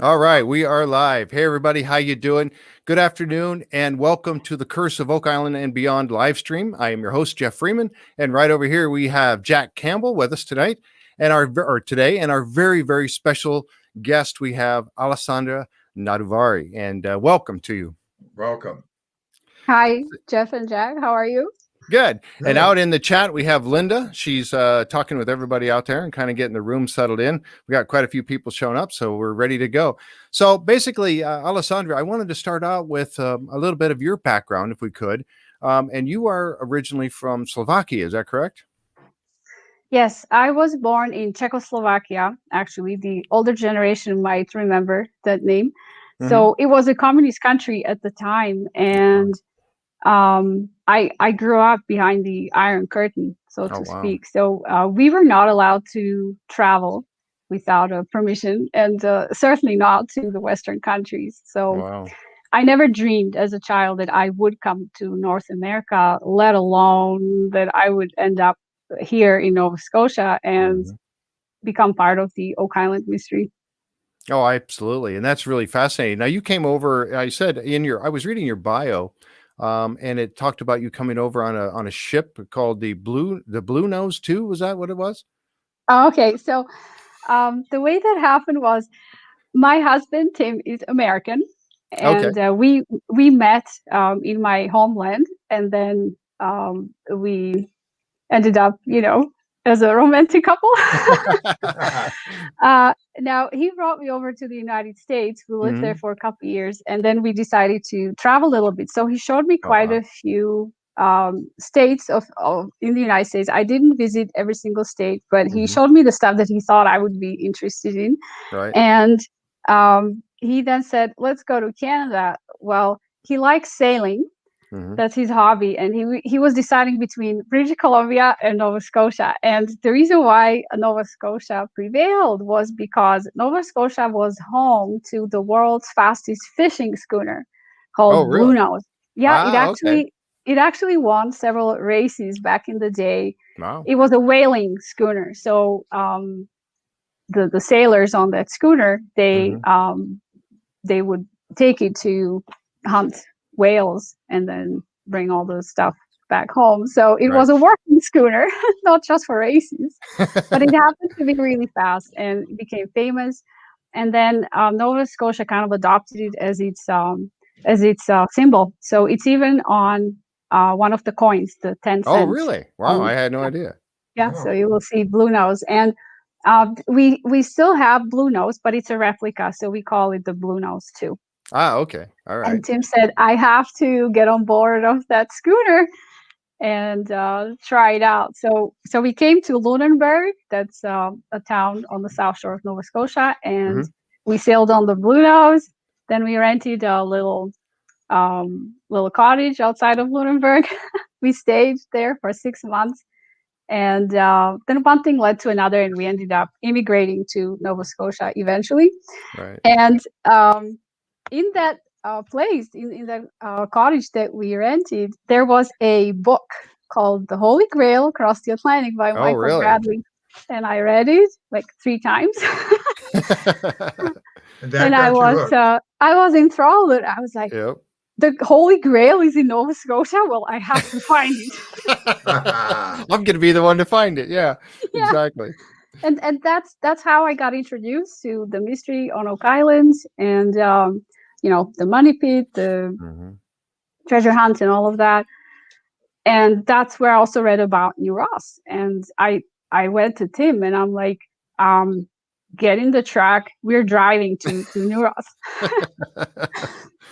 All right, we are live. Hey everybody, how you doing? Good afternoon and welcome to the Curse of Oak Island and Beyond live stream. I am your host Jeff Freeman, and right over here we have Jack Campbell with us tonight and our very special guest we have Alessandra Nadudvari, and welcome to you. Welcome. Hi, Jeff and Jack. How are you? Good. And Good. out in the chat, we have Linda. She's talking with everybody out there and kind of getting the room settled in. We got quite a few people showing up, so we're ready to go. So basically, Alessandra, I wanted to start out with a little bit of your background, if we could. And you are originally from Slovakia, is that correct? Yes, I was born in Czechoslovakia. Actually, the older generation might remember that name. Mm-hmm. So it was a communist country at the time, and I grew up behind the Iron Curtain, so Oh, to wow. speak. So we were not allowed to travel without a permission, and certainly not to the Western countries. So Wow. I never dreamed as a child that I would come to North America, let alone that I would end up here in Nova Scotia and Mm-hmm. become part of the Oak Island mystery. Oh, absolutely. And that's really fascinating. Now you came over, I said I was reading your bio, and it talked about you coming over on a ship called the Blue Nose 2. Was that what it was? Okay, so the way that happened was my husband Tim is American, Okay. and we met in my homeland, and then we ended up, as a romantic couple. Now he brought me over to the United States. We lived there Mhm. for a couple of years, and then we decided to travel a little bit. So he showed me Oh, quite wow. a few states of in the United States. I didn't visit every single state, but he Mhm. showed me the stuff that he thought I would be interested in. Right. And he then said, "Let's go to Canada." Well, he likes sailing, Mhm. that's his hobby, and he was deciding between British Columbia and Nova Scotia. And the reason why Nova Scotia prevailed was because Nova Scotia was home to the world's fastest fishing schooner Oh, called Blue really? Nose. Yeah, Okay. it actually won several races back in the day. Wow. It was a whaling schooner, so the sailors on that schooner, Mhm. they would take it to hunt whales and then bring all the stuff back home. So it Right. was a working schooner, not just for races, but it happened to be really fast and it became famous. And then Nova Scotia kind of adopted it as its symbol. So it's even on one of the coins, the 10 Oh, cents. really? Wow, I had no Yeah, idea. yeah. So Oh, you will see Blue Nose, and we still have Blue Nose, but it's a replica, so we call it the Blue Nose too. Okay. All right. And Tim said, I have to get on board of that schooner and try it out. So we came to Lunenburg, that's a town on the south shore of Nova Scotia, and Mhm. we sailed on the Blue Nose. Then we rented a little cottage outside of Lunenburg. We stayed there for 6 months. And then one thing led to another, and we ended up immigrating to Nova Scotia eventually. Right. And in that place, in that cottage that we rented, there was a book called The Holy Grail Across the Atlantic by Oh, Michael really? Bradley. And I read it like 3 times. and And that got you hooked. I was enthralled. I was like, Yep. the Holy Grail is in Nova Scotia. Well, I have to find it. I'm gonna be the one to find it. Yeah, Yeah. exactly. And that's how I got introduced to the mystery on Oak Island, and the money pit, the Mhm. treasure hunt, and all of that. And that's where I also read about New Ross. And I went to Tim, and I'm like, get in the truck. We're driving to New Ross.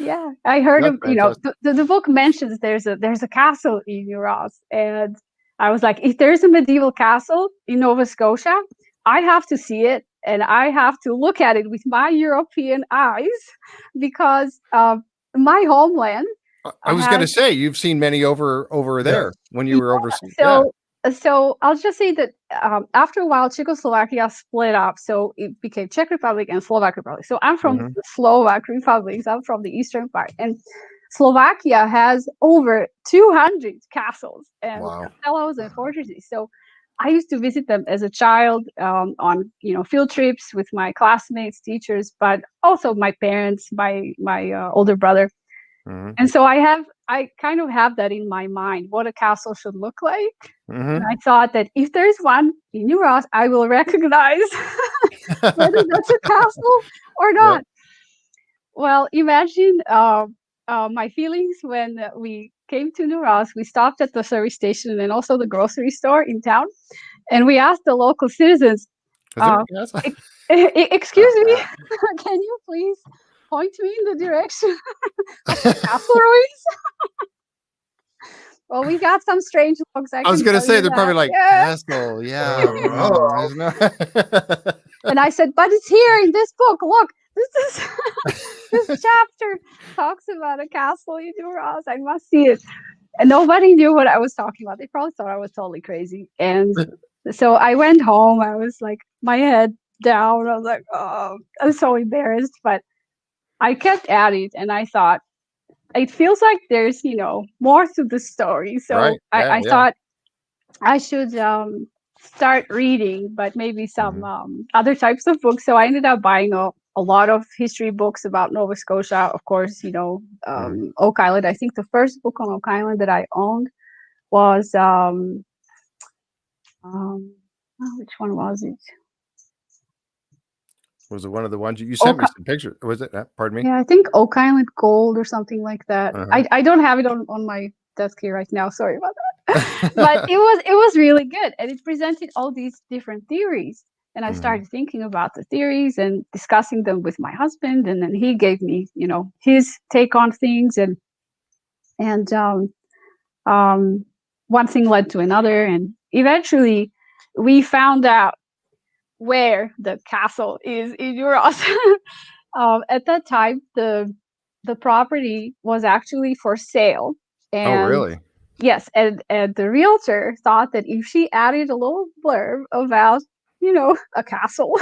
Yeah, I heard That's of, fantastic. the book mentions there's a castle in New Ross, and I was like, if there's a medieval castle in Nova Scotia, I have to see it, and I have to look at it with my European eyes, because my homeland I was gonna has. say you've seen many over Yes. there when you Yeah, were overseas. Yeah. so I'll just say that after a while, Czechoslovakia split up, so it became Czech Republic and Slovak Republic. So I'm from Mhm. the Slovak Republic, so I'm from the eastern part, and Slovakia has over 200 castles and Wow. castellos and fortresses. So I used to visit them as a child on field trips with my classmates, teachers, but also my parents, my older brother. And so I kind of have that in my mind, what a castle should look like. And I thought that if there's one in New Ross, I will recognize whether that's a castle or not. Yep. Well, imagine my feelings when we came to New Ross. We stopped at the service station and also the grocery store in town. And we asked the local citizens, excuse me, can you please point me in the direction of the castle ruins? Well, we got some strange looks. I was going to say, they're probably like, castle, yeah. And I said, but it's here in this book. Look, this chapter talks about a castle in New Ross. I must see it. And nobody knew what I was talking about. They probably thought I was totally crazy. And so I went home. I was like, my head down. I was like, oh, I'm so embarrassed. But I kept at it, and I thought, it feels like there's, more to the story. So I thought I should start reading, but maybe some other types of books. So I ended up buying a lot of history books about Nova Scotia. Of course, Oak Island. I think the first book on Oak Island that I owned was, which one was it? Was it one of the ones you sent me some pictures? Was it? Pardon me? Yeah, I think Oak Island Gold or something like that. I don't have it on my desk here right now. Sorry about that. But it was really good, and it presented all these different theories. And I started thinking about the theories and discussing them with my husband, and then he gave me, his take on things, and one thing led to another, and eventually we found out where the castle is in New Ross. At that time, the property was actually for sale. And really? Yes, and the realtor thought that if she added a little blurb about, a castle,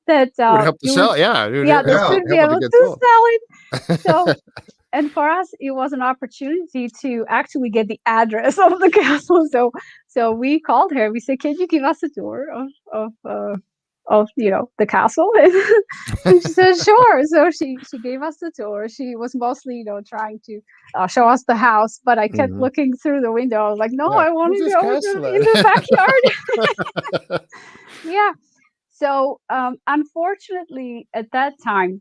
that would help to sell. They should be able to sell it. So, and for us, it was an opportunity to actually get the address of the castle. So we called her. We said, "Can you give us a tour of the castle?" And she said, "Sure." So she gave us the tour. She was mostly trying to show us the house, but I kept looking through the window. I was like, "No, I want to go in the backyard." Yeah. So unfortunately, at that time,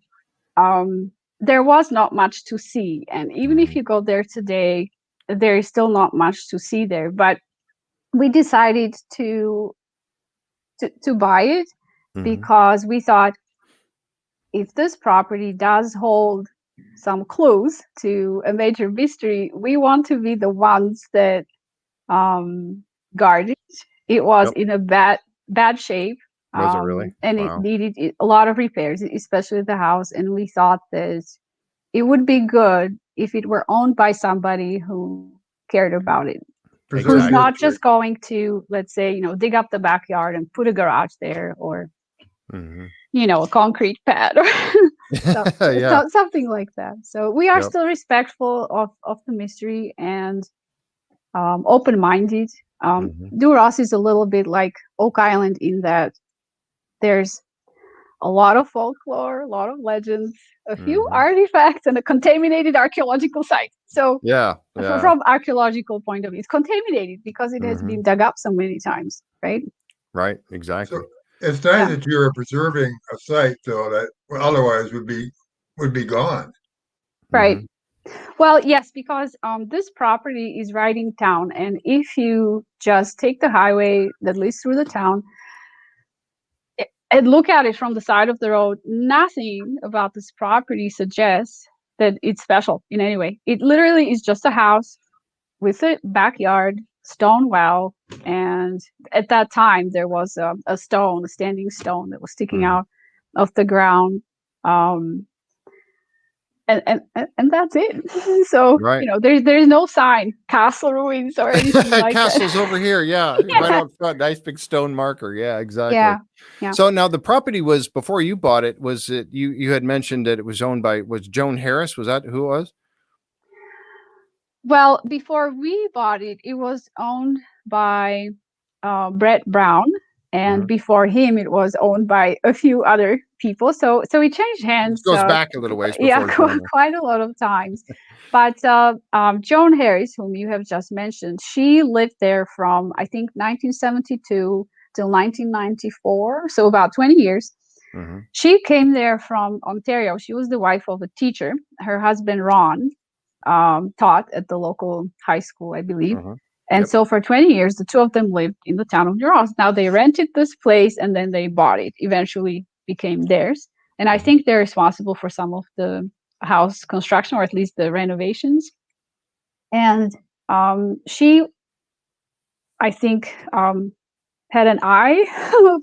there was not much to see, and even if you go there today, there is still not much to see there. But we decided to buy it because we thought, if this property does hold some clues to a major mystery, we want to be the ones that guard it. It was in a bad shape. Was it really? And it needed a lot of repairs, especially the house. And we thought that it would be good if it were owned by somebody who cared about it. Who's not just going to, let's say, dig up the backyard and put a garage there, or, a concrete pad or something like that. So we are still respectful of the mystery and open-minded. New Ross is a little bit like Oak Island in that there's a lot of folklore, a lot of legends, a few artifacts, and a contaminated archaeological site. So from archaeological point of view, it's contaminated because it has been dug up so many times, right? Right, exactly. So it's nice that you're preserving a site, though, that otherwise would be gone. Right. Well, yes, because this property is right in town, and if you just take the highway that leads through the town and look at it from the side of the road, nothing about this property suggests that it's special in any way. It literally is just a house with a backyard, stone well, and at that time there was a standing stone that was sticking out of the ground, and that's it. So there's no sign, castle ruins or anything like Castle's that. over here, right out front, nice big stone marker. Yeah, exactly. Yeah. So now the property was, before you bought it, was it you had mentioned that it was owned by, was Joan Harris? Was that who it was? Well, before we bought it, it was owned by Brett Brown, and before him, it was owned by a few other people. So it changed hands. This goes back a little ways Yeah, before quite a lot of times. But Joan Harris, whom you have just mentioned, she lived there from, I think, 1972 till 1994, so about 20 years. Mm-hmm. She came there from Ontario. She was the wife of a teacher. Her husband, Ron, taught at the local high school, I believe. Mm-hmm. And Yep. so for 20 years, the two of them lived in the town of New Ross. Now they rented this place and then they bought it, eventually became theirs. And I think they're responsible for some of the house construction, or at least the renovations. And she, I think, had an eye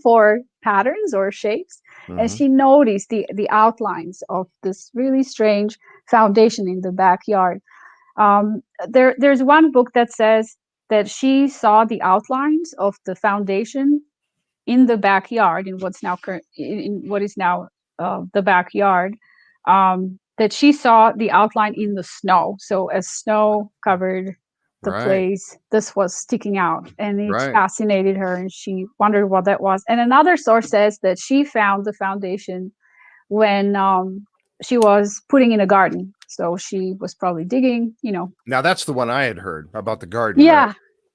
for patterns or shapes. And she noticed the outlines of this really strange foundation in the backyard. There's one book that says that she saw the outlines of the foundation in the backyard, in what's now in what is now the backyard. That she saw the outline in the snow. So as snow covered the place, this was sticking out, and it fascinated her, and she wondered what that was. And another source says that she found the foundation when she was putting in a garden. So she was probably digging, Now that's the one I had heard about the garden. Yeah,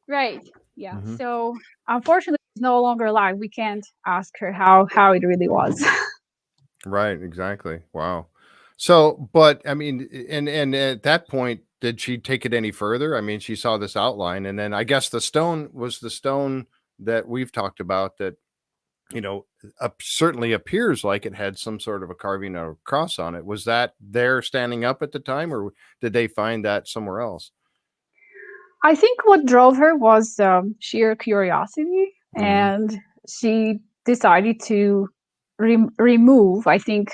right. Yeah. So unfortunately, she's no longer alive. We can't ask her how it really was. Right. Exactly. Wow. So, but I mean, and at that point, did she take it any further? I mean, she saw this outline, and then I guess the stone was the stone that we've talked about that, certainly appears like it had some sort of a carving or cross on it. Was that there standing up at the time, or did they find that somewhere else? I think what drove her was sheer curiosity, and she decided to remove, I think,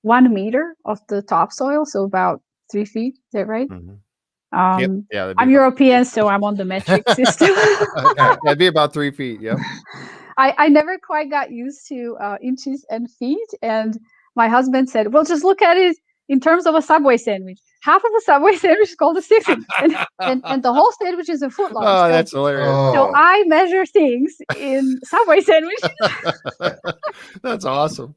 1 meter of the topsoil, so about 3 feet. Is that right? Yep. Yeah, I'm European, so I'm on the metric system. That'd be about 3 feet. Yep. I never quite got used to inches and feet, and my husband said, "Well, just look at it in terms of a Subway sandwich. Half of a Subway sandwich is called a 6 inch, and the whole sandwich is a foot long." Oh, that's hilarious. So I measure things in Subway sandwiches. That's awesome.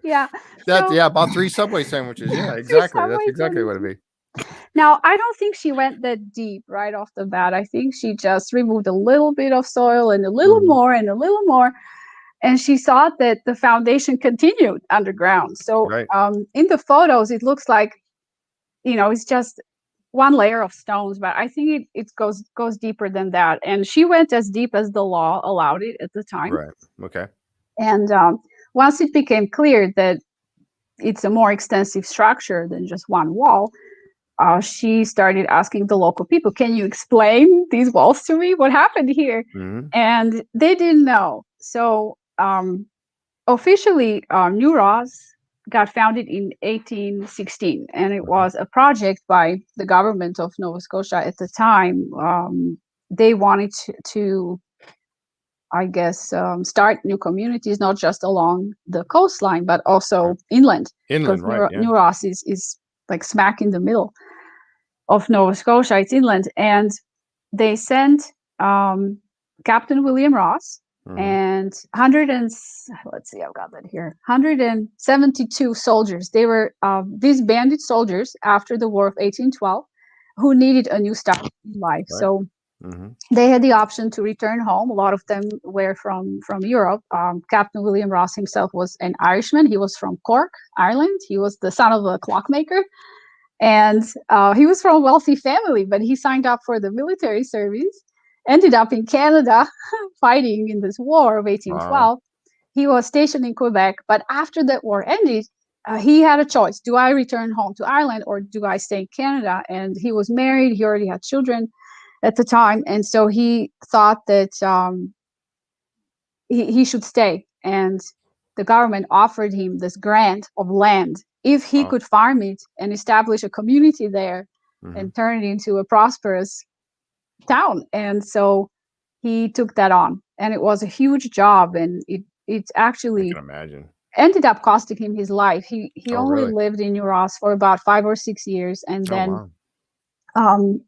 Yeah. About 3 Subway sandwiches. Yeah, exactly. That's exactly what it'd be. Now, I don't think she went that deep right off the bat. I think she just removed a little bit of soil and a little more and a little more. And she saw that the foundation continued underground. So in the photos, it looks like, it's just one layer of stones, but I think it goes deeper than that. And she went as deep as the law allowed it at the time. Right. Okay. And once it became clear that it's a more extensive structure than just one wall, she started asking the local people, "Can you explain these walls to me? What happened here?" And they didn't know. So officially, New Ross got founded in 1816, and it was a project by the government of Nova Scotia at the time. They wanted to I guess, start new communities, not just along the coastline, but also inland. Inland, right? New Ross is like smack in the middle of Nova Scotia. It's inland, and they sent Captain William Ross and 172 soldiers. They were these bandit soldiers after the War of 1812 who needed a new start in life. Right. So they had the option to return home. A lot of them were from Europe. Captain William Ross himself was an Irishman. He was from Cork, Ireland. He was the son of a clockmaker. And he was from a wealthy family, but he signed up for the military service, ended up in Canada fighting in this war of 1812. Wow. He was stationed in Quebec, but after that war ended, he had a choice. Do I return home to Ireland or do I stay in Canada? And he was married. He already had children at the time. And so he thought that he should stay. And the government offered him this grant of land if he could farm it and establish a community there and turn it into a prosperous town. And so he took that on, and it was a huge job, and it actually I can imagine. Ended up costing him his life. He only lived in New Ross for about 5 or 6 years, and then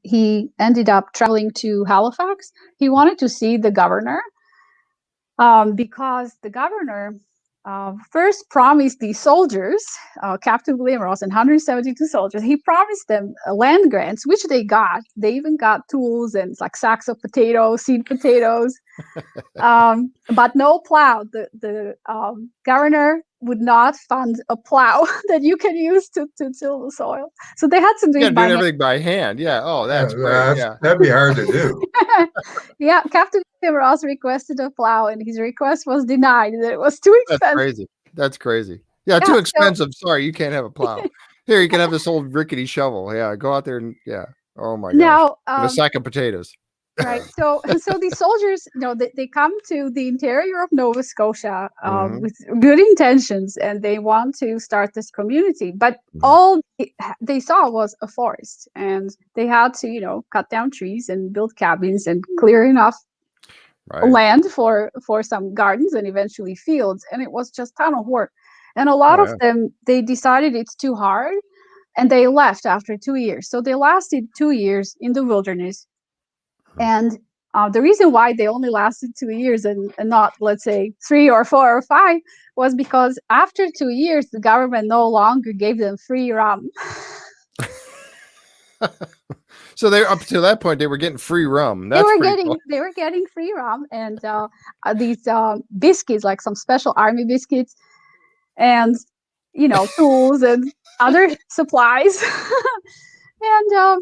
he ended up traveling to Halifax. He wanted to see the governor because the governor first promised the soldiers, Captain William Ross and 172 soldiers, he promised them land grants, which they got. They even got tools and like sacks of potatoes, seed potatoes, but no plow. The governor would not fund a plow that you can use to till the soil. So they had to do You it got to do everything by hand. Yeah. Oh, that's great. Yeah. That'd be hard to do. Yeah, Captain William Ross requested a plow, and his request was denied. That it was too expensive. That's crazy. That's crazy. Yeah, too expensive. Sorry, you can't have a plow. Here, you can have this old rickety shovel. Yeah, go out there and Oh my gosh. Now, and a sack of potatoes. Right. So the soldiers, they come to the interior of Nova Scotia with good intentions, and they want to start this community. But all they saw was a forest, and they had to, cut down trees and build cabins and clear enough land for some gardens and eventually fields. And it was just a ton of work. And a lot of them, they decided it's too hard, and they left after 2 years. So they lasted 2 years in the wilderness. And the reason why they only lasted 2 years and not, let's say, 3 or 4 or 5 was because after 2 years, the government no longer gave them free rum. So they up to that point, they were getting free rum. They were getting free rum and these biscuits, like some special army biscuits, and tools and other supplies. And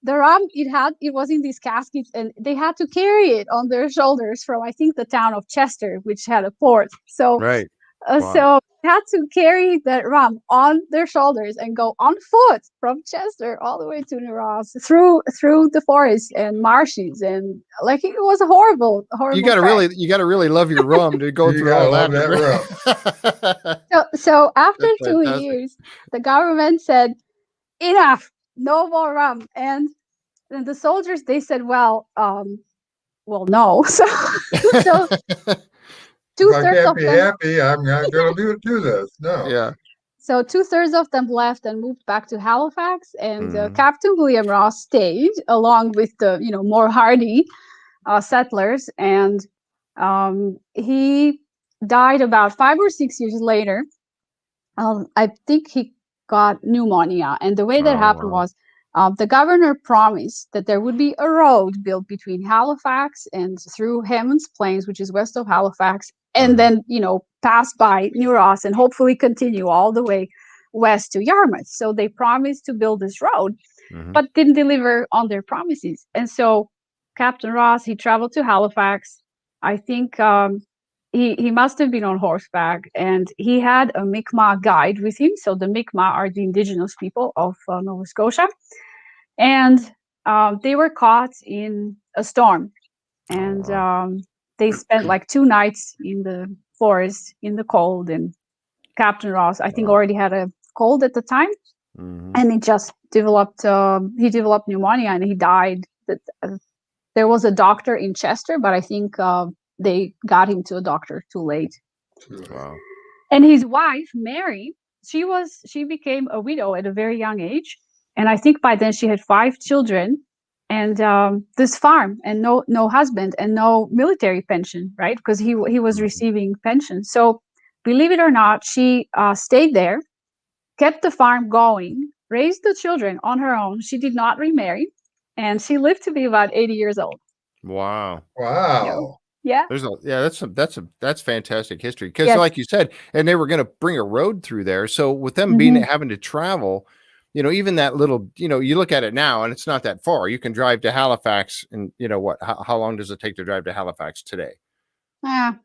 the rum it was in these caskets, and they had to carry it on their shoulders from, I think, the town of Chester, which had a port. So so they had to carry that rum on their shoulders and go on foot from Chester all the way to New Ross through the forest and marshes, and like it was a horrible. You gotta really love your rum to go through all that. So after 2 years, the government said, enough. No more rum. And the soldiers, they said, well, no. So two-thirds I can't of be them, happy. I'm not going to do this. No. Yeah. So 2/3 of them left and moved back to Halifax, and Captain William Ross stayed along with the more hardy settlers, and he died about 5 or 6 years later. I think he got pneumonia, and the way that happened was the governor promised that there would be a road built between Halifax and through Hammond's Plains, which is west of Halifax, and then pass by New Ross and hopefully continue all the way west to Yarmouth. So they promised to build this road, but didn't deliver on their promises. And so Captain Ross, he traveled to Halifax. I think he must have been on horseback, and he had a Mi'kmaq guide with him. So the Mi'kmaq are the indigenous people of Nova Scotia. And they were caught in a storm. And they spent like 2 nights in the forest in the cold. And Captain Ross, I think, already had a cold at the time. And he just developed pneumonia, and he died. There was a doctor in Chester, but I think they got him to a doctor too late. Wow. And his wife, Mary, she became a widow at a very young age. And I think by then she had 5 children and this farm and no husband and no military pension, right? Because he was receiving pension. So believe it or not, she stayed there, kept the farm going, raised the children on her own. She did not remarry, and she lived to be about 80 years old. Wow. Yeah. That's fantastic history. Because like you said, and they were going to bring a road through there. So with them having to travel, even that little, you look at it now and it's not that far. You can drive to Halifax and how long does it take to drive to Halifax today?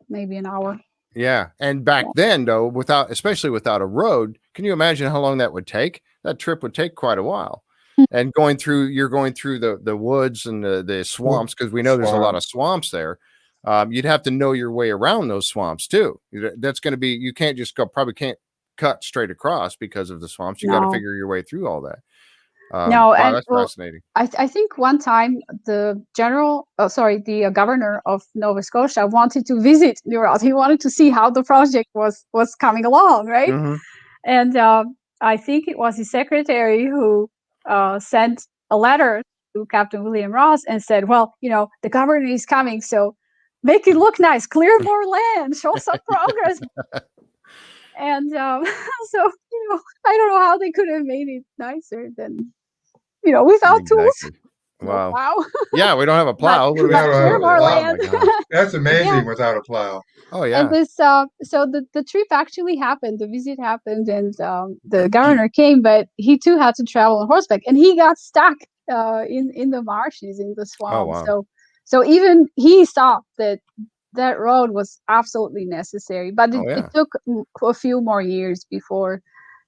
Maybe an hour. Yeah. And back then though, especially without a road, can you imagine how long that would take? That trip would take quite a while. And you're going through the woods and the swamps, because we know there's a lot of swamps there. You'd have to know your way around those swamps too. That's going to be, you can't just probably can't cut straight across because of the swamps. You got to figure your way through all that. That's fascinating. I think one time the governor of Nova Scotia wanted to visit New Ross. He wanted to see how the project was coming along, right? And I think it was his secretary who sent a letter to Captain William Ross and said, well, the governor is coming, so make it look nice, clear more land, show some progress. And so, I don't know how they could have made it nicer than, without tools. Wow. Plow. Yeah, we don't have a plow. But clear more land. That's amazing without a plow. Oh yeah. And this, so the trip actually happened. The visit happened, and the governor came, but he too had to travel on horseback, and he got stuck in the marshes, in the swamp. Oh, wow. So even he saw that road was absolutely necessary, but it took a few more years before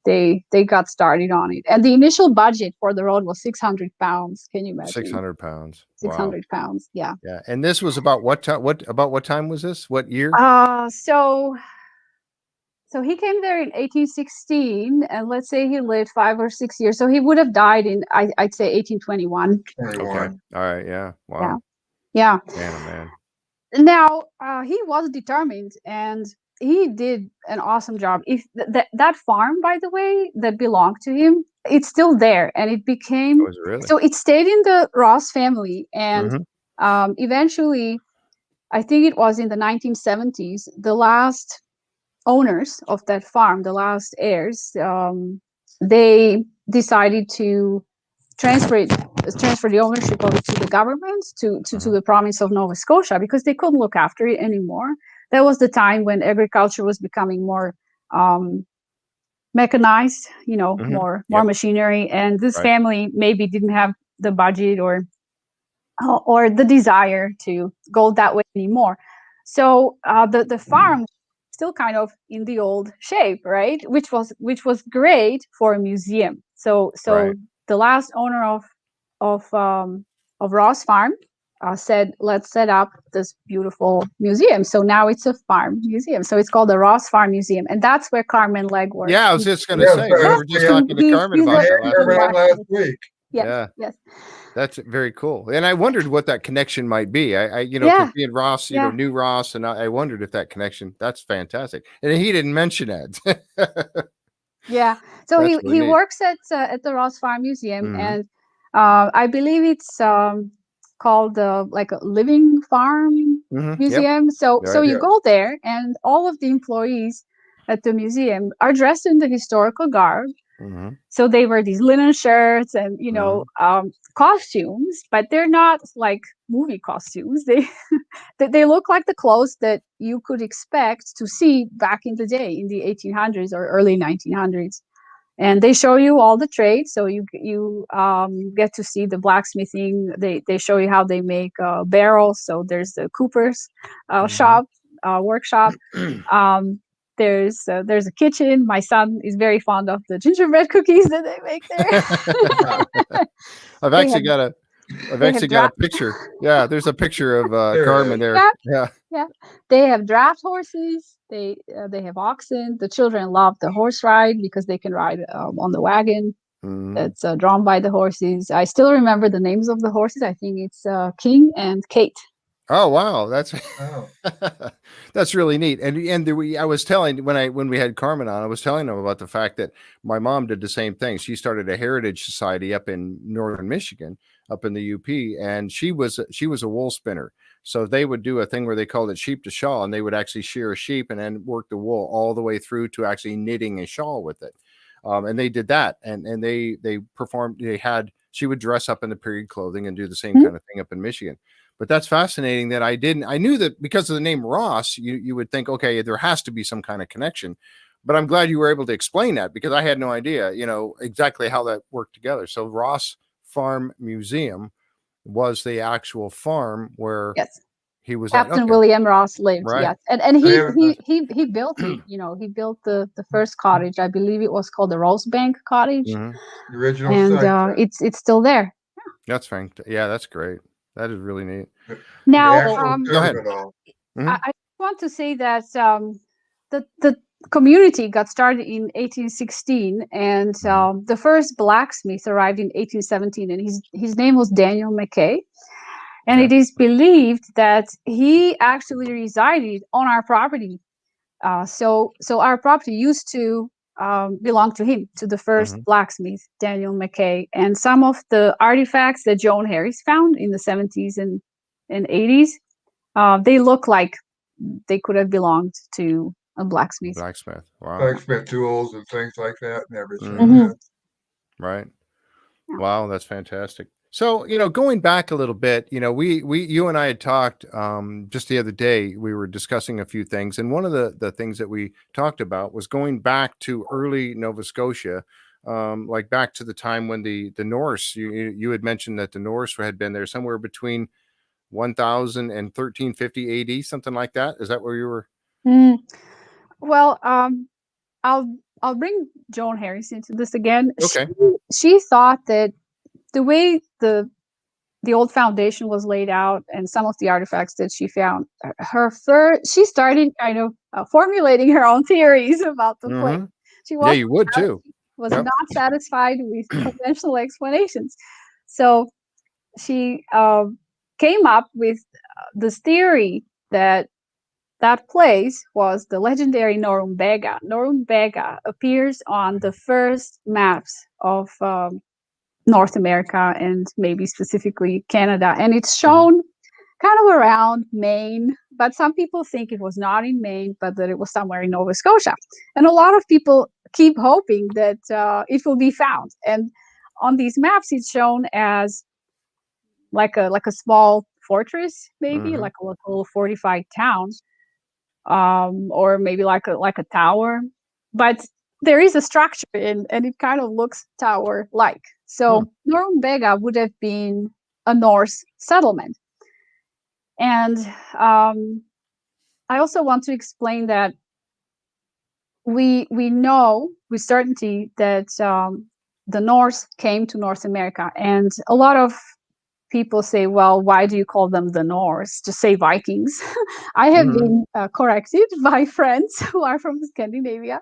they got started on it. And the initial budget for the road was 600 pounds. Can you imagine? 600 pounds. 600 pounds. Yeah. Yeah. And this was about what time? What time was this? What year? So he came there in 1816, and let's say he lived 5 or 6 years. So he would have died in, I'd say, 1821. Okay. All right. Yeah. Wow. Yeah. Man. Now, he was determined, and he did an awesome job. If that farm, by the way, that belonged to him, it's still there, and it became so it stayed in the Ross family, and eventually, I think it was in the 1970s, the last owners of that farm, the last heirs, they decided to transfer the ownership of it to the government, to the province of Nova Scotia, because they couldn't look after it anymore. That was the time when agriculture was becoming more mechanized, more machinery, and this family maybe didn't have the budget or the desire to go that way anymore. So the farm still kind of in the old shape, right? Which was great for a museum. So the last owner of Ross Farm said, let's set up this beautiful museum. So now it's a farm museum. So it's called the Ross Farm Museum, and that's where Carmen Legworth. Yeah, I was just going to say, we were just talking to Carmen about that last week. Yes. That's very cool. And I wondered what that connection might be. I being Ross, knew Ross, and I wondered if that connection. That's fantastic. And he didn't mention it. Yeah. So he works at the Ross Farm Museum, and I believe it's called like a living farm museum. So you go there, and all of the employees at the museum are dressed in the historical garb. So they wear these linen shirts and costumes, but they're not like movie costumes. They look like the clothes that you could expect to see back in the day, in the 1800s or early 1900s. And they show you all the trades, so you get to see the blacksmithing. They show you how they make barrels. So there's the cooper's workshop. There's a kitchen. My son is very fond of the gingerbread cookies that they make there. I've actually got a picture. Yeah, there's a picture of Carmen there. Yeah. They have draft horses. They have oxen. The children love the horse ride because they can ride on the wagon that's drawn by the horses. I still remember the names of the horses. I think it's King and Kate. Oh wow, that's really neat. And I was telling when we had Carmen on, I was telling them about the fact that my mom did the same thing. She started a heritage society up in northern Michigan, up in the UP, and she was a wool spinner. So they would do a thing where they called it sheep to shawl, and they would actually shear a sheep and then work the wool all the way through to actually knitting a shawl with it. And they did that, and they performed. She would dress up in the period clothing and do the same kind of thing up in Michigan. But that's fascinating that I knew that because of the name Ross, you would think, okay, there has to be some kind of connection. But I'm glad you were able to explain that, because I had no idea, exactly how that worked together. So Ross Farm Museum was the actual farm where he was Captain William Ross lived. Right. Yes. And he built it, he built the first cottage. I believe it was called the Rosebank Cottage. The original and site. It's still there. That's fantastic. Yeah, that's great. That is really neat. Now, go ahead. I want to say that the community got started in 1816, and the first blacksmith arrived in 1817, and his name was Daniel McKay. And it is believed that he actually resided on our property. So our property used to belonged to him, to the first Mhm. blacksmith, Daniel McKay. And some of the artifacts that Joan Harris found in the 70s and 80s, they look like they could have belonged to a blacksmith. Blacksmith. Wow. Blacksmith tools and things like that and everything. Mhm. Yeah. Right. Yeah. Wow, that's fantastic. So, going back a little bit, you and I had talked just the other day. We were discussing a few things, and one of the things that we talked about was going back to early Nova Scotia, like back to the time when the Norse. You had mentioned that the Norse had been there somewhere between 1000 and 1350 AD, something like that. Is that where you were? Well, I'll bring Joan Harris into this again. Okay. She thought that the way the old foundation was laid out and some of the artifacts that she found, she started kind of formulating her own theories about the place. Mhm. She Yeah, you would too. was Yep. not satisfied with conventional explanations. So she came up with this theory that place was the legendary Norumbega. Norumbega appears on the first maps of North America and maybe specifically Canada. And it's shown kind of around Maine, but some people think it was not in Maine, but that it was somewhere in Nova Scotia. And a lot of people keep hoping that it will be found. And on these maps, it's shown as like a small fortress, maybe like a little fortified town, or maybe like a tower. But there is a structure and it kind of looks tower-like. So Norumbega would have been a Norse settlement. And I also want to explain that we know with certainty that the Norse came to North America, and a lot of people say, well, why do you call them the Norse? Just say Vikings. I have been corrected by friends who are from Scandinavia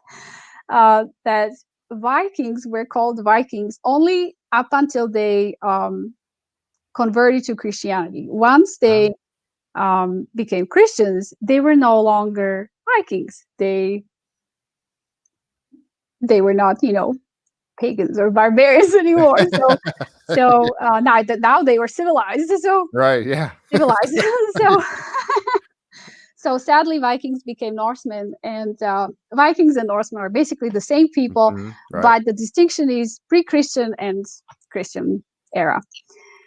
that Vikings were called Vikings only up until they converted to Christianity. Once they became Christians, they were no longer Vikings. They were not, pagans or barbarians anymore. So now they were civilized. So Right. Yeah. civilized. So sadly, Vikings became Norsemen, and Vikings and Norsemen are basically the same people, Right. but the distinction is pre-Christian and Christian era.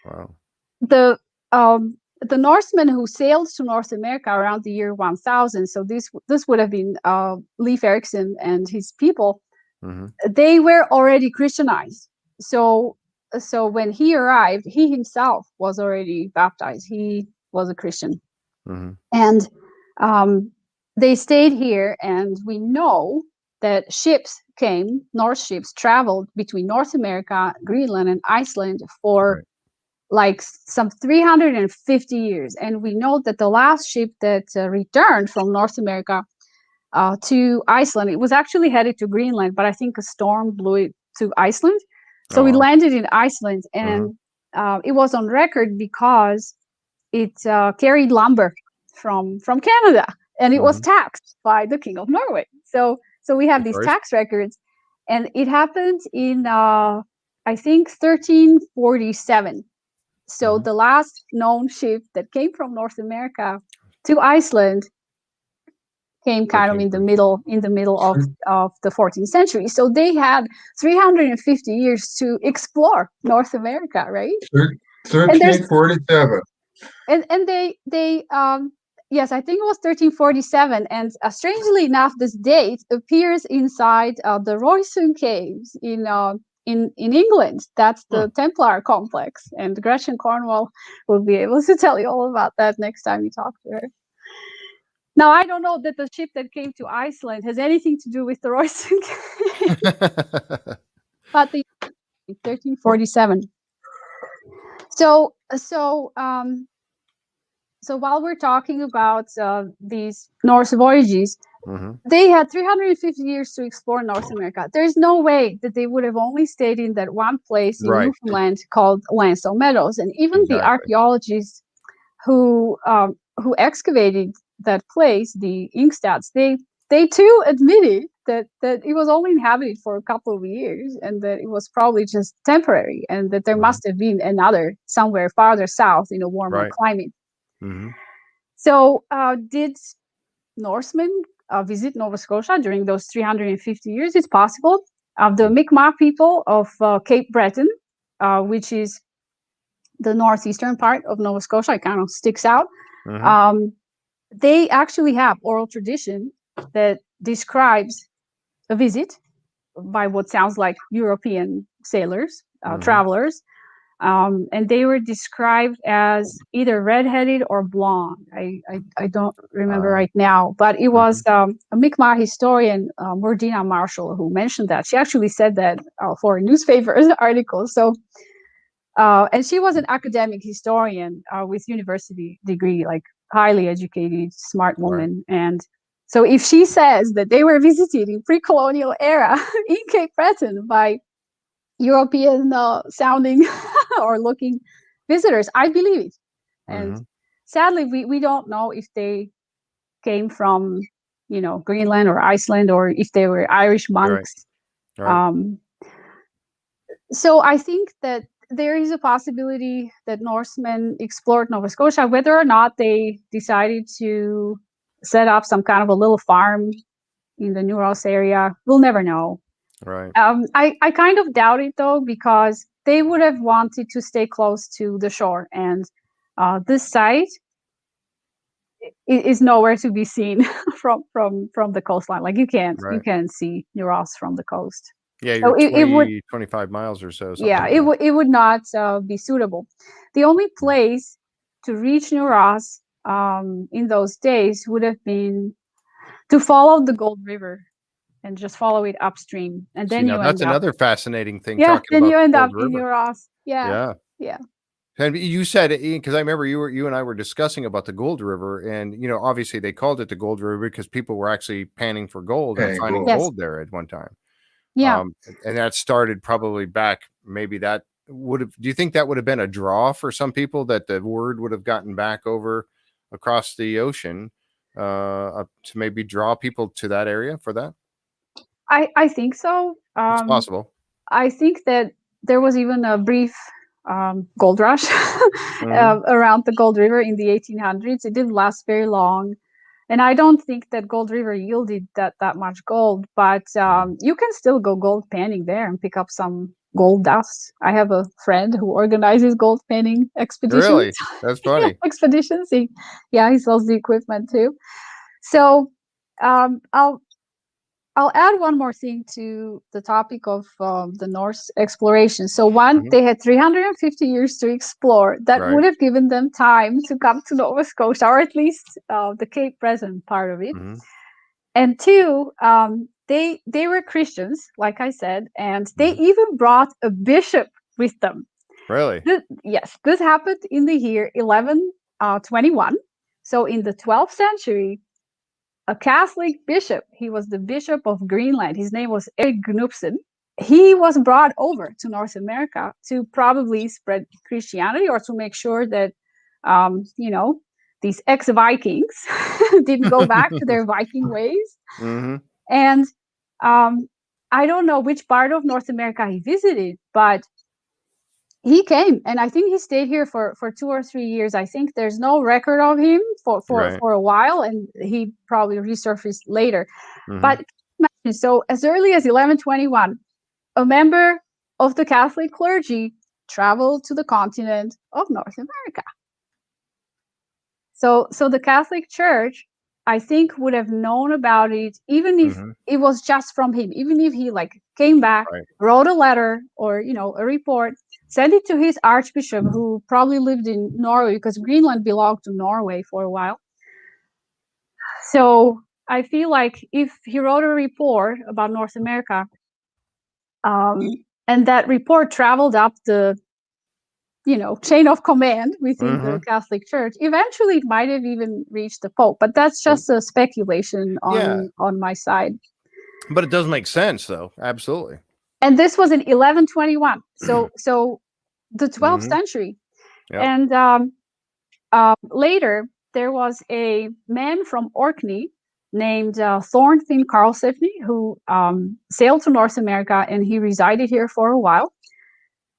Wow. The Norsemen who sailed to North America around the year 1000, so this would have been Leif Erikson and his people. They were already Christianized. So when he arrived, he himself was already baptized. He was a Christian. And they stayed here, and we know that Norse ships traveled between North America, Greenland, and Iceland for like some 350 years. And we know that the last ship that returned from North America to Iceland, it was actually headed to Greenland, but I think a storm blew it to Iceland. So it landed in Iceland, and it was on record because it carried lumber from Canada, and it was taxed by the King of Norway. So we have these tax records, and it happened in I think 1347. So the last known ship that came from North America to Iceland came kind of in the middle of the 14th century. So they had 350 years to explore North America, right? 1347. And they yes, I think it was 1347. And strangely enough, this date appears inside the Royston Caves in England. That's the Templar complex. And Gretchen Cornwall will be able to tell you all about that next time you talk to her. Now, I don't know that the ship that came to Iceland has anything to do with the Royston Caves. But the 1347. So while we're talking about these Norse voyages, they had 350 years to explore North America. There's no way that they would have only stayed in that one place in Newfoundland called Lansdowne Meadows. And even the archaeologists who excavated that place, the Inkstads, they they too admitted that it was only inhabited for a couple of years, and that it was probably just temporary, and that there must have been another somewhere farther south in a warmer climate. So did Norsemen visit Nova Scotia during those 350 years? It's possible. The Mi'kmaq people of Cape Breton, which is the northeastern part of Nova Scotia, it kind of sticks out. They actually have oral tradition that describes a visit by what sounds like European sailors, travelers, and they were described as either redheaded or blonde. I don't remember right now, but it was a Mi'kmaq historian, Mordina Marshall, who mentioned that. She actually said that for a newspaper article. So, and she was an academic historian with university degree, like highly educated, smart woman. And so if she says that they were visited in pre-colonial era in Cape Breton by European sounding or looking visitors, I believe it. And sadly, we don't know if they came from, Greenland or Iceland, or if they were Irish monks. So I think that there is a possibility that Norsemen explored Nova Scotia. Whether or not they decided to set up some kind of a little farm in the New Ross area, we'll never know. I kind of doubt it, though, because they would have wanted to stay close to the shore, and this site is nowhere to be seen from the coastline. Like you can't see New Ross from the coast. Yeah, you're so 25 miles or so. Yeah, like it would not be suitable. The only place to reach New Ross in those days would have been to follow the Gold River and just follow it upstream, and then that's another fascinating thing. Yeah, then you end up in New Ross. Yeah. And you said, because I remember you and I were discussing about the Gold River, and obviously they called it the Gold River because people were actually panning for gold and finding gold there at one time. Yeah, and that started probably back. Maybe that would have. Do you think that would have been a draw for some people, that the word would have gotten back over across the ocean to maybe draw people to that area for that? I think so. It's possible. I think that there was even a brief gold rush around the Gold River in the 1800s. It didn't last very long, and I don't think that Gold River yielded that much gold. But you can still go gold panning there and pick up some gold dust. I have a friend who organizes gold panning expeditions. Really? That's funny. Expeditions. He sells the equipment too. So I'll add one more thing to the topic of the Norse exploration. So they had 350 years to explore. That would have given them time to come to Nova Scotia, or at least the Cape Breton part of it. And two, they were Christians, like I said, and they even brought a bishop with them. Really? Yes, this happened in the year 1121. So in the 12th century, a Catholic bishop, he was the Bishop of Greenland. His name was Erik Gnupsen. He was brought over to North America to probably spread Christianity, or to make sure that, these ex-Vikings didn't go back to their Viking ways. And I don't know which part of North America he visited, but he came, and I think he stayed here for 2 or 3 years. I think there's no record of him for a while, and he probably resurfaced later. But so as early as 1121, a member of the Catholic clergy traveled to the continent of North America. So the Catholic Church, I think, would have known about it, even if it was just from him, even if he came back, wrote a letter or a report, sent it to his archbishop, who probably lived in Norway, because Greenland belonged to Norway for a while. So I feel like if he wrote a report about North America, and that report traveled up the chain of command within the Catholic Church, eventually it might have even reached the Pope. But that's just a speculation on my side. But it does make sense, though. Absolutely. And this was in 1121. So the 12th century. And later, there was a man from Orkney named Thorfinn Karlsefni, who sailed to North America, and he resided here for a while.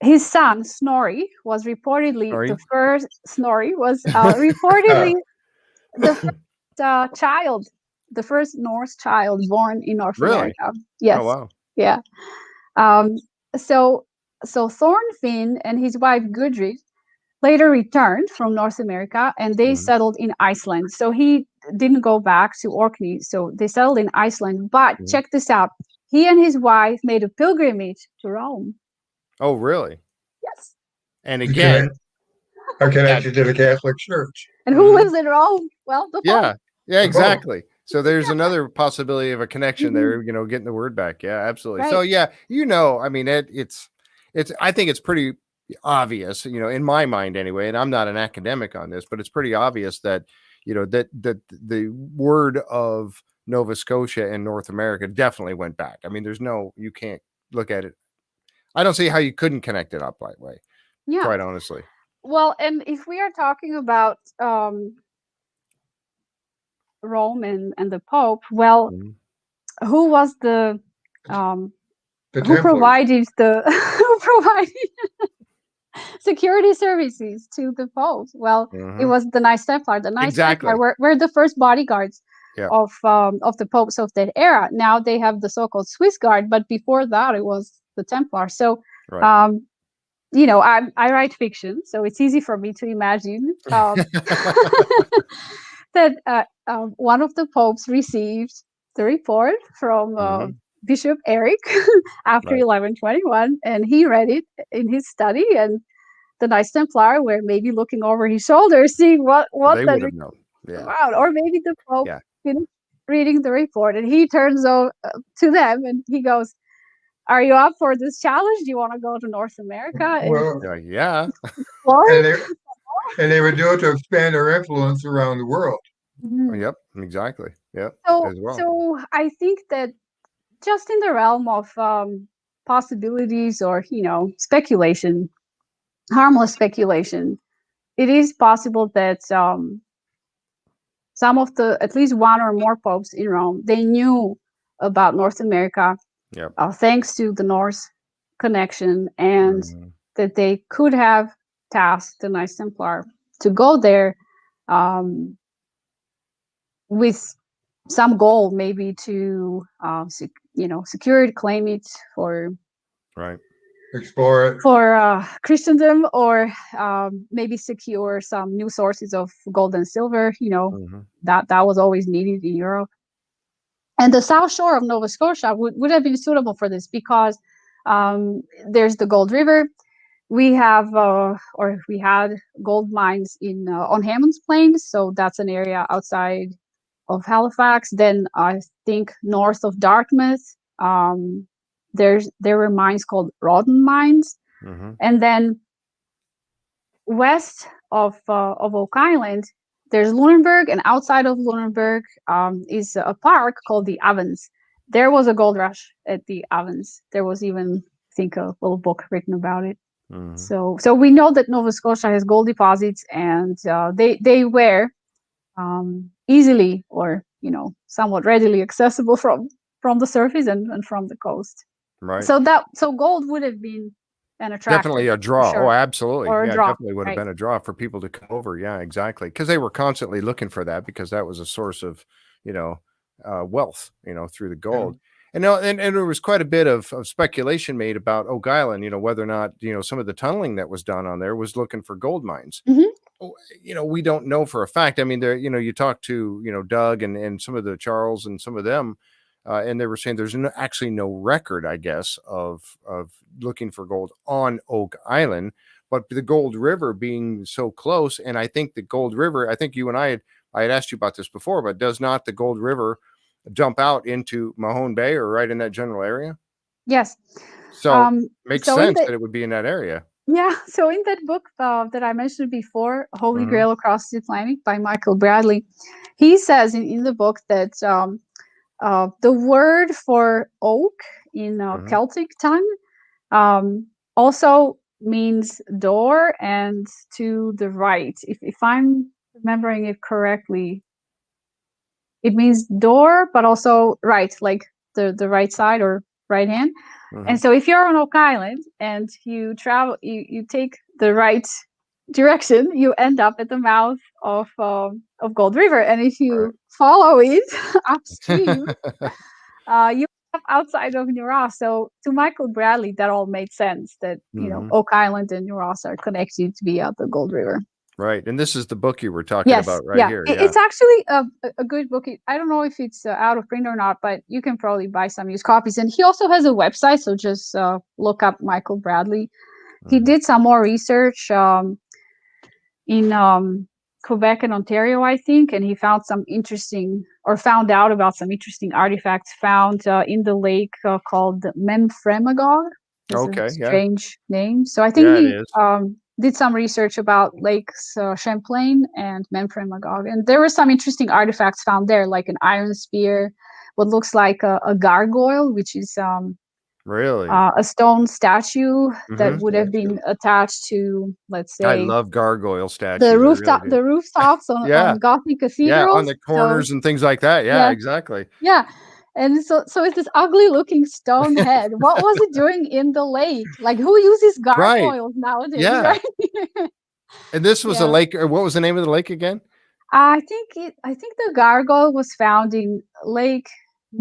His son Snorri was reportedly Snorri? the first. Snorri was reportedly the first child, the first Norse child born in North Really? America. Yes. Oh, wow. Yeah. So Thorfinn and his wife Gudrid later returned from North America, and they settled in Iceland. So he didn't go back to Orkney. So they settled in Iceland. But check this out. He and his wife made a pilgrimage to Rome. Oh, really? Yes. And again, are connected to the Catholic Church. And who lives in Rome? Well, the Pope. Yeah, exactly. So there's another possibility of a connection there, getting the word back. Yeah, absolutely. Right. So yeah, I mean, it's I think it's pretty obvious, in my mind anyway, and I'm not an academic on this, but it's pretty obvious that, that the word of Nova Scotia and North America definitely went back. I mean, you can't look at it. I don't see how you couldn't connect it up that way. Yeah. Quite honestly. Well, and if we are talking about Rome and the Pope, well, who was the who provided who provided security services to the Pope? Well, it was the Knights Templar. The Knights Templar were the first bodyguards of the popes of that era. Now they have the so-called Swiss Guard, but before that it was the Templars. So I write fiction, so it's easy for me to imagine that one of the popes received the report from Bishop Eric after 1121, and he read it in his study, and the Knights Templar were maybe looking over his shoulder, seeing what they would have known. Wow, or maybe the Pope reading the report, and he turns over to them and he goes, "Are you up for this challenge? Do you want to go to North America?" Well, yeah. And they would do it to expand their influence around the world. Yep, exactly. Yep. So I think that just in the realm of possibilities or speculation, harmless speculation, it is possible that some of at least one or more popes in Rome, they knew about North America, thanks to the Norse connection, and that they could have tasked the Knights Templar to go there with some goal, maybe to secure it, claim it, for explore it for Christendom, or maybe secure some new sources of gold and silver. That was always needed in Europe. And the south shore of Nova Scotia would have been suitable for this, because there's the Gold River. We have we had gold mines on Hammond's Plains, so that's an area outside of Halifax. Then I think north of Dartmouth, there were mines called Rawdon mines, and then west of Oak Island, there's Lunenburg, and outside of Lunenburg is a park called the Avens. There was a gold rush at the Avens. There was even, I think, a little book written about it. So we know that Nova Scotia has gold deposits, and they were easily, or somewhat readily accessible from the surface and from the coast. Right. So gold would have been an attractive. Definitely a draw. Sure. Oh, absolutely. Or a draw. Definitely would have been a draw for people to come over. Yeah, exactly. Because they were constantly looking for that, because that was a source of, wealth, through the gold. And there was quite a bit of speculation made about Oak Island, whether or not, some of the tunneling that was done on there was looking for gold mines. We don't know for a fact. I mean, there, you talk to, Doug and some of the Charles and some of them, and they were saying there's actually no record, I guess, of looking for gold on Oak Island, but the Gold River being so close. And I think the Gold River, I think you and I had asked you about this before, but does not the Gold River jump out into Mahone Bay or right in that general area? Yes. So makes sense that it would be in that area. Yeah. So in that book that I mentioned before, Holy Grail Across the Atlantic by Michael Bradley, he says in the book that the word for oak in Celtic tongue also means door and to the right. If I'm remembering it correctly, it means door, but also right, like the right side or right hand. And so if you're on Oak Island and you travel, you take the right direction, you end up at the mouth of Gold River. And if you follow it upstream, you up outside of New Ross. So to Michael Bradley, that all made sense that, you know, Oak Island and New Ross are connected to be at the Gold River. Right. And this is the book you were talking about here. It's actually a good book. I don't know if it's out of print or not, but you can probably buy some used copies. And he also has a website. So just look up Michael Bradley. He did some more research in Quebec and Ontario, I think. And he found found out about some interesting artifacts found in the lake called Memphremagog. It's a strange name. So I think he did some research about lakes Champlain and Memphremagog, and there were some interesting artifacts found there, like an iron spear, what looks like a gargoyle, which is really a stone statue that would have been attached to, let's say, I love gargoyle statues. The rooftops on Gothic cathedrals, on the corners and things like that. Yeah, exactly. Yeah. And so it's this ugly looking stone head. What was it doing in the lake? Like, who uses gargoyles nowadays? Yeah. Right? And this was a lake. What was the name of the lake again? I think the gargoyle was found in Lake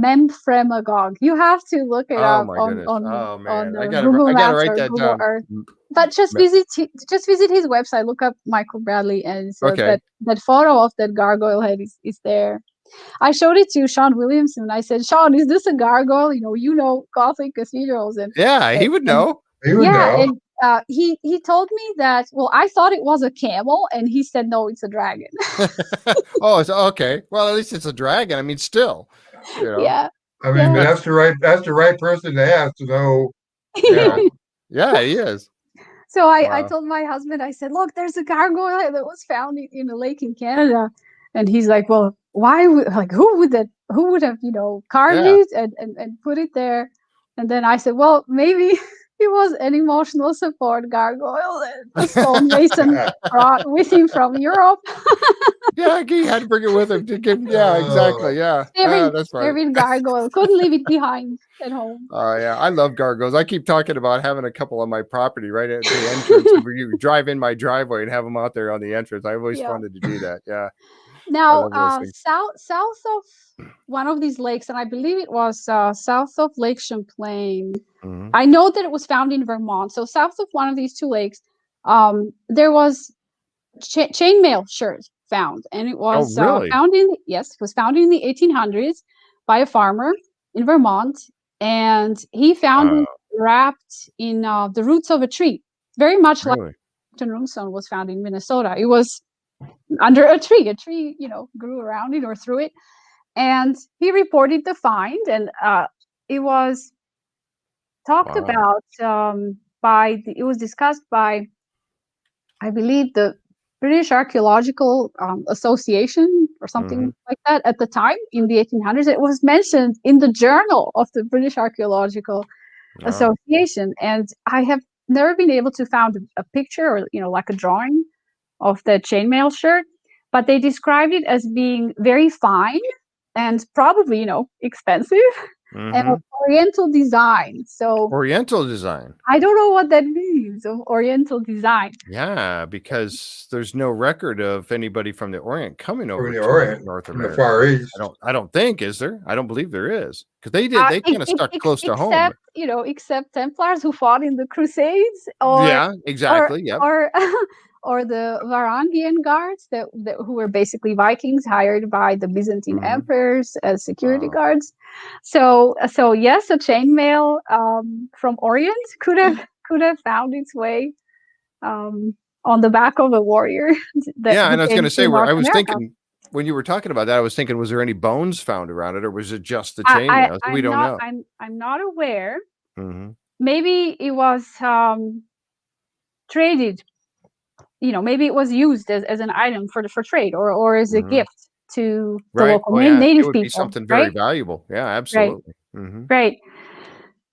Memphremagog. You have to look it up on I Google gotta Maps write or that Google down. Earth. But just visit his website. Look up Michael Bradley, and so that photo of that gargoyle head is there. I showed it to Sean Williamson. I said, Sean, is this a gargoyle? You know Gothic cathedrals, and he would know. He would know. And he told me that. Well, I thought it was a camel, and he said no, it's a dragon. Oh, it's okay. Well, at least it's a dragon. I mean, still. You know. Yeah. I mean, that's the right person to ask to know. Yeah, he is. So I told my husband, I said, look, there's a gargoyle that was found in a lake in Canada, and he's like, well, why would, like, who would have carved it and put it there? And then I said, well, maybe it was an emotional support gargoyle that a stonemason brought with him from Europe. Yeah, he had to bring it with him to give. Yeah, exactly. Yeah, that's right. Favorite gargoyle, couldn't leave it behind at home. Oh yeah, I love gargoyles. I keep talking about having a couple on my property right at the entrance. Where you drive in my driveway and have them out there on the entrance. I've always wanted to do that. Yeah. Now, south of one of these lakes, and I believe it was south of Lake Champlain. I know that it was found in Vermont. So south of one of these two lakes, there was chainmail shirt found, and it was found in the 1800s by a farmer in Vermont, and he found it wrapped in the roots of a tree, very much like runestone was found in Minnesota. It was under a tree grew around it or through it, and he reported the find, and it was talked about it was discussed by, I believe, the British Archaeological Association or something like that at the time in the 1800s. It was mentioned in the journal of the British Archaeological Association, and I have never been able to find a picture or like a drawing of the chainmail shirt, but they described it as being very fine and probably expensive and of Oriental design. So Oriental design. I don't know what that means, of Oriental design. Yeah, because there's no record of anybody from the Orient coming over From the to Orient, North from America. the Far East. I don't think, is there? I don't believe there is, because they kind of stuck close to home. Except Templars who fought in the Crusades, or the Varangian guards that who were basically Vikings hired by the Byzantine emperors as security guards. So yes, a chainmail from Orient could have found its way on the back of a warrior. And I was going to say, I was thinking when you were talking about that, I was thinking, was there any bones found around it, or was it just the chainmail? We don't know. I'm not aware. Maybe it was traded. Maybe it was used as an item for trade or as a gift to the local native people. It would be something very valuable. Yeah, absolutely. Right.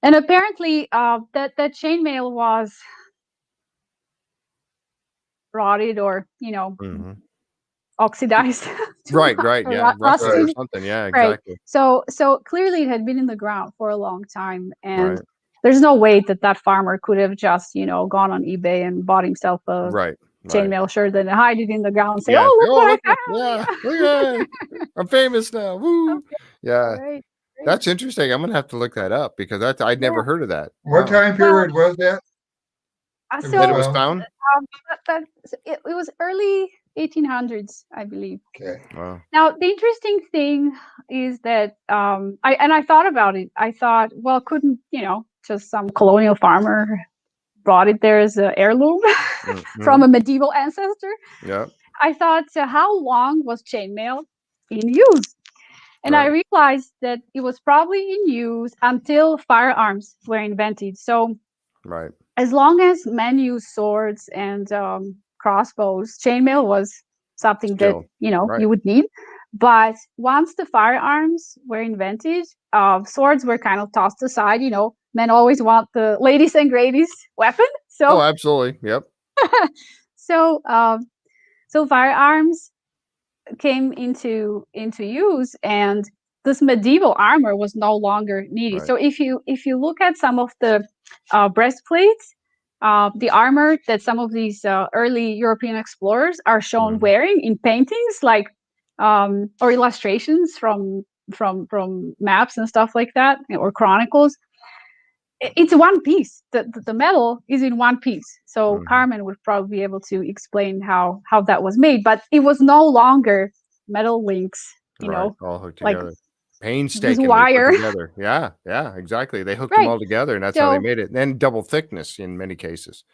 And apparently that chainmail was rotted or oxidized Right, yeah, rusted or rusting. something. Yeah, Right. exactly. So clearly it had been in the ground for a long time, and Right, there's no way that farmer could have just gone on eBay and bought himself a right. chainmail shirt and hide it in the ground and say, Yeah. "Oh, look Oh, what I look at, found!" yeah, look at it. I'm famous now. Woo. Okay, all Yeah. right, great. That's interesting. I'm gonna have to look that up because I'd Yeah. never heard of that. What Wow. time Well, period was that? It was That it so was found? found? it was early 1800s, I believe. Okay. Wow. Now, the interesting thing is that I thought about it. I thought, well, couldn't just some colonial farmer brought it there as an heirloom from Mhm. a medieval ancestor? Yeah. I thought, how long was chainmail in use? And I Right. realized that it was probably in use until firearms were invented. So Right. as long as men used swords and crossbows, chainmail was something that Still. Right. you would need. But once the firearms were invented, swords were kind of tossed aside. Men always want the latest and greatest weapon. Oh, So absolutely. Yep. so so firearms came into use, and this medieval armor was no longer needed. Right. So if you look at some of the breastplates, the armor that some of these early European explorers are shown Mhm. wearing in paintings, like or illustrations from maps and stuff like that, or chronicles, it's one piece. The metal is in one piece. So Mhm. Carmen would probably be able to explain how that was made, but it was no longer metal links, Right. All hooked like together. this Painstakingly put wire. together. Yeah. Yeah. Exactly. They hooked them Right. all together, and that's how they So made it. And double thickness in many cases.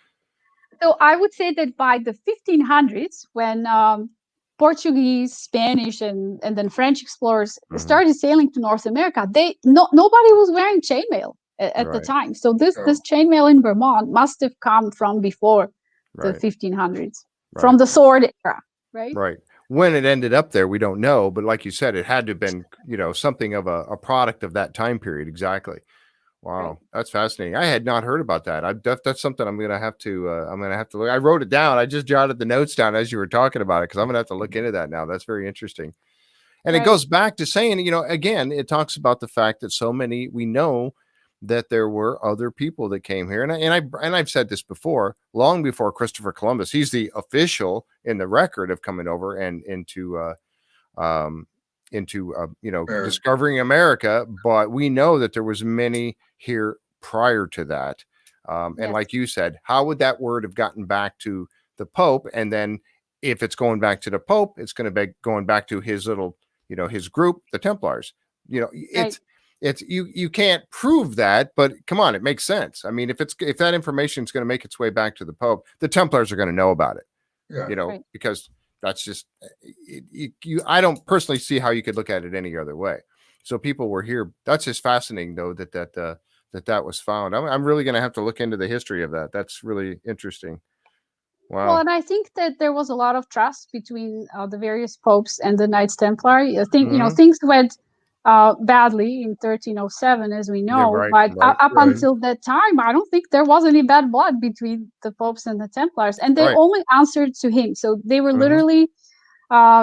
I would say that by the 1500s, when Portuguese, Spanish, and then French explorers Mhm. started sailing to North America, nobody was wearing chainmail at the Right. time. So this Oh, chainmail in Vermont must have come from before the Right. 1500s, from Right. the sword era, right? Right. When it ended up there, we don't know, but like you said, it had to have been, something of a product of that time period. Exactly. Right. Wow, that's fascinating. I had not heard about that. That's something I'm gonna have to. I'm gonna have to look. I wrote it down. I just jotted the notes down as you were talking about it because I'm gonna have to look into that now. That's very interesting. And it Right. goes back to saying, again, it talks about the fact that we know that there were other people that came here, and I've said this before, long before Christopher Columbus. He's the official in the record of coming over and um, America. discovering America. But we know that there was many here prior to that. And Yes. like you said, how would that word have gotten back to the Pope? And then if it's going back to the Pope, it's going to be going back to his little, his group, the Templars. Right. It's you can't prove that, but come on, it makes sense. I mean, if that information is going to make its way back to the Pope, the Templars are going to know about it. Yeah. Right. Because that's just I don't personally see how you could look at it any other way. So people were here. That's just fascinating, though, that was found. I'm really going to have to look into the history of that. That's really interesting. Well, Wow. and I think that there was a lot of trust between the various popes and the Knights Templar. I think Mhm. things went badly in 1307, as we Yeah. know. Right. But Right. up Right. until that time, I don't think there was any bad blood between the popes and the Templars, and they Right. only answered to him. So they were Mhm. literally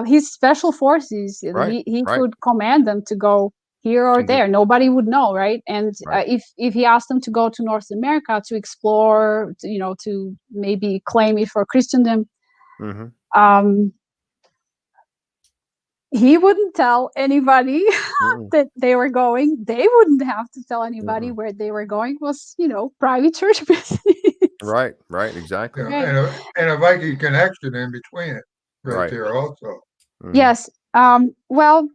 his special forces. Right. He Right. could command them to go here or And there. Nobody would know, right? And right. if he asked them to go to North America to explore, to maybe claim it for Christendom, Mm-hmm. he wouldn't tell anybody Mm-mm. that they were going. They wouldn't have to tell anybody Mm-mm. where they were going. It was private church business. Right. Right. Exactly. Yeah. Right. And a Viking connection in between it, right Right. there also. Mhm. Yes. Well,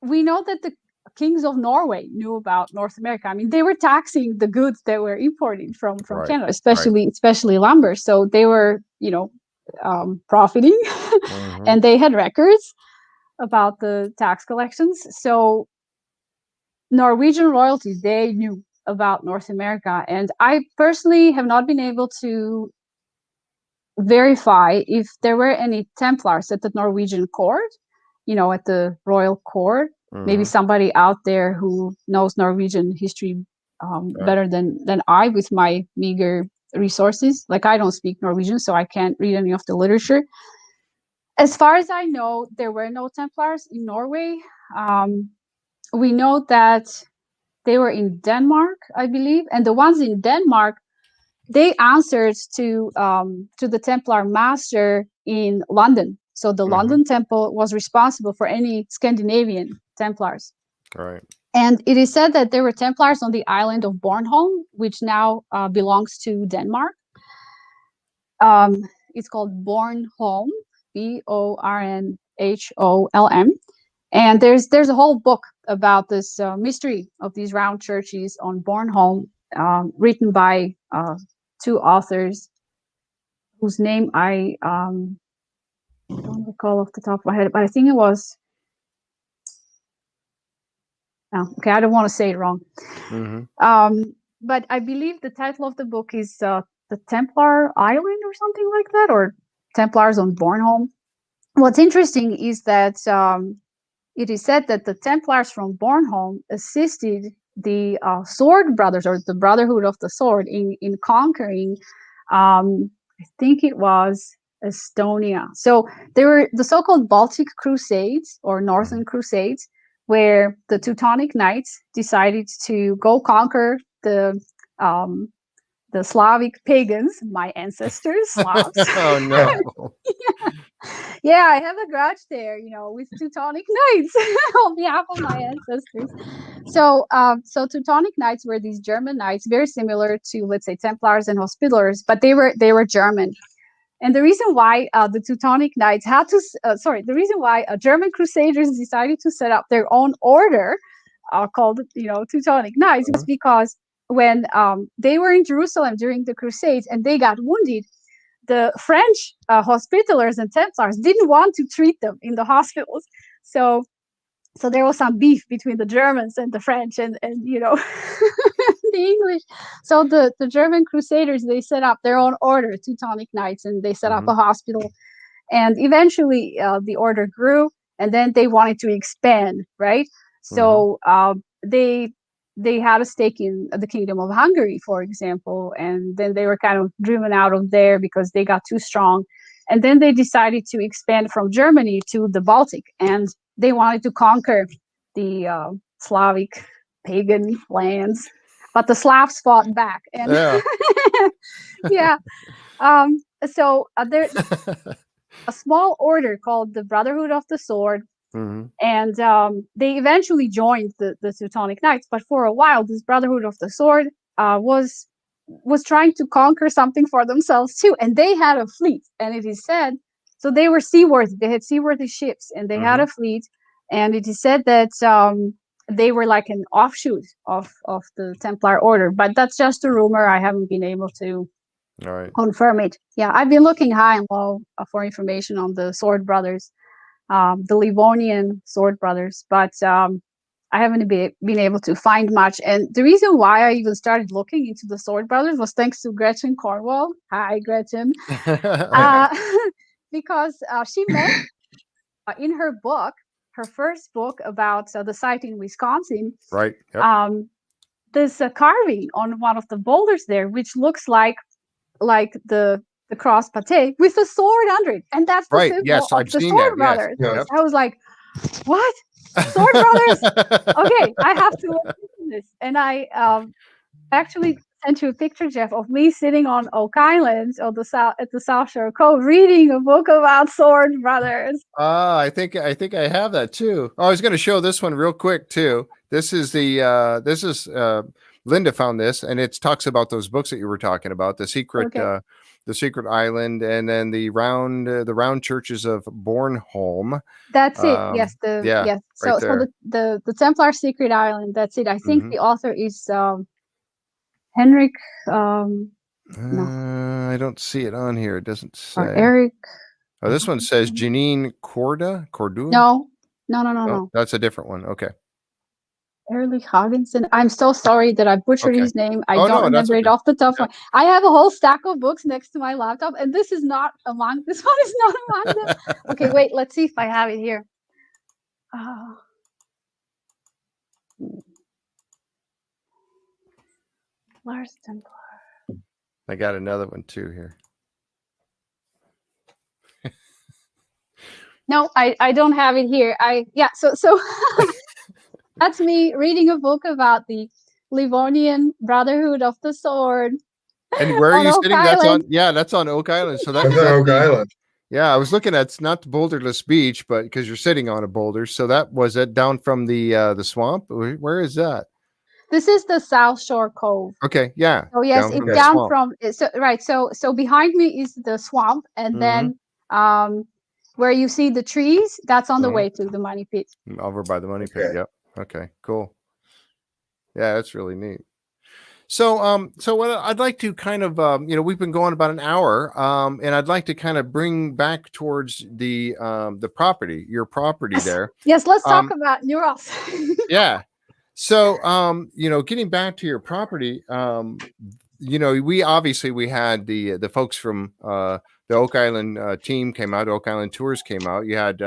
we know that the Kings of Norway knew about North America. I mean, they were taxing the goods that were imported from Right. Canada, especially lumber. So they were, profiting, Mhm. and they had records about the tax collections. So Norwegian royalty, they knew about North America, and I personally have not been able to verify if there were any Templars at the Norwegian court, at the royal court. Maybe Mhm. somebody out there who knows Norwegian history Right. better than I, with my meager resources. Like, I don't speak Norwegian, so I can't read any of the literature. As far as I know, there were no Templars in Norway. We know that they were in Denmark, I believe, and the ones in Denmark, they answered to the Templar master in London. So the London Temple was responsible for any Scandinavian Templars. Right. And it is said that there were Templars on the island of Bornholm, which now belongs to Denmark. It's called Bornholm, Bornholm. And there's a whole book about this mystery of these round churches on Bornholm, written by two authors whose name I don't recall off the top of my head, but I think it was. Oh, okay, I don't want to say it wrong. But I believe the title of the book is the Templar Island or something like that, or Templars on Bornholm. What's interesting is that it is said that the Templars from Bornholm assisted the Sword Brothers, or the Brotherhood of the Sword, in conquering, I think it was Estonia. So there were the so-called Baltic Crusades or Northern Crusades, where the Teutonic Knights decided to go conquer the Slavic pagans, my ancestors, Slavs. Oh no. Yeah, I have a grudge there, with Teutonic Knights on behalf of my ancestors. So Teutonic Knights were these German knights, very similar to, let's say, Templars and Hospitallers, but they were German. And the reason why the Teutonic Knights the reason why German Crusaders decided to set up their own order, called, Teutonic Knights, was because when they were in Jerusalem during the Crusades and they got wounded, the French Hospitallers and Templars didn't want to treat them in the hospitals. So there was some beef between the Germans and the French and the English. So the German Crusaders, they set up their own order, Teutonic Knights, and they set up a hospital. And eventually the order grew, and then they wanted to expand, right? So they had a stake in the Kingdom of Hungary, for example, and then they were kind of driven out of there because they got too strong. And then they decided to expand from Germany to the Baltic, and they wanted to conquer the Slavic pagan lands, but the Slavs fought back. And so there's a small order called the Brotherhood of the Sword. And they eventually joined the Teutonic Knights, but for a while, this Brotherhood of the Sword was trying to conquer something for themselves too, and they had a fleet. And it is said, so they were seaworthy; they had seaworthy ships, and they had a fleet. And it is said that they were like an offshoot of the Templar Order, but that's just a rumor. I haven't been able to confirm it. Yeah, I've been looking high and low for information on the Sword Brothers. The Livonian Sword Brothers, but I haven't been able to find much. And the reason why I even started looking into the Sword Brothers was thanks to Gretchen Cornwall. Hi, Gretchen. Because she mentioned in her book, her first book about the site in Wisconsin, right? Yep. There's a carving on one of the boulders there, which looks like the cross pate with a sword under it, and that's the symbol of the Sword Brothers. Yes. I was like, what? Sword Brothers? Okay, I have to look into this. And I actually sent you a picture, Jeff, of me sitting on Oak Island at the South Shore Cove reading a book about Sword Brothers. I think I have that too. Oh, I was going to show this one real quick too. This is Linda found this, and it talks about those books that you were talking about, the secret island, and then the round churches of Bornholm. That's it. Yes. Yes. So the Templar Secret Island. That's it. I think the author is Henrik. No, I don't see it on here. It doesn't say. Or Eric. Oh, this one says Janine Corda. No. That's a different one. Okay. Ehrlich Haagensen. I'm so sorry that I butchered his name. I don't remember it off the top. I have a whole stack of books next to my laptop, and this one is not among them. Okay, wait, let's see if I have it here. Lars Templar. I got another one too here. No, I don't have it here. So that's me reading a book about the Livonian Brotherhood of the Sword And where are on you Oak sitting? Island. That's on Oak Island. So that That's is on that Oak Island. yeah, I was looking at, it's not the boulderless beach, but because you're sitting on a boulder. So that was it down from the swamp. Where is that? This is the South Shore Cove. Okay, yeah. Oh yes, Down it's from the Okay. down swamp. from so right. So behind me is the swamp, and then where you see the trees, that's on the way to the money pit. Over by the money pit. Okay. Yep. Okay, cool. Yeah, that's really neat. So what I'd like to kind of, we've been going about an hour, and I'd like to kind of bring back towards the property, your property there. Yes, let's talk about Neuros. Yeah. So, getting back to your property, we had the folks from the Oak Island team came out, Oak Island Tours came out. You had,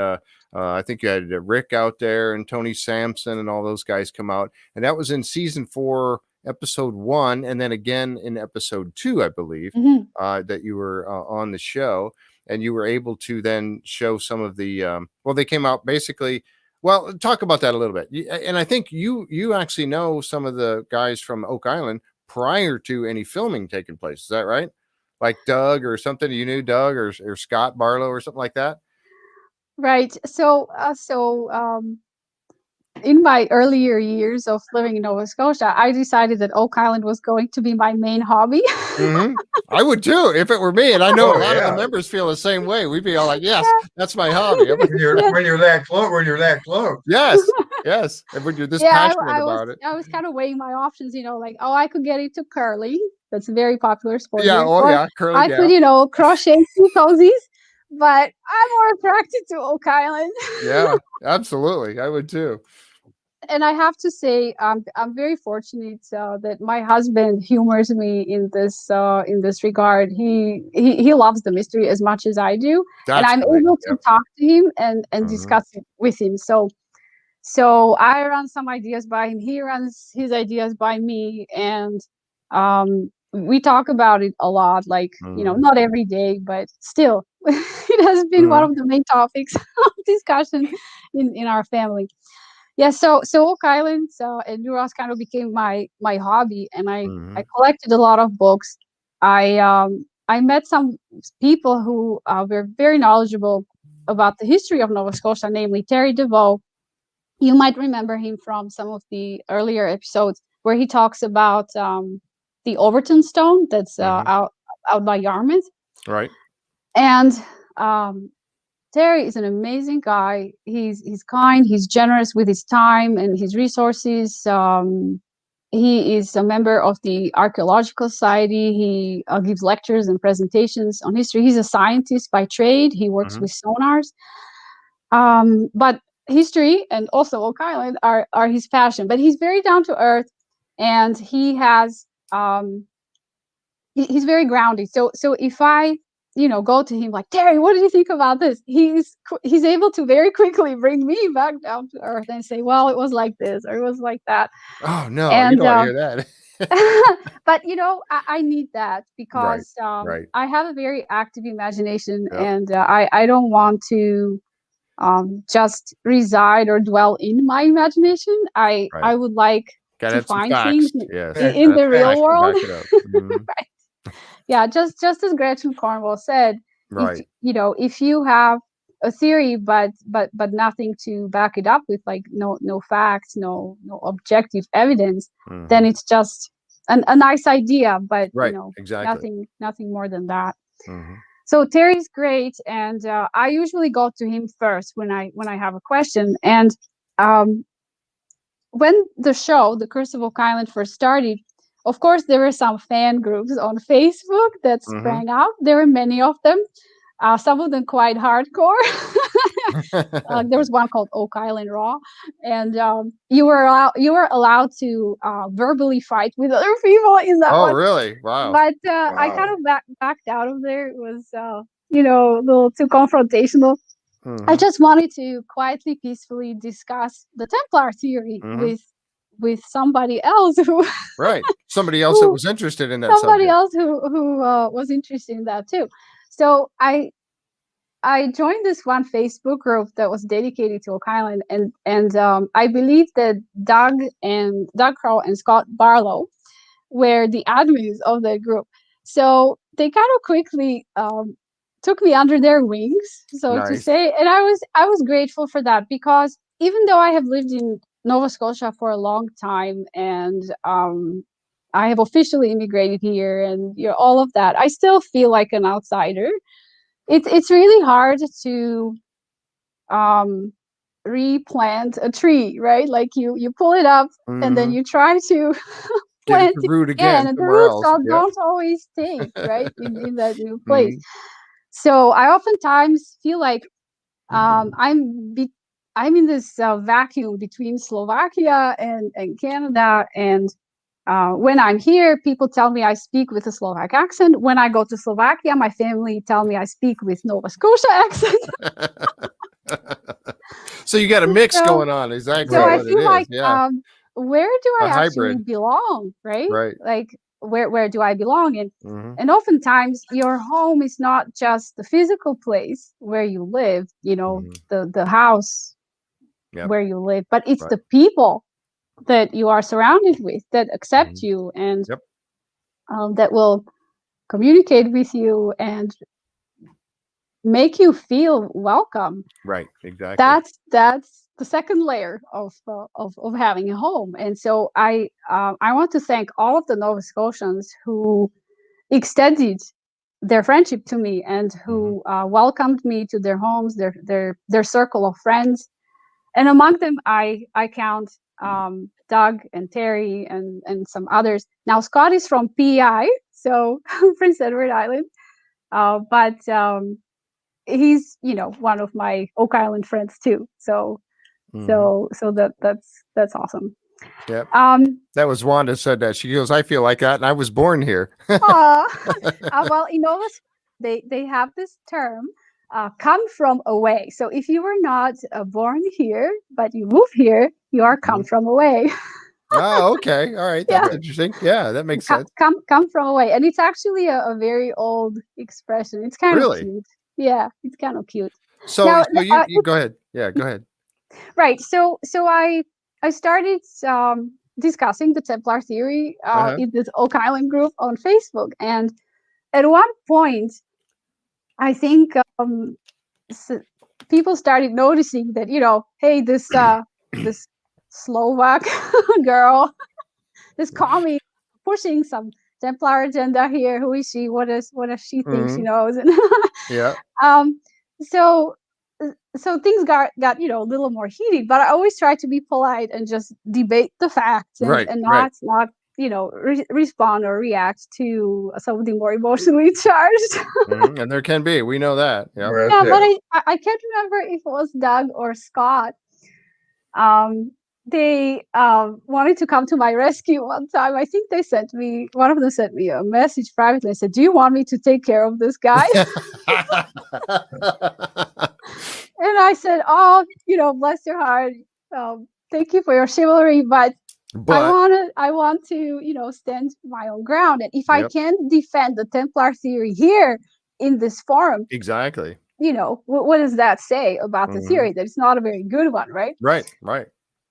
I think you had Rick out there and Tony Sampson and all those guys come out. And that was in season 4, episode 1. And then again in episode 2, I believe, that you were on the show. And you were able to then show some of the, they came out basically. Well, talk about that a little bit. And I think you actually know some of the guys from Oak Island prior to any filming taking place. Is that right? Like Doug or something? You knew Doug or Scott Barlow or something like that? Right. So in my earlier years of living in Nova Scotia, I decided that Oak Island was going to be my main hobby. I would too if it were me, and I know a lot of the yeah. members feel the same way. We'd be all like, "Yes, that's my hobby." When you're that close. Yes, and when you're this passionate about it. I was kind of weighing my options, like, I could get into curling. That's a very popular sport. Yeah, here. curling. I could, crochet two cozies, but I'm more attracted to Oak Island. Yeah, absolutely. I would too. And I have to say, I'm very fortunate that my husband humors me in this regard. He loves the mystery as much as I do, and I'm able to talk to him and discuss it with him. So I run some ideas by him. He runs his ideas by me, and we talk about it a lot. Like not every day, but still, it has been one of the main topics of discussion in our family. Yeah, so Oak Island and Neuros kind of became my hobby, and I collected a lot of books. I met some people who were very knowledgeable about the history of Nova Scotia, namely Terry DeVoe. You might remember him from some of the earlier episodes where he talks about the Overton Stone that's out by Yarmouth. Right. And Terry is an amazing guy. He's kind, he's generous with his time and his resources. He is a member of the Archaeological Society. He gives lectures and presentations on history. He's a scientist by trade. He works with sonars. But history and also Oak Island are his passion. But he's very down to earth, and he has he's very grounded. So if I go to him like, Terry, what do you think about this? He's able to very quickly bring me back down to earth and say, well, it was like this or it was like that. Oh no, you don't want to hear that. But I need that because right. I have a very active imagination, and I don't want to just reside or dwell in my imagination. I would like to find things in the real world. Right. Yeah, just as Gretchen Cornwell said, right. If you have a theory but nothing to back it up with, like no facts, no objective evidence, then it's just a nice idea, but exactly. nothing more than that. So Terry's great, and I usually go to him first when I have a question. And when the show, The Curse of Oak Island, first started, of course, there were some fan groups on Facebook that sprang out. There were many of them, some of them quite hardcore. There was one called Oak Island Raw, and you were allowed to verbally fight with other people in that one. Oh, really? Wow. But I kind of backed out of there. It was, a little too confrontational. I just wanted to quietly, peacefully discuss the Templar theory with somebody else who somebody else that was interested in that somebody subject. else who was interested in that too. So I I joined this one Facebook group that was dedicated to Oak Island, and I believe that Doug Crow and Scott Barlow were the admins of that group. So they kind of quickly took me under their wings, so to Nice. say, and I was grateful for that, because even though I have lived in Nova Scotia for a long time, and I have officially immigrated here, and all of that, I still feel like an outsider. It's really hard to replant a tree, right? Like you pull it up and then you try to Get plant the it root again and the somewhere roots else. Yeah. don't always take right in that new place. So I oftentimes feel like I'm in this vacuum between Slovakia and Canada, and when I'm here, people tell me I speak with a Slovak accent. When I go to Slovakia, my family tell me I speak with Nova Scotia accent. So you got a mix going on. Exactly So I what it feel is. like, Yeah. where do I A actually hybrid. belong, right? Right. Like, where do I belong? And oftentimes your home is not just the physical place where you live, the house where you live, but it's the people that you are surrounded with that accept you and that will communicate with you and make you feel welcome. Right. Exactly. That's the second layer of having a home. And so I want to thank all of the Nova Scotians who extended their friendship to me and who welcomed me to their homes, their circle of friends. And among them, I count Doug and Terry and some others. Now, Scott is from PEI, so Prince Edward Island, but he's one of my Oak Island friends too. So that's awesome. Yep. That was Wanda said that. She goes, I feel like that, and I was born here. Well, in Nova, they have this term, come from away. So if you were not born here, but you move here, you are come from away. Oh, okay. All right. That's interesting. Yeah, that makes sense. Come from away. And it's actually a very old expression. It's kind of cute. Yeah, it's kind of cute. So, now, you go ahead. Yeah, go ahead. Right. So I started discussing the Templar theory in this Oak Island group on Facebook. And at one point, I think people started noticing that, hey, this this Slovak girl, this commie pushing some Templar agenda here. Who is she? What does she think she knows? And so things got a little more heated, but I always try to be polite and just debate the facts and not respond or react to something more emotionally charged. And there can be, we know that. Yeah, but I can't remember if it was Doug or Scott. They wanted to come to my rescue one time. I think one of them sent me a message privately and said, do you want me to take care of this guy? And I said, oh, bless your heart. Thank you for your chivalry, but I want to, stand my own ground. And if I can't defend the Templar theory here in this forum, exactly, what does that say about the theory? That it's not a very good one, right? Right.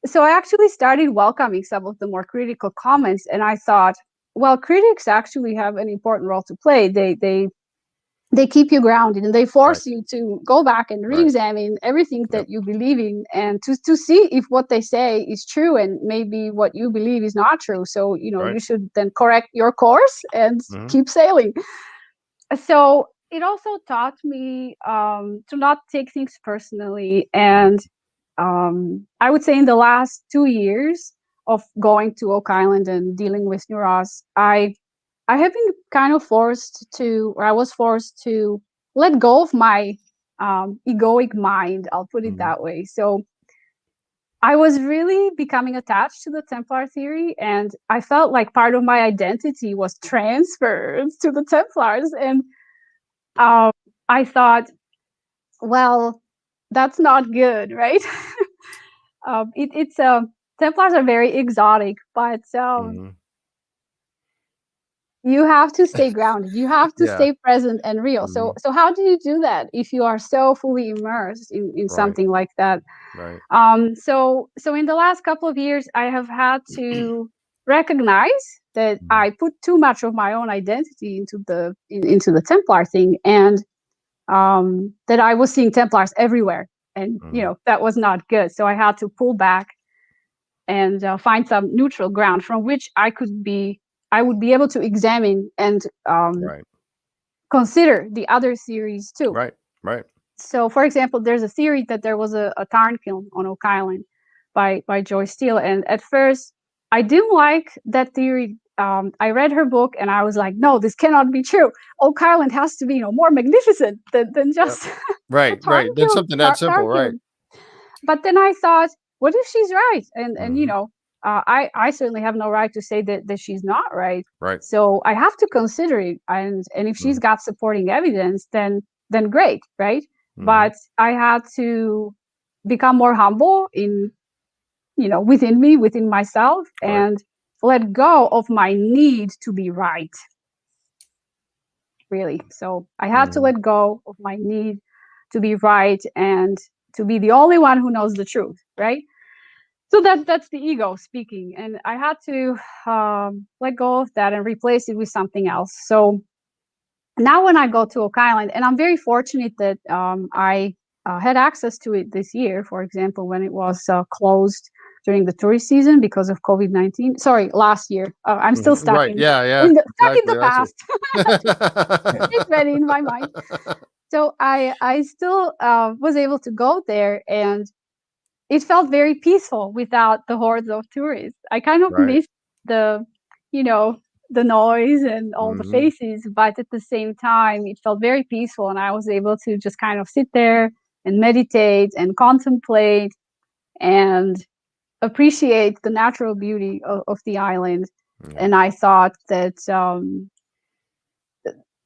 So I actually started welcoming some of the more critical comments, and I thought, well, critics actually have an important role to play. They keep you grounded, and they force you to go back and re-examine everything that you believe in, and to see if what they say is true, and maybe what you believe is not true. So you should then correct your course and keep sailing. So it also taught me to not take things personally, and I would say in the last 2 years of going to Oak Island and dealing with New Ross, I have been kind of I was forced to let go of my egoic mind, I'll put it that way. So I was really becoming attached to the Templar theory, and I felt like part of my identity was transferred to the Templars. And I thought, well, that's not good, right? Templars are very exotic, but you have to stay grounded. You have to Yeah. stay present and real. So how do you do that if you are so fully immersed in Right. something like that? Right. So in the last couple of years, I have had to recognize that I put too much of my own identity into the Templar thing, and that I was seeing Templars everywhere, and that was not good. So I had to pull back and find some neutral ground from which I would be able to examine and Right. consider the other theories too. Right. Right. So, for example, there's a theory that there was a tarn kiln on Oak Island by Joyce Steele, and at first I didn't like that theory. I read her book and I was like, no, this cannot be true. Oak Island has to be more magnificent than just Right. Right. That's something that simple. Right. But then I thought, what if she's right? And I certainly have no right to say that she's not right. Right. So I have to consider it, and if she's got supporting evidence, then great, right? But I had to become more humble within myself, and let go of my need to be right. Really. So I had to let go of my need to be right and to be the only one who knows the truth, right? So that's the ego speaking, and I had to let go of that and replace it with something else. So now when I go to Oak Island, and I'm very fortunate that I had access to it this year, for example, when it was closed during the tourist season because of COVID-19. Sorry, last year. I'm still stuck Right. in Exactly. the past. It's ready in my mind. So I still was able to go there, and it felt very peaceful without the hordes of tourists. I kind of missed the noise and all the faces, but at the same time, it felt very peaceful, and I was able to just kind of sit there and meditate and contemplate and appreciate the natural beauty of the island. And I thought that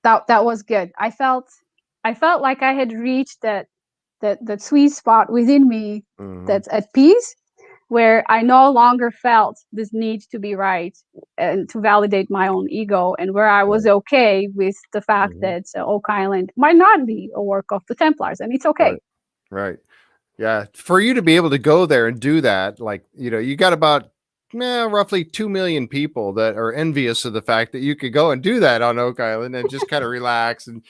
that was good. I felt like I had reached that sweet spot within me that's at peace, where I no longer felt this need to be right and to validate my own ego, and where I was okay with the fact that Oak Island might not be a work of the Templars, and it's okay. Right. Yeah. For you to be able to go there and do that, like, you got about roughly 2 million people that are envious of the fact that you could go and do that on Oak Island and just kind of relax and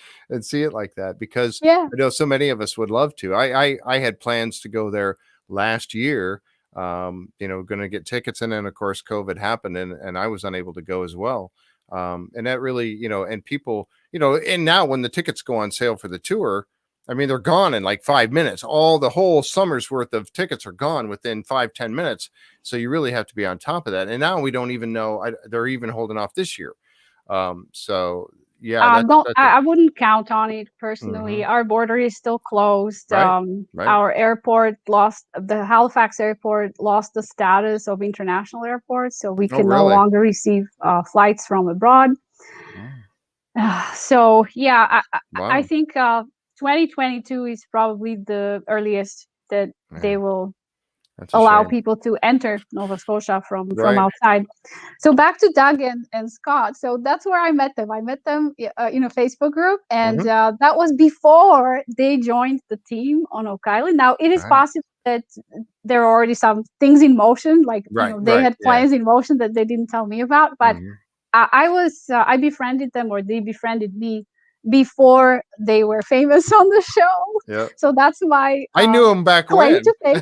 see it like that, because I know so many of us would love to. I had plans to go there last year, going to get tickets, and then of course COVID happened, and I was unable to go as well. And that really, and people, and now when the tickets go on sale for the tour, I mean, they're gone in like 5 minutes. The whole summer's worth of tickets are gone within 5-10 minutes. So you really have to be on top of that. And now we don't even know they're even holding off this year. So yeah, I wouldn't count on it personally. Our border is still closed. Our airport the Halifax airport lost the status of international airport, so we can no longer receive flights from abroad. So yeah, I think 2022 is probably the earliest that they will allow people to enter Nova Scotia from outside. So back to Doug and Scott. So that's where I met them. I met them in a Facebook group, and that was before they joined the team on Oak Island. Now, it is possible that there are already some things in motion, like they had plans in motion that they didn't tell me about, but I befriended them, or they befriended me, before they were famous on the show. So that's my I knew them back when. To fame.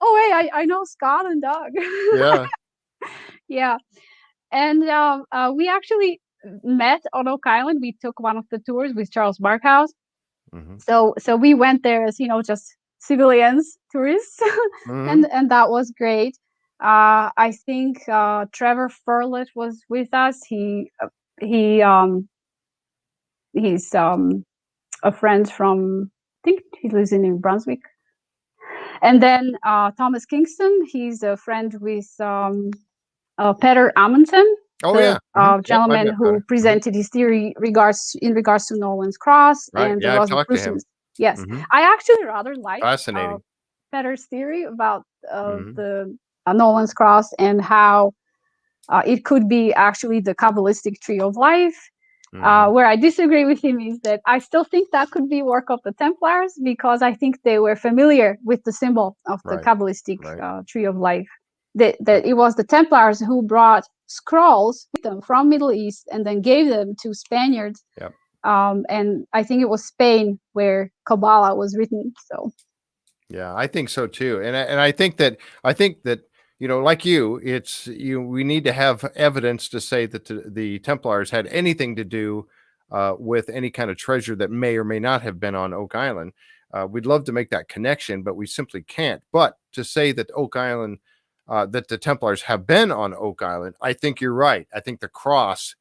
Oh, wait, I know Scott and Doug. Yeah. And we actually met on Oak Island. We took one of the tours with Charles Barkhouse. So we went there as just civilians, tourists, and that was great. I think Trevor Furlett was with us. He's a friend from, I think he lives in New Brunswick. And then Thomas Kingston, he's a friend with Peter Amundsen, gentleman who presented his theory in regards to Nolan's Cross and the Rosicrucians. Yes, I actually rather like Peter's theory about the Nolan's Cross, and how it could be actually the Kabbalistic tree of life. Mhm. Where I disagree with him is that I still think that could be work of the Templars, because I think they were familiar with the symbol of the Right. Kabbalistic Right. tree of life. That it was the Templars who brought scrolls with them from Middle East and then gave them to Spaniards. Yep. And I think it was Spain where Kabbalah was written. So Yeah, I think so too. And I think that like we need to have evidence to say that the Templars had anything to do with any kind of treasure that may or may not have been on Oak Island. We'd love to make that connection, but we simply can't. But to say that Oak Island, that the Templars have been on Oak Island, I think you're right. I think the cross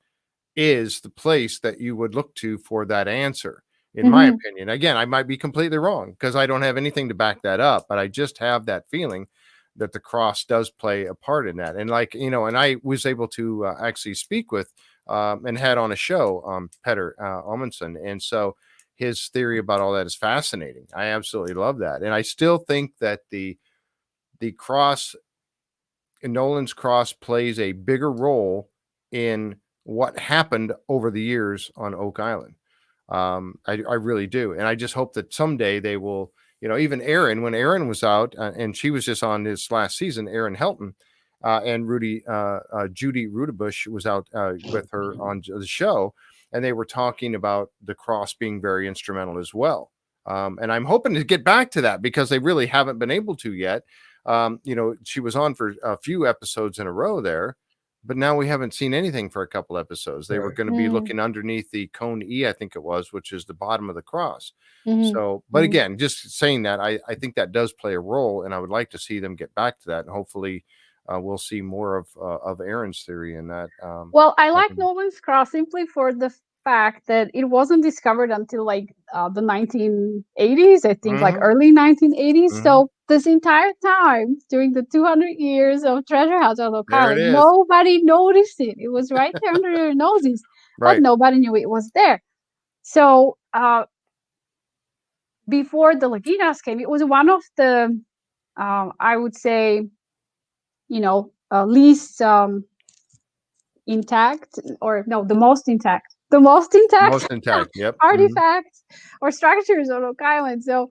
is the place that you would look to for that answer, in my opinion. Again, I might be completely wrong because I don't have anything to back that up, but I just have that feeling that the cross does play a part in that. And and I was able to actually speak with and had on a show Petter Amundsen, and so his theory about all that is fascinating. I absolutely love that, and I still think that the cross, Nolan's cross, plays a bigger role in what happened over the years on Oak Island. I really do. And I just hope that someday they will, even Aaron, when Aaron was out and she was just on this last season, Aaron Helton and Judy Rudabush was out with her on the show. And they were talking about the cross being very instrumental as well. And I'm hoping to get back to that because they really haven't been able to yet. She was on for a few episodes in a row there, but now we haven't seen anything for a couple episodes. They were going to be looking underneath the cone E, I think it was, which is the bottom of the cross. So, but again, just saying that, I think that does play a role, and I would like to see them get back to that, and hopefully we'll see more of Aaron's theory in that. Well, I like Nolan's cross simply for the fact that it wasn't discovered until like the 1980s, I think, like early 1980s. So this entire time, during the 200 years of Treasure House on Oak Island, nobody noticed it. It was right there under their noses, but nobody knew it was there. So before the Laginas came, it was one of the, I would say, least intact, or no, the most intact Yep. artifacts or structures on Oak Island. So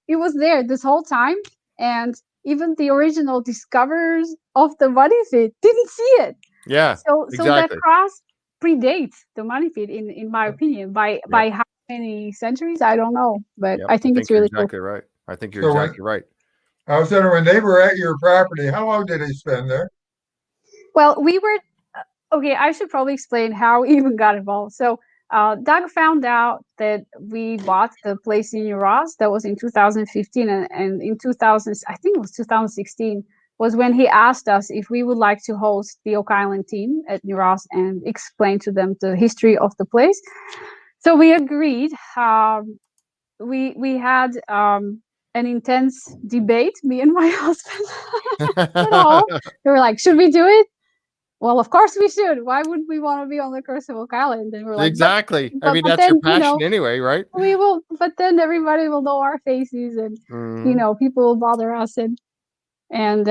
it was there this whole time, and even the original discoverers of the money pit didn't see it. So that cross predates the money pit in my opinion by how many centuries, I don't know, but I think it's really exactly cool. right. I think you're exactly right. Alessandra, when they were at your property, how long did they spend there? Well, we were okay. I should probably explain how we even got involved. So Doug found out that we bought the place in New Ross. That was in 2015, and in 2000, I think it was 2016, was when he asked us if we would like to host the Oak Island team at New Ross and explain to them the history of the place. So we agreed. We had an intense debate, me and my husband. We were like, should we do it? Well, of course we should. Why would we want to be on the Curse of Oak Island? And we're like, exactly. I mean, that's your passion anyway, right? We will, but then everybody will know our faces, and people will bother us, and it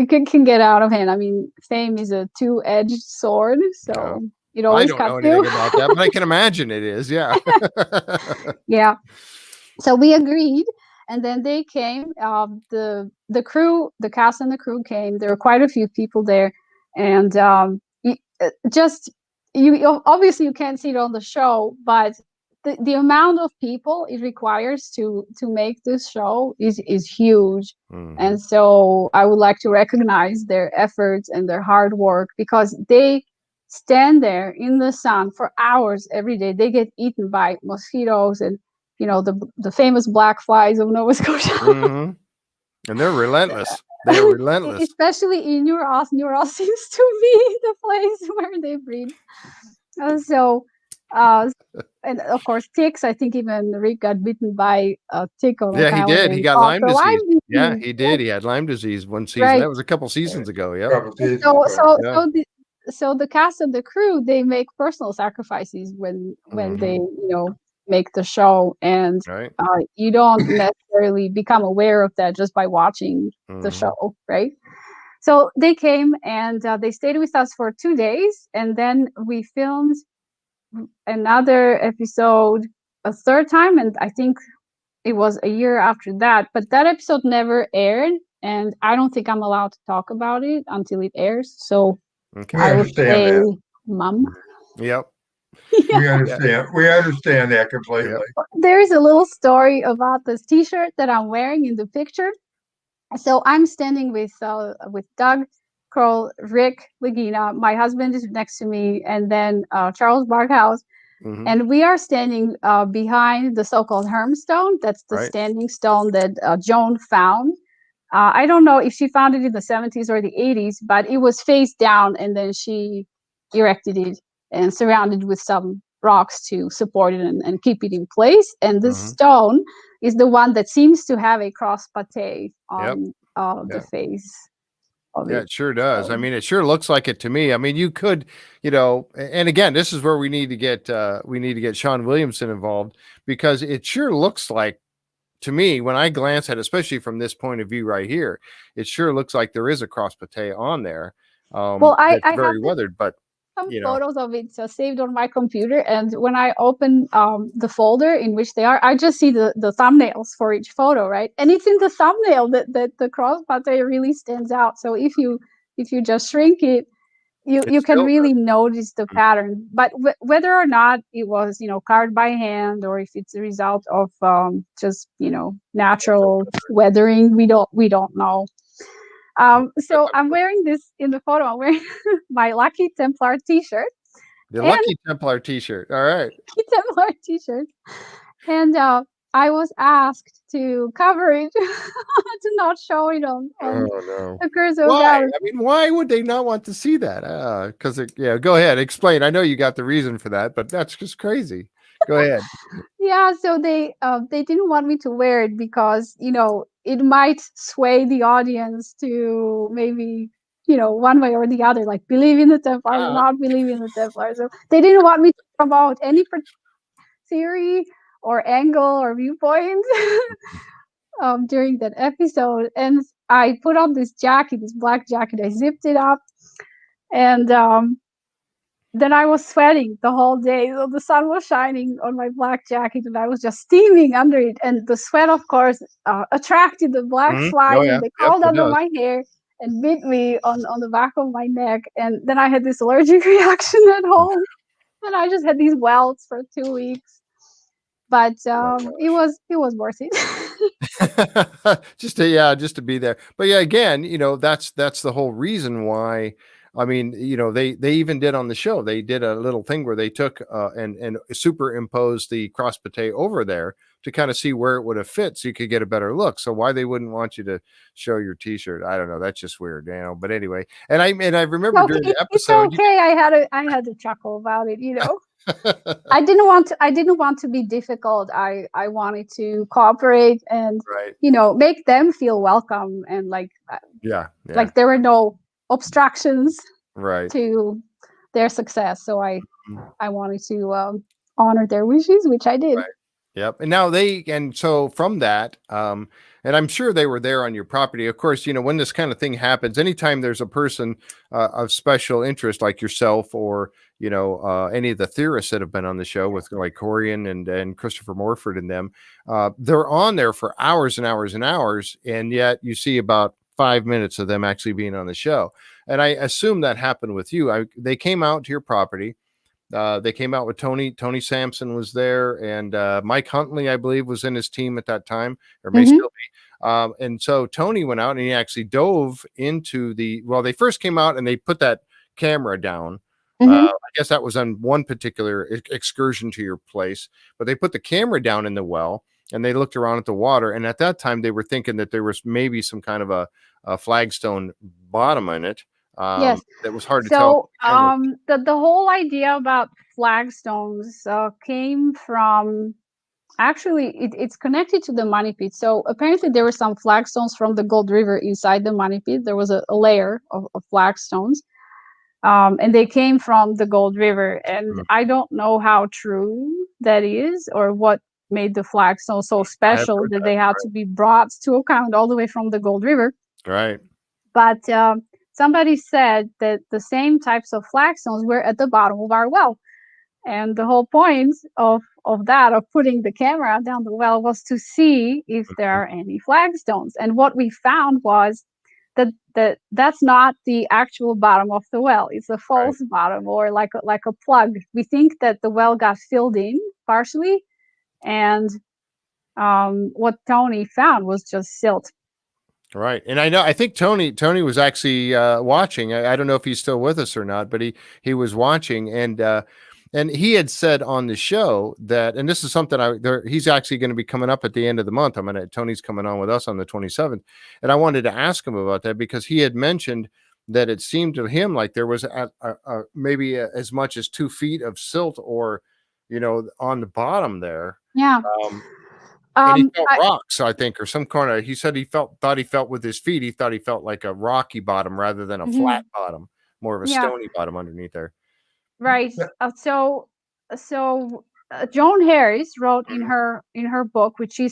can get out of hand. I mean, fame is a two-edged sword, so it always I don't know anything about that, but I can imagine it is. Yeah. Yeah. So we agreed. And then they came, the crew, the cast and the crew came. There were quite a few people there. And obviously you can't see it on the show, but the amount of people it requires to make this show is huge. And so I would like to recognize their efforts and their hard work, because they stand there in the sun for hours every day. They get eaten by mosquitoes and the famous black flies of Nova Scotia. And they're relentless. They are relentless. Especially in New Ross. New Ross seems to be the place where they breed. And of course, ticks. I think even Rick got bitten by a tick on he did. He got Lyme disease. Yeah, he did. He had Lyme disease one season. Right. That was a couple seasons ago. Yeah. So the cast and the crew, they make personal sacrifices when they make the show, and you don't necessarily become aware of that just by watching the show, right? So they came and they stayed with us for 2 days, and then we filmed another episode a third time, and I think it was a year after that. But that episode never aired, and I don't think I'm allowed to talk about it until it airs. So Okay. We I would understand say, that. Mom. Yep. We understand. We understand that completely. Yep. There is a little story about this T-shirt that I'm wearing in the picture. So I'm standing with Doug Kroll, Rick Legina. My husband is next to me, and then Charles Barkhouse. Mhm. And we are standing behind the so-called Hermstone. That's the Right. standing stone that Joan found. I don't know if she found it in the 70s or the 80s, but it was face down, and then she erected it and surrounded with some rocks to support it and keep it in place. And this Mhm. stone is the one that seems to have a cross pate Yep. on the Yep. face of Yeah, it. it sure does. I So- mean, it sure looks like it to me. I mean, you could, and again, this is where we need to get Sean Williamson involved, because it sure looks like, to me, when I glance at it, especially from this point of view right here, it sure looks like there is a cross pate on there. Well, I That's have very weathered, but some you know, photos of it saved on my computer, and when I open the folder in which they are, I just see the thumbnails for each photo, right? And it's in the thumbnail that the cross pate really stands out. So if you just shrink it, you it's can still really notice the pattern. But whether or not it was carved by hand, or if it's a result of just natural weathering, we don't know. So I'm wearing this in the photo. I'm wearing my Lucky Templar T-shirt. the And Lucky Templar T-shirt. All right. Lucky Templar T-shirt, and I was asked to cover it, to not show it on Oh no. the Curse of Why? Oak. I mean, why would they not want to see that? Because yeah, go ahead, explain. I know you got the reason for that, but that's just crazy. Go ahead. Yeah, so they didn't want me to wear it because it might sway the audience to maybe one way or the other, like believe in the Templars or not believe in the Templars. So they didn't want me to promote any theory or angle or viewpoint during that episode. And I put on this jacket, this black jacket. I zipped it up, and then I was sweating the whole day. So the sun was shining on my black jacket, and I was just steaming under it. And the sweat, of course, attracted the black flies, Oh yeah. and they Yep, crawled it under does. my hair and bit me on the back of my neck. And then I had this allergic reaction at home, and I just had these welts for 2 weeks. But it was worth it. just to be there. But yeah, again, that's the whole reason why. I mean, they even did on the show. They did a little thing where they took and superimposed the cross pate over there to kind of see where it would have fit, so you could get a better look. So why they wouldn't want you to show your T-shirt, I don't know. That's just weird, But anyway, and I remember Okay, during the it's episode, okay. I had a chuckle about it. I didn't want to be difficult. I wanted to cooperate and right? make them feel welcome, and like there were no obstructions Right. to their success. So I wanted to honor their wishes, which I did. Right. Yep. And now so from that, and I'm sure they were there on your property. Of course, when this kind of thing happens, anytime there's a person of special interest like yourself, or any of the theorists that have been on the show with like Corian and Christopher Morford and them, they're on there for hours and hours and hours, and yet you see about 5 minutes of them actually being on the show. And I assume that happened with you. They came out to your property. They came out with Tony Sampson was there, and Mike Huntley, I believe, was in his team at that time, or may still be. And so Tony went out and he actually dove into they first came out and they put that camera down. I guess that was on one particular excursion to your place, but they put the camera down in the well and they looked around at the water. And at that time, they were thinking that there was maybe some kind of a flagstone bottom in it. Yes, that was hard to tell. The whole idea about flagstones came from, actually it's connected to the money pit. So apparently there were some flagstones from the Gold River inside the money pit. There was a layer of flagstones, and they came from the Gold River. And I don't know how true that is, or what made the flagstone so special that they had to be brought to account all the way from the Gold River. Right. But somebody said that the same types of flagstones were at the bottom of our well. And the whole point of putting the camera down the well, was to see if there are any flagstones. And what we found was that's not the actual bottom of the well. It's a false bottom, or like a plug. We think that the well got filled in partially, and what Tony found was just silt. Right. And I think Tony was actually watching. I don't know if he's still with us or not, but he was watching, and he had said on the show that, and this is something he's actually going to be coming up at the end of the month. Tony's coming on with us on the 27th. And I wanted to ask him about that, because he had mentioned that it seemed to him like there was maybe as much as 2 feet of silt, or, on the bottom there. Yeah. And he felt rocks, I think, or some kind of, he said thought he felt with his feet, he thought he felt like a rocky bottom rather than a flat bottom, more of a stony bottom underneath there. Right. So Joan Harris wrote in her book, which she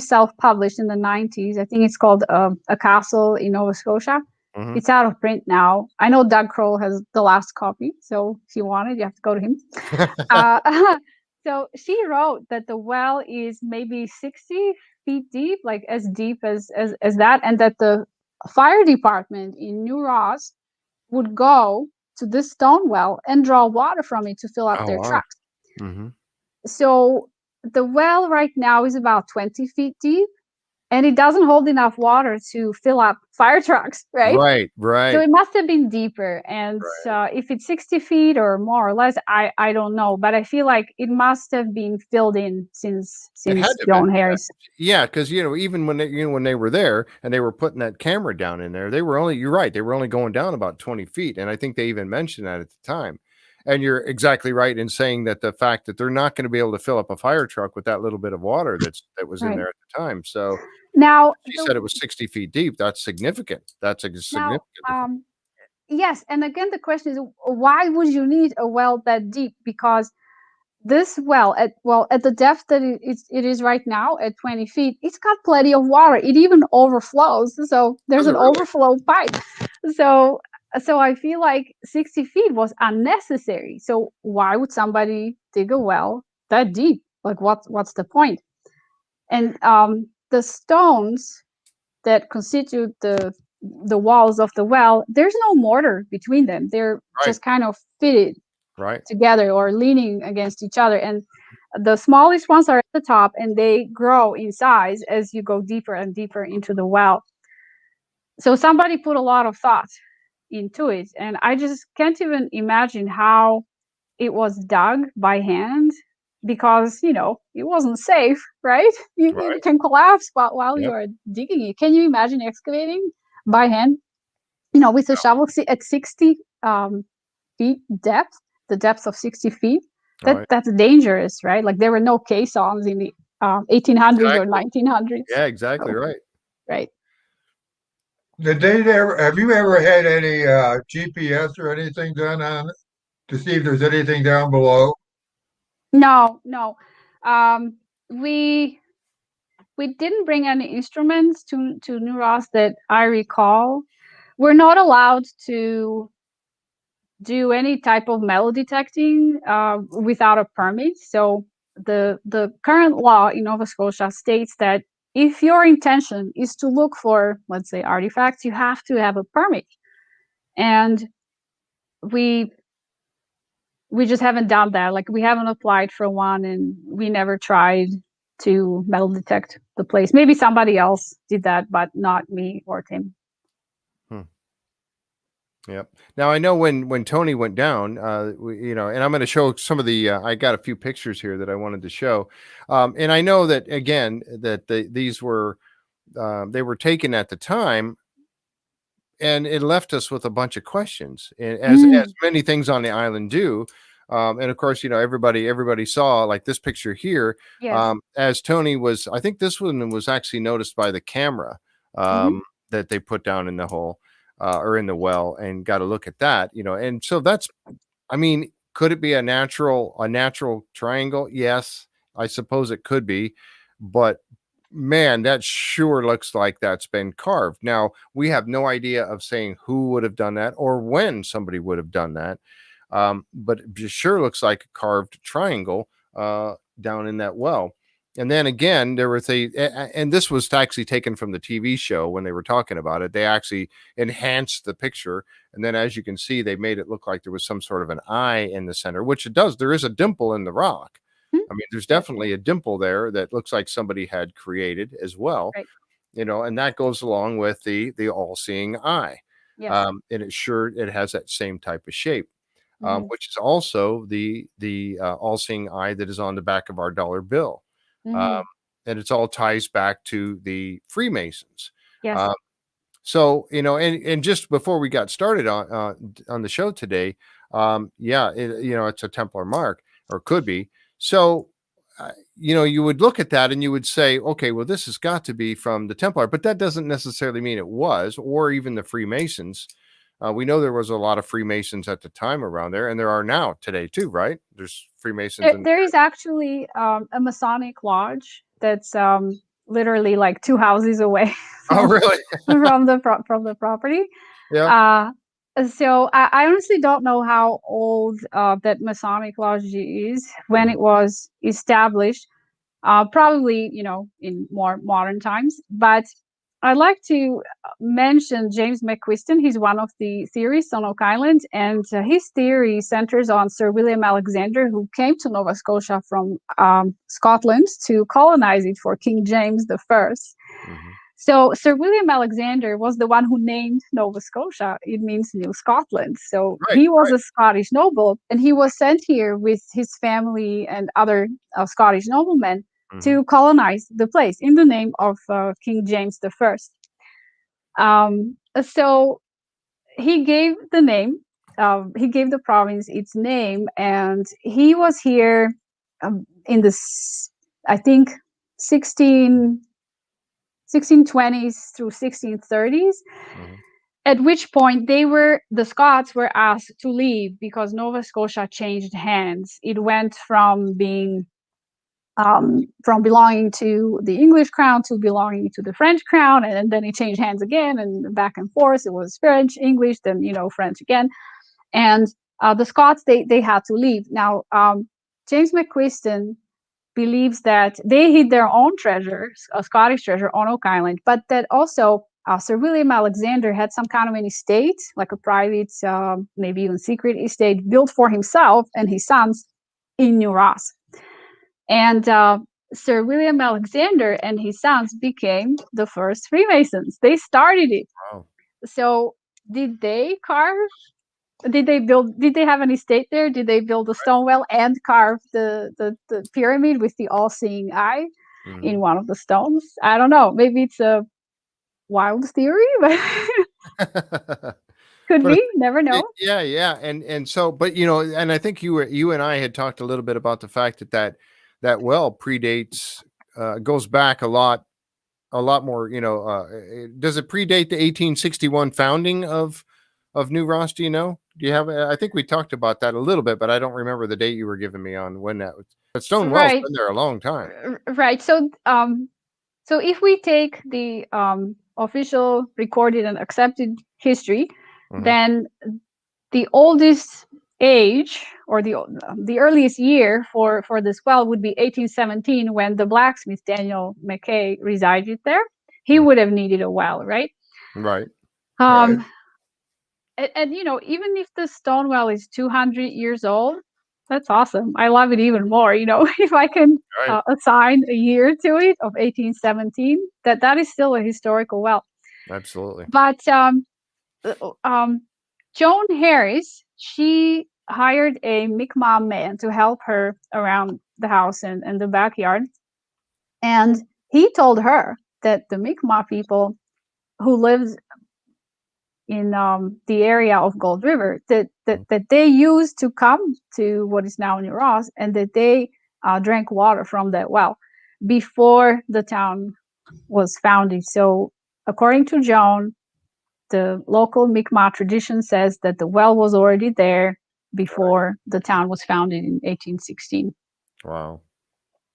self-published in the 90s. I think it's called A Castle in Nova Scotia. Mm-hmm. It's out of print now. I know Doug Kroll has the last copy, so if you want it, you have to go to him. So she wrote that the well is maybe 60 feet deep, like as deep as that, and that the fire department in New Ross would go to this stone well and draw water from it to fill up their trucks. Mm-hmm. So the well right now is about 20 feet deep, and it doesn't hold enough water to fill up fire trucks, right? Right. So it must have been deeper. And if it's 60 feet or more or less, I don't know. But I feel like it must have been filled in since Joan Harris. Yeah, because even when they were there and they were putting that camera down in there, you're right, they were only going down about 20 feet. And I think they even mentioned that at the time. And you're exactly right in saying that the fact that they're not going to be able to fill up a fire truck with that little bit of water that was in there at the time. So now she said it was 60 feet deep. That's significant. That's a significant. Yes. And again, the question is, why would you need a well that deep? Because this well, at the depth that it is right now at 20 feet, it's got plenty of water. It even overflows. So there's an overflow pipe. So I feel like 60 feet was unnecessary. So why would somebody dig a well that deep? Like, what's the point? And the stones that constitute the walls of the well, there's no mortar between them. They're just kind of fitted together or leaning against each other. And the smallest ones are at the top, and they grow in size as you go deeper and deeper into the well. So somebody put a lot of thought into it, and I just can't even imagine how it was dug by hand, because it wasn't safe, right? You can collapse while you are digging it. Can you imagine excavating by hand, with a shovel at 60 feet depth, the depth of 60 feet? That's dangerous, right? Like, there were no caissons in the 1800s or 1900s. Yeah, exactly. Right. Have you ever had any GPS or anything done on it to see if there's anything down below? No. We didn't bring any instruments to New Ross that I recall. We're not allowed to do any type of metal detecting without a permit. So the current law in Nova Scotia states that if your intention is to look for, let's say, artifacts, you have to have a permit. And we just haven't done that. Like, we haven't applied for one, and we never tried to metal detect the place. Maybe somebody else did that, but not me or Tim. Yep. Now, I know when Tony went down, and I'm going to show some of the, I got a few pictures here that I wanted to show. And I know that, again, that these were, they were taken at the time, and it left us with a bunch of questions, as many things on the island do. And of course, everybody saw, like, this picture here, as Tony was, I think this one was actually noticed by the camera that they put down in the hole. Or in the well, and got to look at that, and so that's, could it be a natural triangle? Yes, I suppose it could be, but man, that sure looks like that's been carved. Now, we have no idea of saying who would have done that or when somebody would have done that. But it sure looks like a carved triangle down in that well. And then again, there was and this was actually taken from the TV show when they were talking about it. They actually enhanced the picture. And then as you can see, they made it look like there was some sort of an eye in the center, which it does. There is a dimple in the rock. I mean, there's definitely a dimple there that looks like somebody had created as well, Right. and that goes along with the all-seeing eye. Yes. And it has that same type of shape, Mhm. which is also the all-seeing eye that is on the back of our dollar bill. Mhm. And it's all ties back to the Freemasons. Yes. So, and just before we got started on the show today, it's a Templar mark, or could be. So, you would look at that and you would say, okay, well, this has got to be from the Templar, but that doesn't necessarily mean it was, or even the Freemasons. We know there was a lot of Freemasons at the time around there, and there are now today too, right? There's Freemasons. There is actually a Masonic lodge that's literally like 2 houses away Oh, really? from the property. Yeah. So I honestly don't know how old that Masonic lodge is when it was established. Probably, in more modern times. But I'd like to mention James McQuiston. He's one of the theorists on Oak Island, and his theory centers on Sir William Alexander, who came to Nova Scotia from Scotland to colonize it for King James the First. Mm-hmm. So Sir William Alexander was the one who named Nova Scotia. It means New Scotland. So he was a Scottish noble, and he was sent here with his family and other Scottish noblemen to colonize the place in the name of King James the First. So he gave the name, he gave the province its name, and he was here in the, I think, 1620s through 1630s. At which point the Scots were asked to leave because Nova Scotia changed hands. It went from being from belonging to the English crown to belonging to the French crown, and then it changed hands again, and back and forth. It was French, English, then French again, and the Scots they had to leave. Now James McQuiston believes that they hid their own treasure, a Scottish treasure, on Oak Island, but that also Sir William Alexander had some kind of an estate, like a private, maybe even secret estate, built for himself and his sons in New Ross. And Sir William Alexander and his sons became the first Freemasons. They started it. Wow. So did they carve? Did they have an estate there? Did they build a stone well and carve the pyramid with the all-seeing eye in one of the stones? I don't know. Maybe it's a wild theory, but could be. Never know. Yeah. And so, but and I think you and I had talked a little bit about the fact that well predates, goes back a lot more. Does it predate the 1861 founding of New Ross? Do you know? Do you have? I think we talked about that a little bit, but I don't remember the date you were giving me on when that was. But Stone Well's been there a long time, right? So, so if we take the official, recorded, and accepted history, then the oldest age or the earliest year for this well would be 1817, when the blacksmith Daniel McKay resided there. He would have needed a well, right? Right. And even if the stone well is 200 years old, that's awesome. I love it even more. If I can assign a year to it of 1817, that is still a historical well. Absolutely. But Joan Harris, she hired a Mi'kmaq man to help her around the house and the backyard, and he told her that the Mi'kmaq people who lived in the area of Gold River, that they used to come to what is now New Ross, and that they drank water from that well before the town was founded. So according to Joan, the local Mi'kmaq tradition says that the well was already there before the town was founded in 1816. Wow.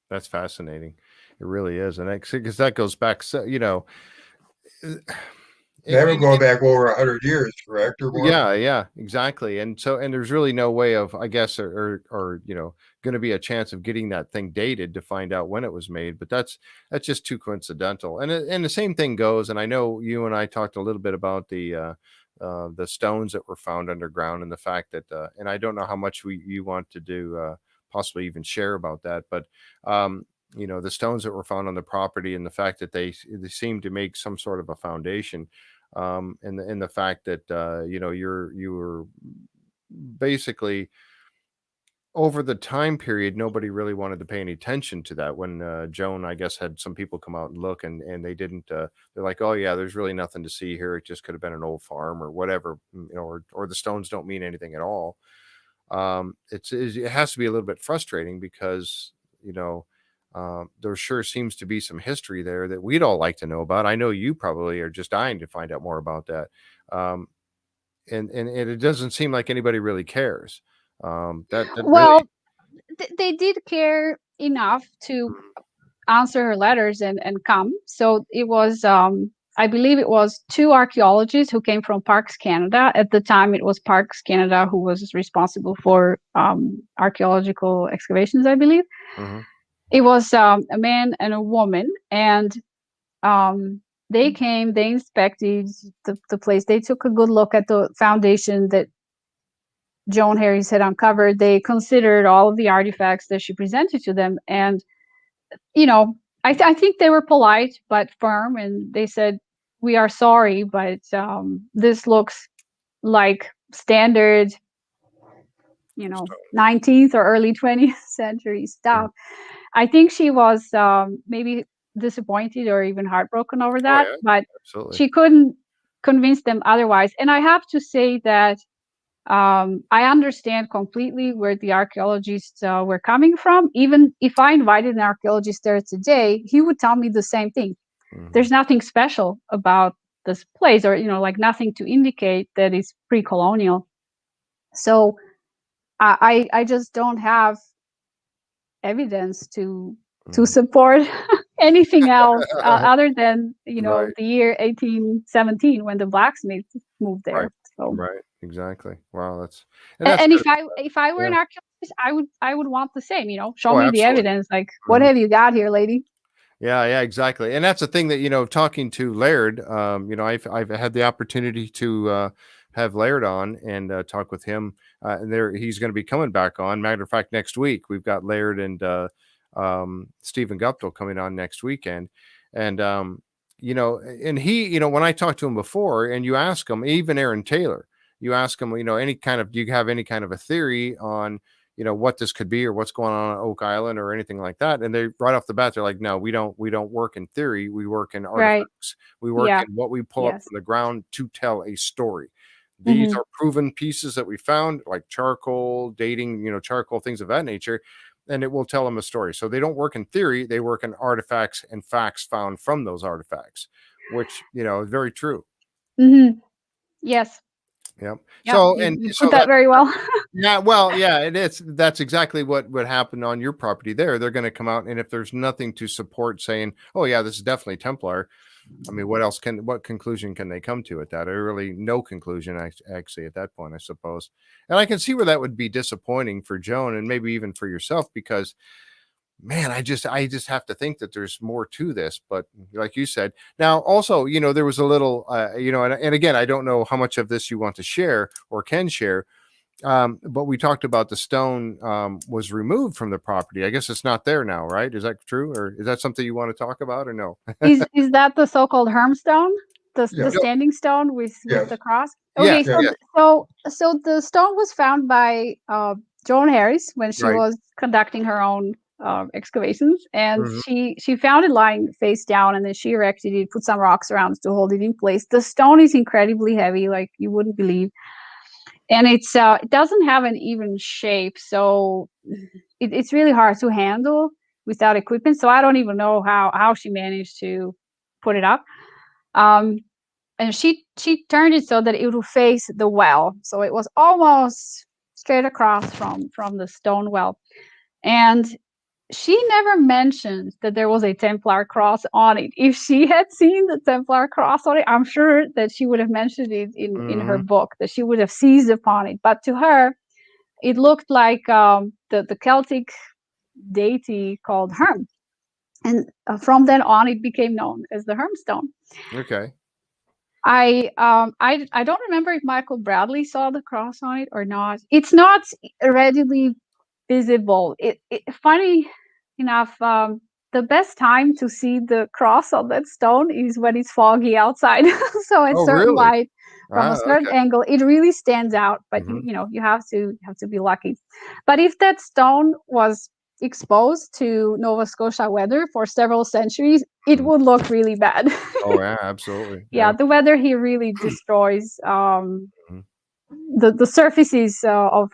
That's fascinating. really is, and because that goes back, so That would and go back over 100 years, correct, or more? yeah, exactly. And so, and there's really no way of, I guess, or going to be a chance of getting that thing dated to find out when it was made. But that's just too coincidental. And the same thing goes. And I know you and I talked a little bit about the stones that were found underground, and the fact that, and I don't know how much you want to do, possibly even share about that, but the stones that were found on the property, and the fact that they seem to make some sort of a foundation, and the fact that you were basically, over the time period, nobody really wanted to pay any attention to that. When Joan, I guess, had some people come out and look, and they didn't. They're like, oh yeah, there's really nothing to see here. It just could have been an old farm or whatever, or the stones don't mean anything at all. It has to be a little bit frustrating, because there sure seems to be some history there that we'd all like to know about. I know you probably are just dying to find out more about that. And it doesn't seem like anybody really cares. That really. Well, they did care enough to answer her letters and come. So it was, I believe it was 2 archaeologists who came from Parks Canada. At the time, it was Parks Canada who was responsible for archaeological excavations, I believe. Mhm. It was a man and a woman, and they came, they inspected the place. They took a good look at the foundation that Joan Harris had uncovered. They considered all of the artifacts that she presented to them. And, I think they were polite but firm, and they said, we are sorry, but this looks like standard, 19th or early 20th century stuff. I think she was maybe disappointed or even heartbroken over that, yeah, but absolutely. she couldn't convince them otherwise. And I have to say that I understand completely where the archaeologists were coming from. Even if I invited an archaeologist there today, he would tell me the same thing. There's nothing special about this place, or like nothing to indicate that it's pre-colonial. So I just don't have evidence to support anything else other than Right. the year 1817 when the blacksmiths moved there. Right. So Right. Exactly. Wow. That's and good. if I were Yeah. an archaeologist, I would want the same. Show Oh, me the absolutely. evidence. Like, what have you got here, lady? Yeah, exactly. And that's the thing that, talking to Laird, I've had the opportunity to have Laird on and talk with him. And he's going to be coming back on. Matter of fact, next week we've got Laird and Stephen Guptill coming on next weekend. And and he, when I talked to him before, and you ask him, even Aaron Taylor, you ask him, do you have any kind of a theory on what this could be, or what's going on Oak Island, or anything like that? And they, right off the bat, they're like, no, we don't work in theory. We work in artifacts. Right. We work Yeah. in what we pull up Yes. from the ground to tell a story. These Mhm. are proven pieces that we found, like charcoal, dating, charcoal, things of that nature, and it will tell them a story. So they don't work in theory. They work in artifacts and facts found from those artifacts, which, is very true. Mhm. Yes. Yep. Yeah. So, and You so put that very well. yeah, well, yeah, that's exactly what happened on your property there. They're going to come out, and if there's nothing to support saying, oh yeah, this is definitely Templar, I mean, what conclusion can they come to at that? Or really no conclusion, actually, at that point, I suppose. And I can see where that would be disappointing for Joan, and maybe even for yourself, because man, I just have to think that there's more to this. But like you said, now also, there was a little, and again, I don't know how much of this you want to share or can share. But we talked about the stone was removed from the property. I guess it's not there now, right? Is that true, or is that something you want to talk about, or no? Is that the so-called hermstone? The Yeah. standing stone with Yes. the cross? Yes, Okay, yes. so the stone was found by Joan Harris when she Right. was conducting her own excavations, and Mhm. she found it lying face down, and then she erected it, put some rocks around to hold it in place. The stone is incredibly heavy, like you wouldn't believe, and it doesn't have an even shape, so it's really hard to handle without equipment. So I don't even know how she managed to put it up. And she turned it so that it would face the well, so it was almost straight across from the stone well. And she never mentioned that there was a Templar cross on it. If she had seen the Templar cross on it, I'm sure that she would have mentioned it in her book, that she would have seized upon it. But to her, it looked like the Celtic deity called Herm. And from then on, it became known as the Hermstone. Okay. I don't remember if Michael Bradley saw the cross on it or not. It's not readily visible. Funny enough, the best time to see the cross on that stone is when it's foggy outside. So at certain Really? light, from a certain angle, it really stands out. But you have to be lucky. But if that stone was exposed to Nova Scotia weather for several centuries, it would look really bad. Oh yeah, absolutely. Yeah, the weather here really destroys the surfaces of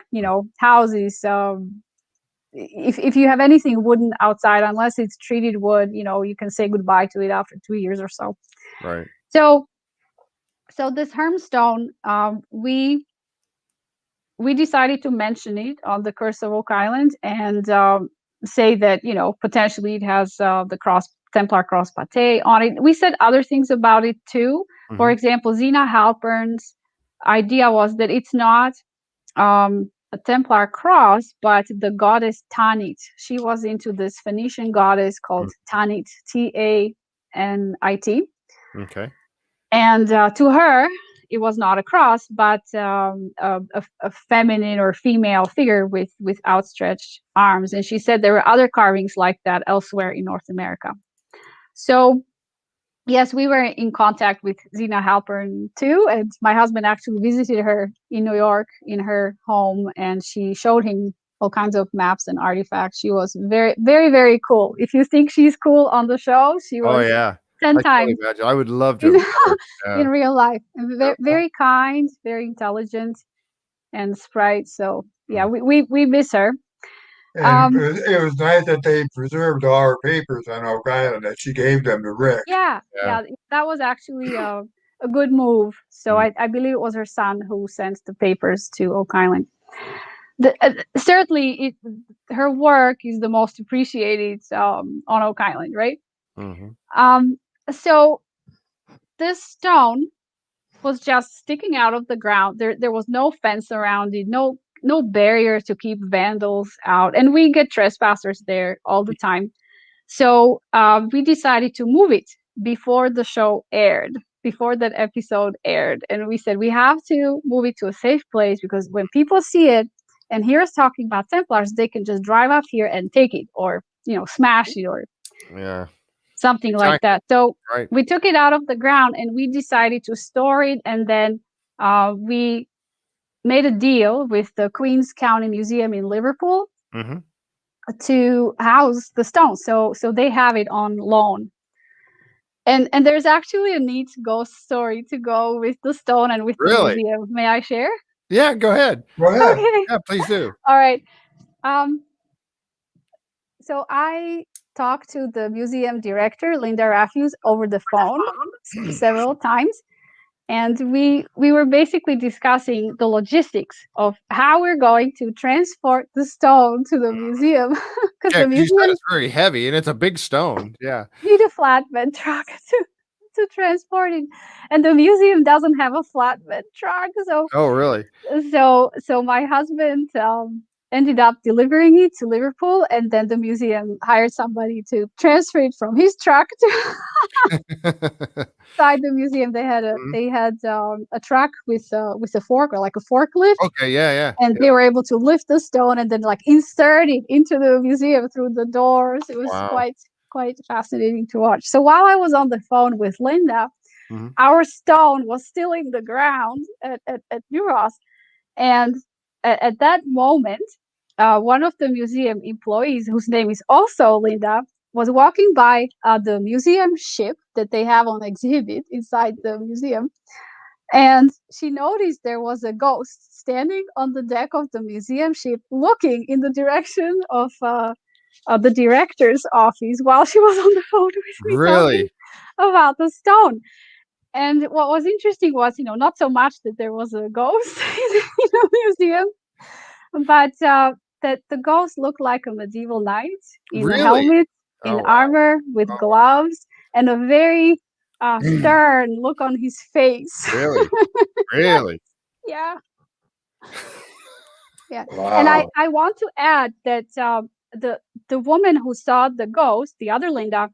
houses. If you have anything wooden outside, unless it's treated wood, you can say goodbye to it after 2 years or so. Right. So this Hermstone, we decided to mention it on the Curse of Oak Island and say that potentially it has the Templar cross pate on it. We said other things about it too. For example, Zena Halpern's idea was that it's not a Templar cross, but the goddess Tanit. She was into this Phoenician goddess called Tanit, Tanit. Okay. And to her, it was not a cross, but a feminine or female figure with outstretched arms. And she said there were other carvings like that elsewhere in North America. So yes, we were in contact with Zena Halpern too, and my husband actually visited her in New York in her home, and she showed him all kinds of maps and artifacts. She was very, very, very cool. If you think she's cool on the show, she was 10 times. I would love to in real life. And very kind, very intelligent, and sprite. So yeah, we miss her. And it was nice that they preserved all her papers on Oak Island, that she gave them to Rick. Yeah, that was actually a good move. So I believe it was her son who sent the papers to Oak Island. Certainly, her work is the most appreciated on Oak Island, right? So this stone was just sticking out of the ground. There was no fence around it, no barrier to keep vandals out, and we get trespassers there all the time. So we decided to move it before the show aired, before that episode aired, and we said we have to move it to a safe place, because when people see it and hear us talking about Templars, they can just drive up here and take it, or smash it, or something like that. So we took it out of the ground and we decided to store it, and then we made a deal with the Queens County Museum in Liverpool to house the stone. So they have it on loan. And there's actually a neat ghost story to go with the stone and with the museum. May I share? Yeah, go ahead. Okay. Yeah, please do. All right. So I talked to the museum director, Linda Rafuse, over the phone several times. And we were basically discussing the logistics of how we're going to transport the stone to the museum. Because the museum is very heavy and it's a big stone. Yeah. Need a flatbed truck to transport it. And the museum doesn't have a flatbed truck. So really? So my husband ended up delivering it to Liverpool, and then the museum hired somebody to transfer it from his truck to inside the museum. They had a truck with a fork, or like a forklift. Okay, yeah. And they were able to lift the stone and then insert it into the museum through the doors. It was quite fascinating to watch. So while I was on the phone with Linda, our stone was still in the ground at New Ross, and at that moment, one of the museum employees, whose name is also Linda, was walking by the museum ship that they have on exhibit inside the museum. And she noticed there was a ghost standing on the deck of the museum ship, looking in the direction of the director's office while she was on the phone with me talking about the stone. And what was interesting was, not so much that there was a ghost in the museum, but that the ghost looked like a medieval knight in a Really? helmet, Oh, in wow. armor, with Oh. gloves, and a very stern look on his face. Really? Really? Yeah. Yeah. And Wow. I want to add that the woman who saw the ghost, the other Linda,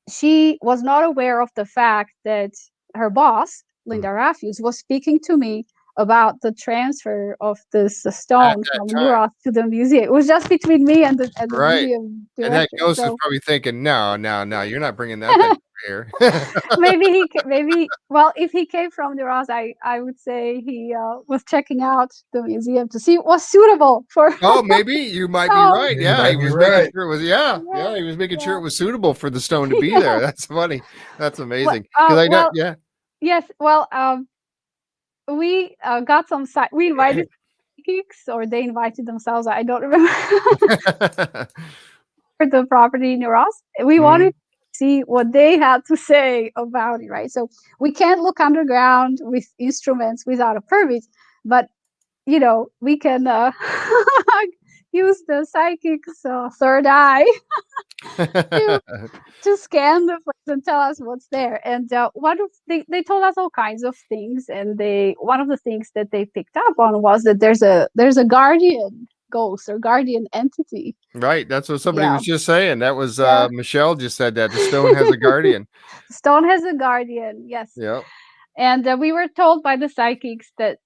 she was not aware of the fact that her boss, Linda Raffius, was speaking to me about the transfer of this At stone that from time. Neuros to the museum. It was just between me and the Right. museum And that director. ghost is So probably thinking, no, you're not bringing that thing over here. maybe well, if he came from Neuros, I would say he was checking out the museum to see what was suitable for. Oh, maybe you might be Oh, right. You Yeah, might he be was making right. sure it was. yeah, Yeah, he was making sure yeah. it was suitable for the stone to be there. That's funny. That's amazing. Because I know. Well, Yeah. yes. Well, we got some. We invited psychics, or they invited themselves. I don't remember. For the property near us, we wanted to see what they had to say about it, right? So we can't look underground with instruments without a permit, but we can use the psychic's third eye to scan the place and tell us what's there. And they told us all kinds of things, and one of the things that they picked up on was that there's a guardian ghost or guardian entity. Right. That's what somebody Yeah. was just saying. That was Yeah. Michelle just said that the stone has a guardian. Stone has a guardian, yes. Yep. And we were told by the psychics that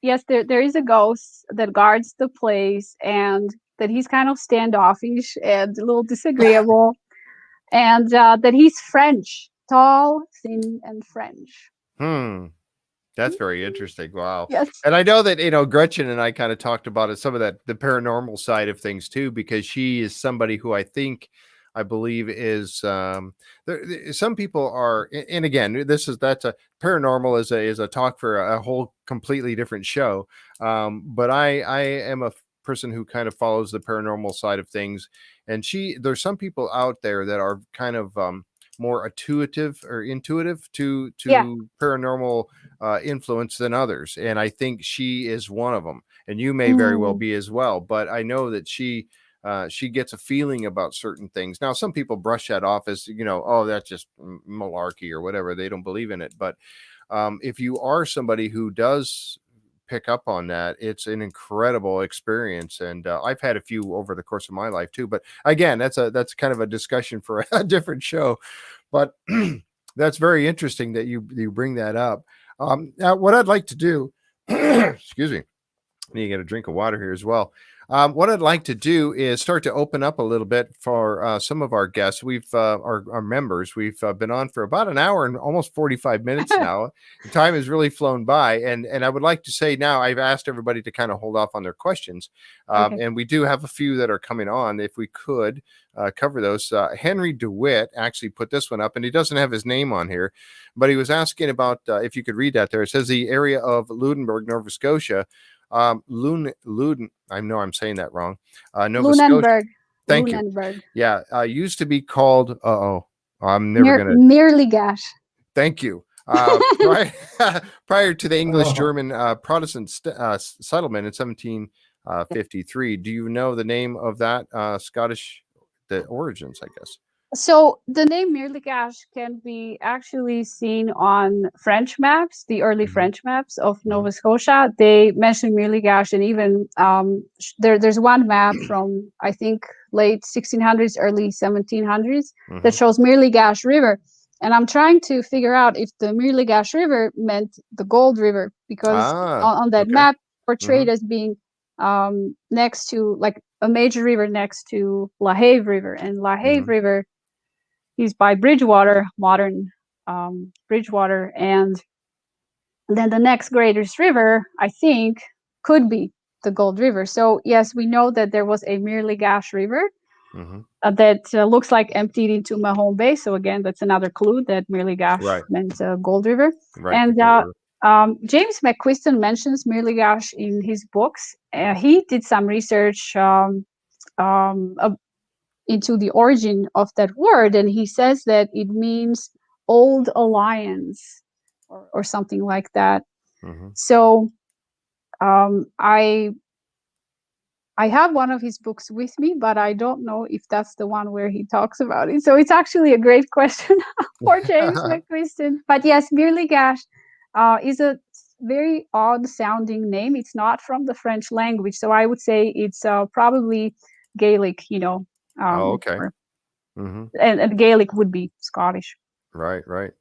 yes, there is a ghost that guards the place, and that he's kind of standoffish and a little disagreeable, and that he's French, tall, thin, and French. That's very interesting. Wow. Yes. And I know that, Gretchen and I kind of talked about it, some of the paranormal side of things too, because she is somebody who I believe is, some people are, and again, that's a paranormal is a talk for a whole completely different show. But I am a person who kind of follows the paranormal side of things. And there's some people out there that are kind of, more intuitive to paranormal influence than others, and I think she is one of them, and you may very well be as well. But I know that she gets a feeling about certain things. Now, some people brush that off as oh, that's just malarkey or whatever. They don't believe in it. But if you are somebody who does pick up on that, it's an incredible experience, and I've had a few over the course of my life too. But again, that's kind of a discussion for a different show. But that's very interesting that you bring that up. Now, what I'd like to do, excuse me, I need to get a drink of water here as well. What I'd like to do is start to open up a little bit for some of our guests. Our members. We've been on for about an hour and almost 45 minutes now. The time has really flown by, and I would like to say now I've asked everybody to kind of hold off on their questions, Okay. and we do have a few that are coming on. If we could cover those, Henry DeWitt actually put this one up, and he doesn't have his name on here, but he was asking about if you could read that there. It says the area of Lunenburg, Nova Scotia. Luden, I know I'm saying that wrong. Nova Scotia. Thank you. Yeah, used to be called. I'm never gonna. Mirligash. Thank you. Prior to the English-German Protestant settlement in 1753. Do you know the name of that Scottish, the origins, I guess? So the name Mirligash can be actually seen on French maps, the early French maps of Nova Scotia. They mention Mirligash, and even there's one map from, I think, late 1600s, early 1700s that shows Mirligash River. And I'm trying to figure out if the Mirligash River meant the Gold River, because on that map portrayed as being next to, like, a major river next to La Have River, and La Have River is by Bridgewater, modern Bridgewater, and then the next greatest river, I think, could be the Gold River. So yes, we know that there was a Mirligash River that looks like emptied into Mahone Bay. So again, that's another clue that Mirligash meant Gold River. Right. And James McQuiston mentions Mirligash in his books. He did some research into the origin of that word, and he says that it means old alliance or something like that. So I I have one of his books with me, but I don't know if that's the one where he talks about it. So it's actually a great question for James McQuiston. But yes, Mirligash is a very odd sounding name. It's not from the French language. So I would say it's probably Gaelic, Oh, okay. And Gaelic would be Scottish. Right.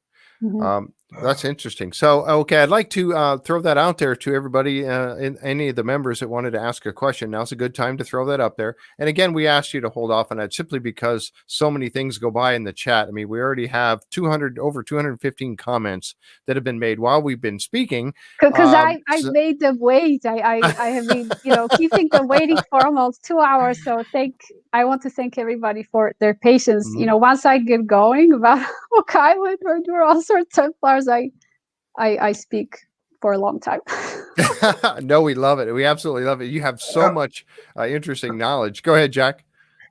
That's interesting. So, okay, I'd like to throw that out there to everybody, any of the members that wanted to ask a question. Now's a good time to throw that up there. And again, we asked you to hold off on that simply because so many things go by in the chat. I mean, we already have over 215 comments that have been made while we've been speaking. Because I've made them wait. I have been, keeping them waiting for almost 2 hours. So I want to thank everybody for their patience. Once I get going about Oak Island or do all sorts of Templars, I speak for a long time. No, we love it. We absolutely love it. You have so much interesting knowledge. Go ahead, Jack.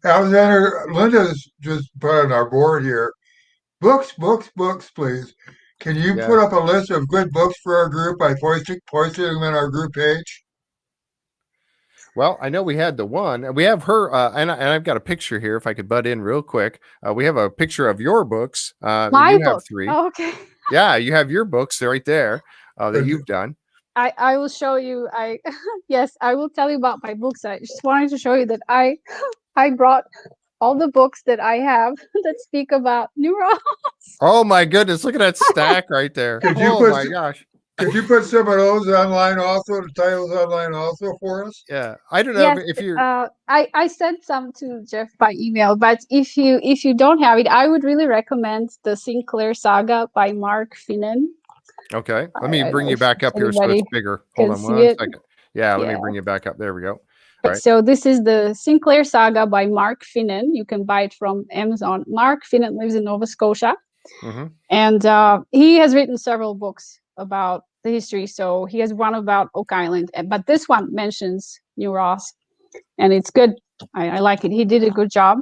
Alexander, Linda's just put on our board here. Books, please. Can you put up a list of good books for our group by posting them in our group page? Well, I know we had the one. We have her, and I've got a picture here. If I could butt in real quick, we have a picture of your books. My book. Have 3. Oh, okay. Yeah, you have your books right there that you've done. I will show you. Yes, I will tell you about my books. I just wanted to show you that I brought all the books that I have that speak about neurons. Oh my goodness! Look at that stack right there. My gosh! Could you put some of those online also, the titles online also for us? Yeah, I don't know if you're. I sent some to Jeff by email, but if you don't have it, I would really recommend the Sinclair Saga by Mark Finan. Okay, let me bring you back up here so it's bigger. Hold on one second. Yeah, let me bring you back up. There we go. Right. So this is the Sinclair Saga by Mark Finan. You can buy it from Amazon. Mark Finan lives in Nova Scotia, and he has written several books about the history. So he has one about Oak Island, but this one mentions New Ross, and it's good. I like it. He did a good job.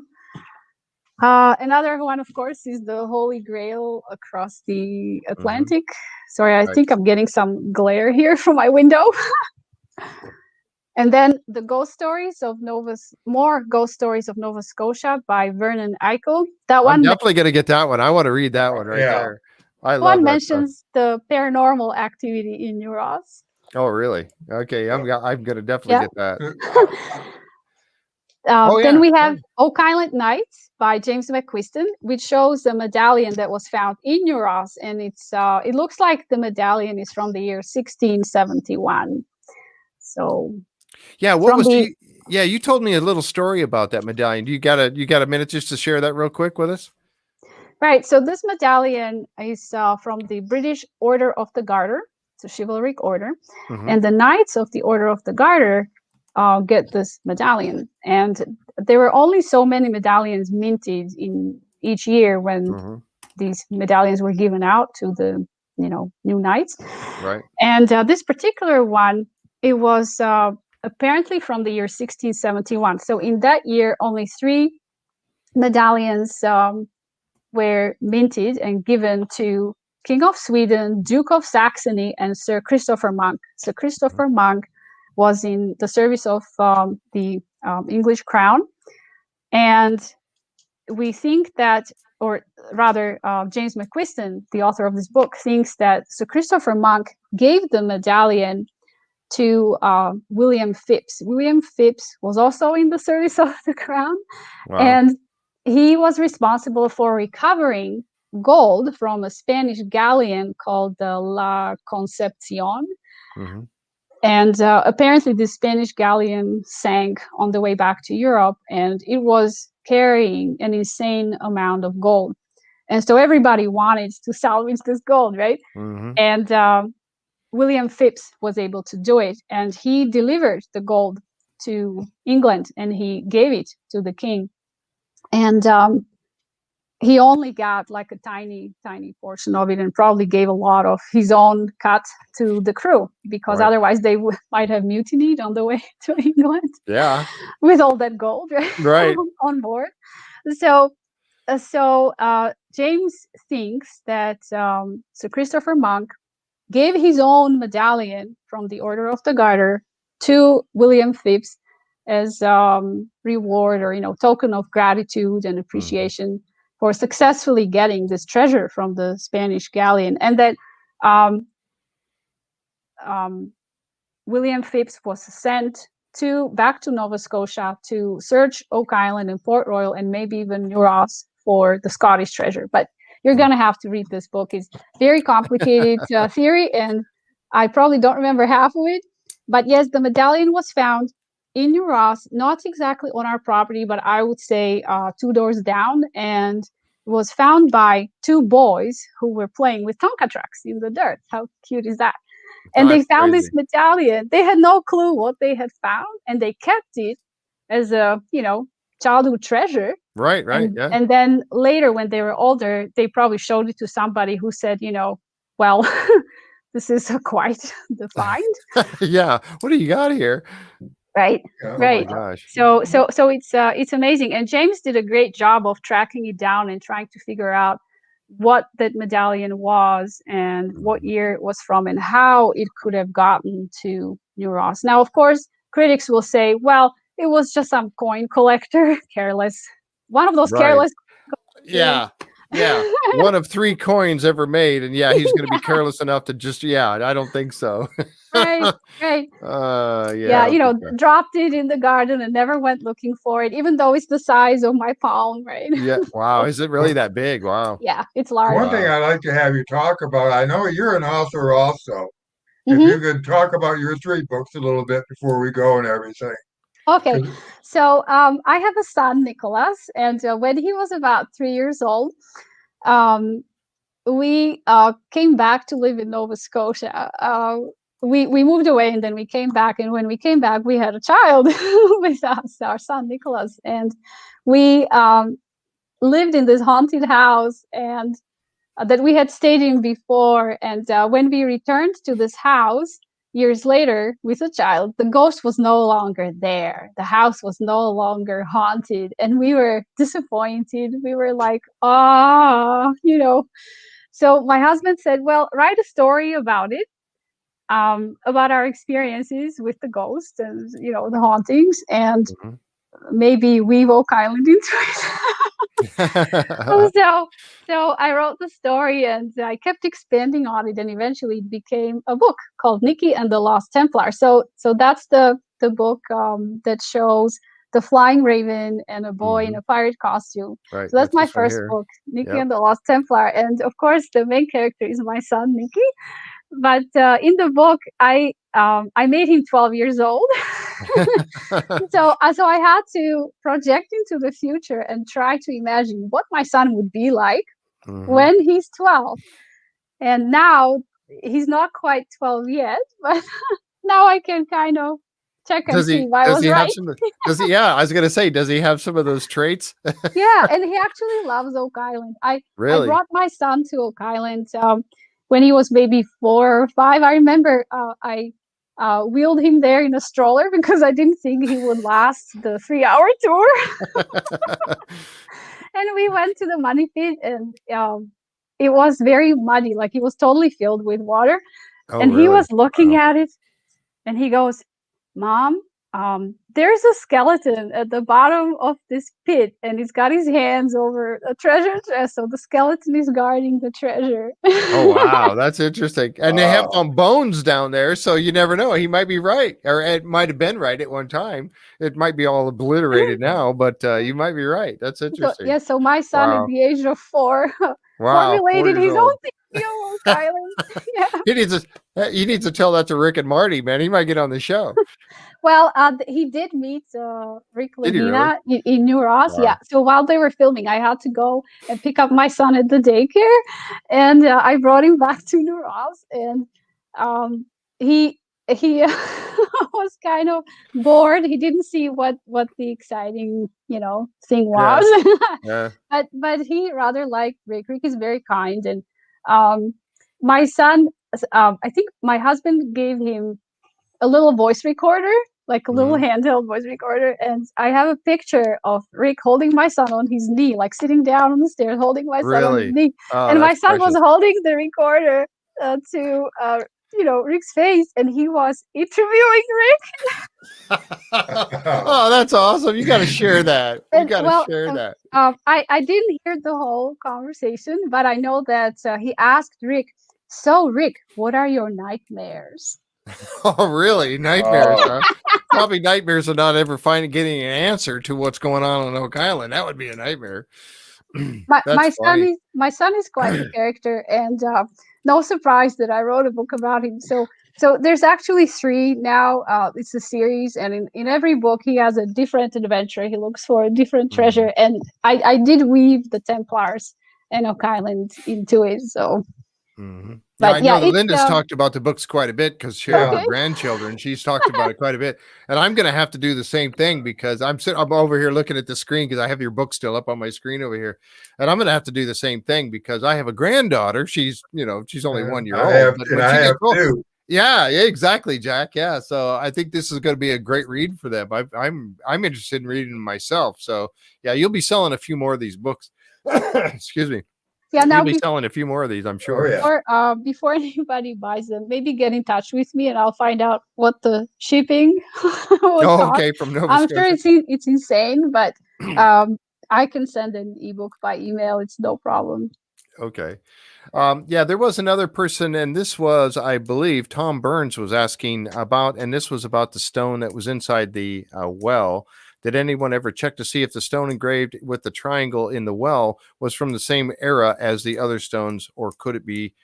Another one, of course, is the Holy Grail across the Atlantic. Sorry, I think I'm getting some glare here from my window. And then the Ghost Stories of Nova Scotia by Vernon Eichel. That one, I'm definitely going to get that one. I want to read that one right there. I love one mentions the paranormal activity in New Ross. Oh, really? Okay, I'm going to definitely get that. Then we have Oak Island Nights by James McQuiston, which shows a medallion that was found in New Ross, and it looks like the medallion is from the year 1671. So, yeah, what was he? Yeah, you told me a little story about that medallion. You got a minute just to share that real quick with us? Right. So this medallion is from the British Order of the Garter. It's a chivalric order, and the Knights of the Order of the Garter get this medallion, and there were only so many medallions minted in each year when these medallions were given out to the new knights. Right. And this particular one, it was apparently from the year 1671. So in that year, only 3 medallions were minted and given to King of Sweden, Duke of Saxony, and Sir Christopher Monk. Sir Christopher Monk was in the service of the English crown. And we think that, or rather, James McQuiston, the author of this book, thinks that Sir Christopher Monk gave the medallion to William Phipps. William Phipps was also in the service of the crown. Wow. And he was responsible for recovering gold from a Spanish galleon called the La Concepcion. And apparently the Spanish galleon sank on the way back to Europe, and it was carrying an insane amount of gold. And so everybody wanted to salvage this gold, right? And William Phipps was able to do it, and he delivered the gold to England, and he gave it to the king. And he only got like a tiny portion of it, and probably gave a lot of his own cut to the crew, because otherwise they might have mutinied on the way to England. Yeah, with all that gold right on board. So James thinks that Sir Christopher Monk gave his own medallion from the Order of the Garter to William Phipps as reward or token of gratitude and appreciation for successfully getting this treasure from the Spanish galleon, and that William Phips was sent back to Nova Scotia to search Oak Island and Port Royal and maybe even New Ross for the Scottish treasure. But you're going to have to read this book. It's very complicated theory, and I probably don't remember half of it. But yes, the medallion was found in New Ross, not exactly on our property, but I would say 2 doors down, and was found by 2 boys who were playing with Tonka trucks in the dirt. How cute is that? And they found this medallion. They had no clue what they had found, and they kept it as a, childhood treasure. Right. Yeah. And then later, when they were older, they probably showed it to somebody who said, well, this is quite the find. Yeah. What do you got here? Right. Oh right. my gosh. So it's amazing. And James did a great job of tracking it down and trying to figure out what that medallion was and what year it was from and how it could have gotten to New Ross. Now, of course, critics will say, well, it was just some coin collector, careless. One of those careless. Yeah. One of 3 coins ever made. And he's going to be careless enough to just, I don't think so. Right. Dropped it in the garden and never went looking for it, even though it's the size of my palm, right? Yeah. Wow. Is it really that big? Wow. Yeah, it's large. One thing I'd like to have you talk about, I know you're an author also. If you could talk about your 3 books a little bit before we go and everything. Okay. So I have a son, Nicholas, and when he was about 3 years old, we came back to live in Nova Scotia. We moved away and then we came back. And when we came back, we had a child with us, our son, Nicholas. And we lived in this haunted house and that we had stayed in before. And when we returned to this house years later with a child, the ghost was no longer there. The house was no longer haunted. And we were disappointed. We were like, So my husband said, well, write a story about it. About our experiences with the ghost and the hauntings, and maybe weave Oak Island into it. So I wrote the story and I kept expanding on it, and eventually it became a book called Nikki and the Lost Templar. So that's the book that shows the flying raven and a boy in a pirate costume. Right. So that's my first book, Nikki and the Lost Templar, and of course the main character is my son Nikki. But in the book, I made him 12 years old. So I had to project into the future and try to imagine what my son would be like when he's 12. And now he's not quite 12 yet, but now I can kind of check and see if I was right. I was going to say, does he have some of those traits? Yeah, and he actually loves Oak Island. I brought my son to Oak Island when he was maybe 4 or 5. I remember I wheeled him there in a stroller because I didn't think he would last the 3-hour tour. And we went to the money pit, and it was very muddy. Like, it was totally filled with water. He was looking at it, and he goes, Mom, there's a skeleton at the bottom of this pit, and he's got his hands over a treasure chest. So the skeleton is guarding the treasure. Oh, wow. That's interesting. And they have some bones down there, so you never know. He might be right, or it might have been right at one time. It might be all obliterated now, but you might be right. That's interesting. So my son at the age of 4 formulated his own theory on Oak Island. He needs to tell that to Rick and Marty, man. He might get on the show. Well, he did meet Rick Ledina in New Ross. Wow. Yeah. So while they were filming, I had to go and pick up my son at the daycare, and I brought him back to New Ross, and he was kind of bored. He didn't see what the exciting thing was. Yeah. but he rather liked Rick. Rick is very kind, and my son. I think my husband gave him a little voice recorder, like a little handheld voice recorder, and I have a picture of Rick holding my son on his knee, like sitting down on the stairs, holding my son on his knee, and my son was holding the recorder to Rick's face, and he was interviewing Rick. Oh, that's awesome! You got to share that. You And got to share that. I didn't hear the whole conversation, but I know that he asked Rick, "So, Rick, what are your nightmares?" Oh, really? Nightmares, huh? Probably nightmares of not ever getting an answer to what's going on Oak Island. That would be a nightmare. My son is quite a character, and no surprise that I wrote a book about him. So there's actually 3 now. It's a series, and in every book he has a different adventure. He looks for a different treasure, and I did weave the Templars and Oak Island into it. So. Yeah, I know that Linda's talked about the books quite a bit because she has her grandchildren. She's talked about it quite a bit, and I'm going to have to do the same thing because I'm over here looking at the screen because I have your book still up on my screen over here, and I'm going to have to do the same thing because I have a granddaughter. She's only 1 year old. I have too. Yeah, exactly, Jack. Yeah, so I think this is going to be a great read for them. I'm interested in reading them myself. So yeah, you'll be selling a few more of these books. Excuse me. Yeah, now you'll be selling a few more of these, I'm sure. Before anybody buys them, maybe get in touch with me and I'll find out what the shipping would okay, from Nova I'm Scotia. sure it's insane, but I can send an ebook by email. It's no problem. Okay. Yeah, there was another person, and this was, I believe, Tom Burns was asking about, and this was about the stone that was inside the well. Did anyone ever check to see if the stone engraved with the triangle in the well was from the same era as the other stones, or could it be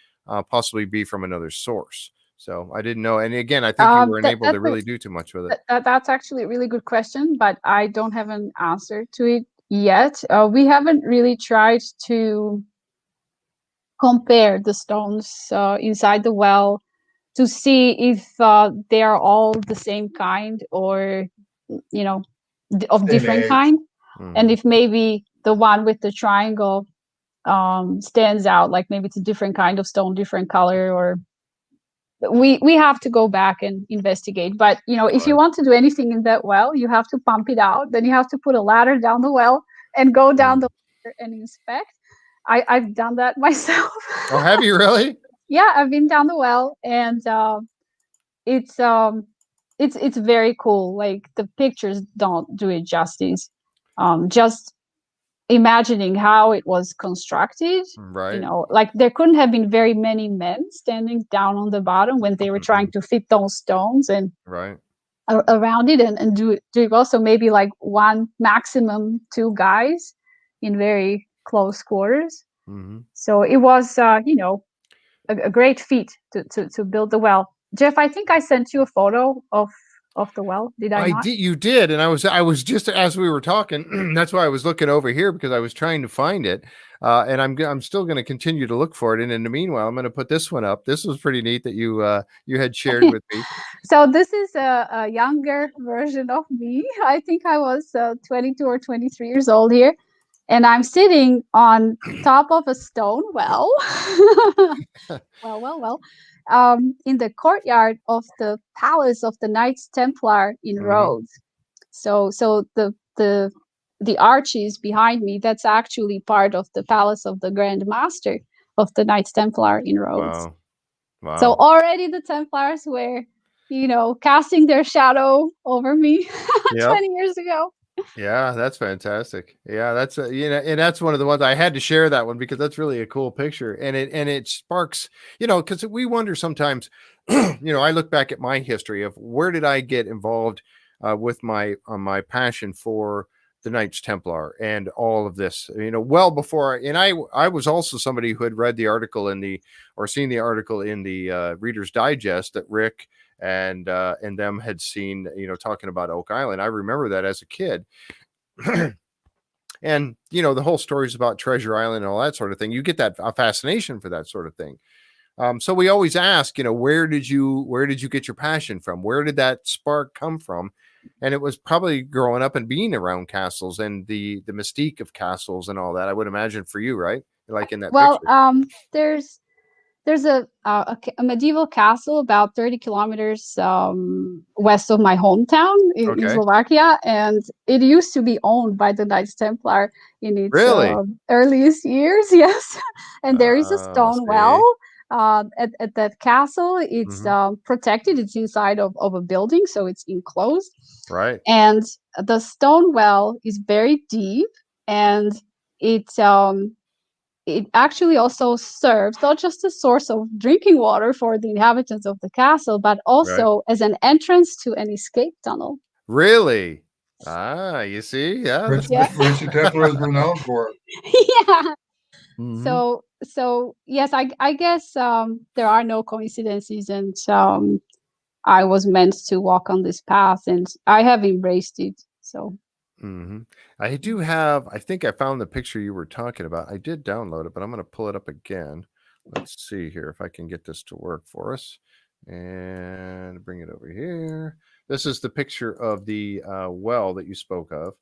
possibly be from another source? So I didn't know. And again, I think you weren't able to really do too much with it. That's actually a really good question, but I don't have an answer to it yet. We haven't really tried to compare the stones inside the well to see if they are all the same kind or, of different kind, and if maybe the one with the triangle stands out, like maybe it's a different kind of stone, different color, or we have to go back and investigate. But if you want to do anything in that well, you have to pump it out, then you have to put a ladder down the well and go down the ladder and inspect. I've done that myself. Oh, have you really? Yeah, I've been down the well, and it's very cool. Like, the pictures don't do it justice. Just imagining how it was constructed, right? Like, there couldn't have been very many men standing down on the bottom when they were trying to fit those stones and around it and do it well. So maybe like 1, maximum 2 guys in very close quarters. So it was a great feat to build the well. Jeff, I think I sent you a photo of the well. Did I not? You did, and I was just, as we were talking, that's why I was looking over here, because I was trying to find it, and I'm still going to continue to look for it. And in the meanwhile, I'm going to put this one up. This was pretty neat that you had shared with me. So this is a younger version of me. I think I was 22 or 23 years old here, and I'm sitting on top of a stone well. well. In the courtyard of the palace of the Knights Templar in Rhodes. So the arches behind me, that's actually part of the palace of the Grand Master of the Knights Templar in Rhodes. Wow. So already the Templars were, casting their shadow over me 20 years ago. Yeah, that's fantastic. Yeah, that's and that's one of the ones I had to share, that one, because that's really a cool picture, and it sparks, because we wonder sometimes, I look back at my history of where did I get involved with my passion for the Knights Templar and all of this, well before I was also somebody who had read the article seen the article in the Reader's Digest that Rick and them had seen, talking about Oak Island. I remember that as a kid. And, the whole stories about Treasure Island and all that sort of thing, you get that fascination for that sort of thing. So we always ask, where did you get your passion from? Where did that spark come from? And it was probably growing up and being around castles and the mystique of castles and all that, I would imagine, for you, right? Like in that picture. There's a medieval castle about 30 kilometers west of my hometown in Slovakia, and it used to be owned by the Knights Templar in its earliest years. Yes, and there is a stone well at that castle. It's protected. It's inside of a building, so it's enclosed. Right. And the stone well is very deep, and it actually also serves not just a source of drinking water for the inhabitants of the castle, but also as an entrance to an escape tunnel. Really? Ah, you see? Yeah. Which the Templars were known for. Yeah. Mm-hmm. So yes, I guess there are no coincidences, and I was meant to walk on this path, and I have embraced it. So I do have, I think I found the picture you were talking about. I did download it, but I'm going to pull it up again. Let's see here if I can get this to work for us and bring it over here. This is the picture of the well that you spoke of.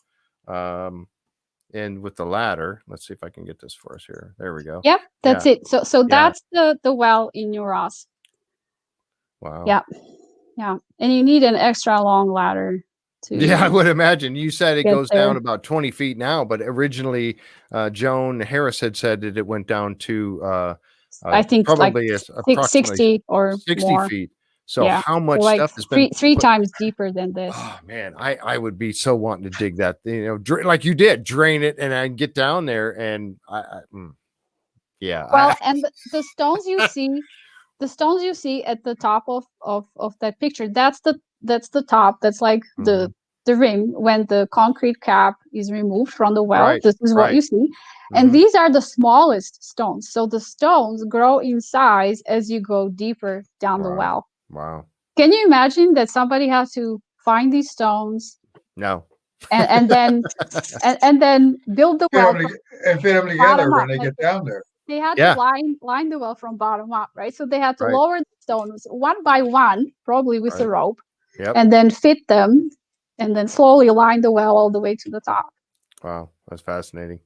And with the ladder, let's see if I can get this for us here. There we go. Yep, that's it. So that's the well in Neuros. Wow. Yeah. And you need an extra long ladder to. Yeah, I would imagine. You said it goes down about 20 feet now, but originally Joan Harris had said that it went down to I think probably like approximately 60 or 60 more. feet. So how much like stuff has been three times deeper than this? Oh man, I would be so wanting to dig that, like you did, drain it and I get down there and yeah. Well, and the stones you see at the top of that picture, that's the top. That's like the rim when the concrete cap is removed from the well. This is what you see. And these are the smallest stones. So the stones grow in size as you go deeper down the well. Wow. Can you imagine that somebody has to find these stones? No. And then and then build the well and fit them together when they get down there. They had to line the well from bottom up, right? So they had to lower the stones one by one, probably with a rope, and then fit them, and then slowly line the well all the way to the top. Wow, that's fascinating.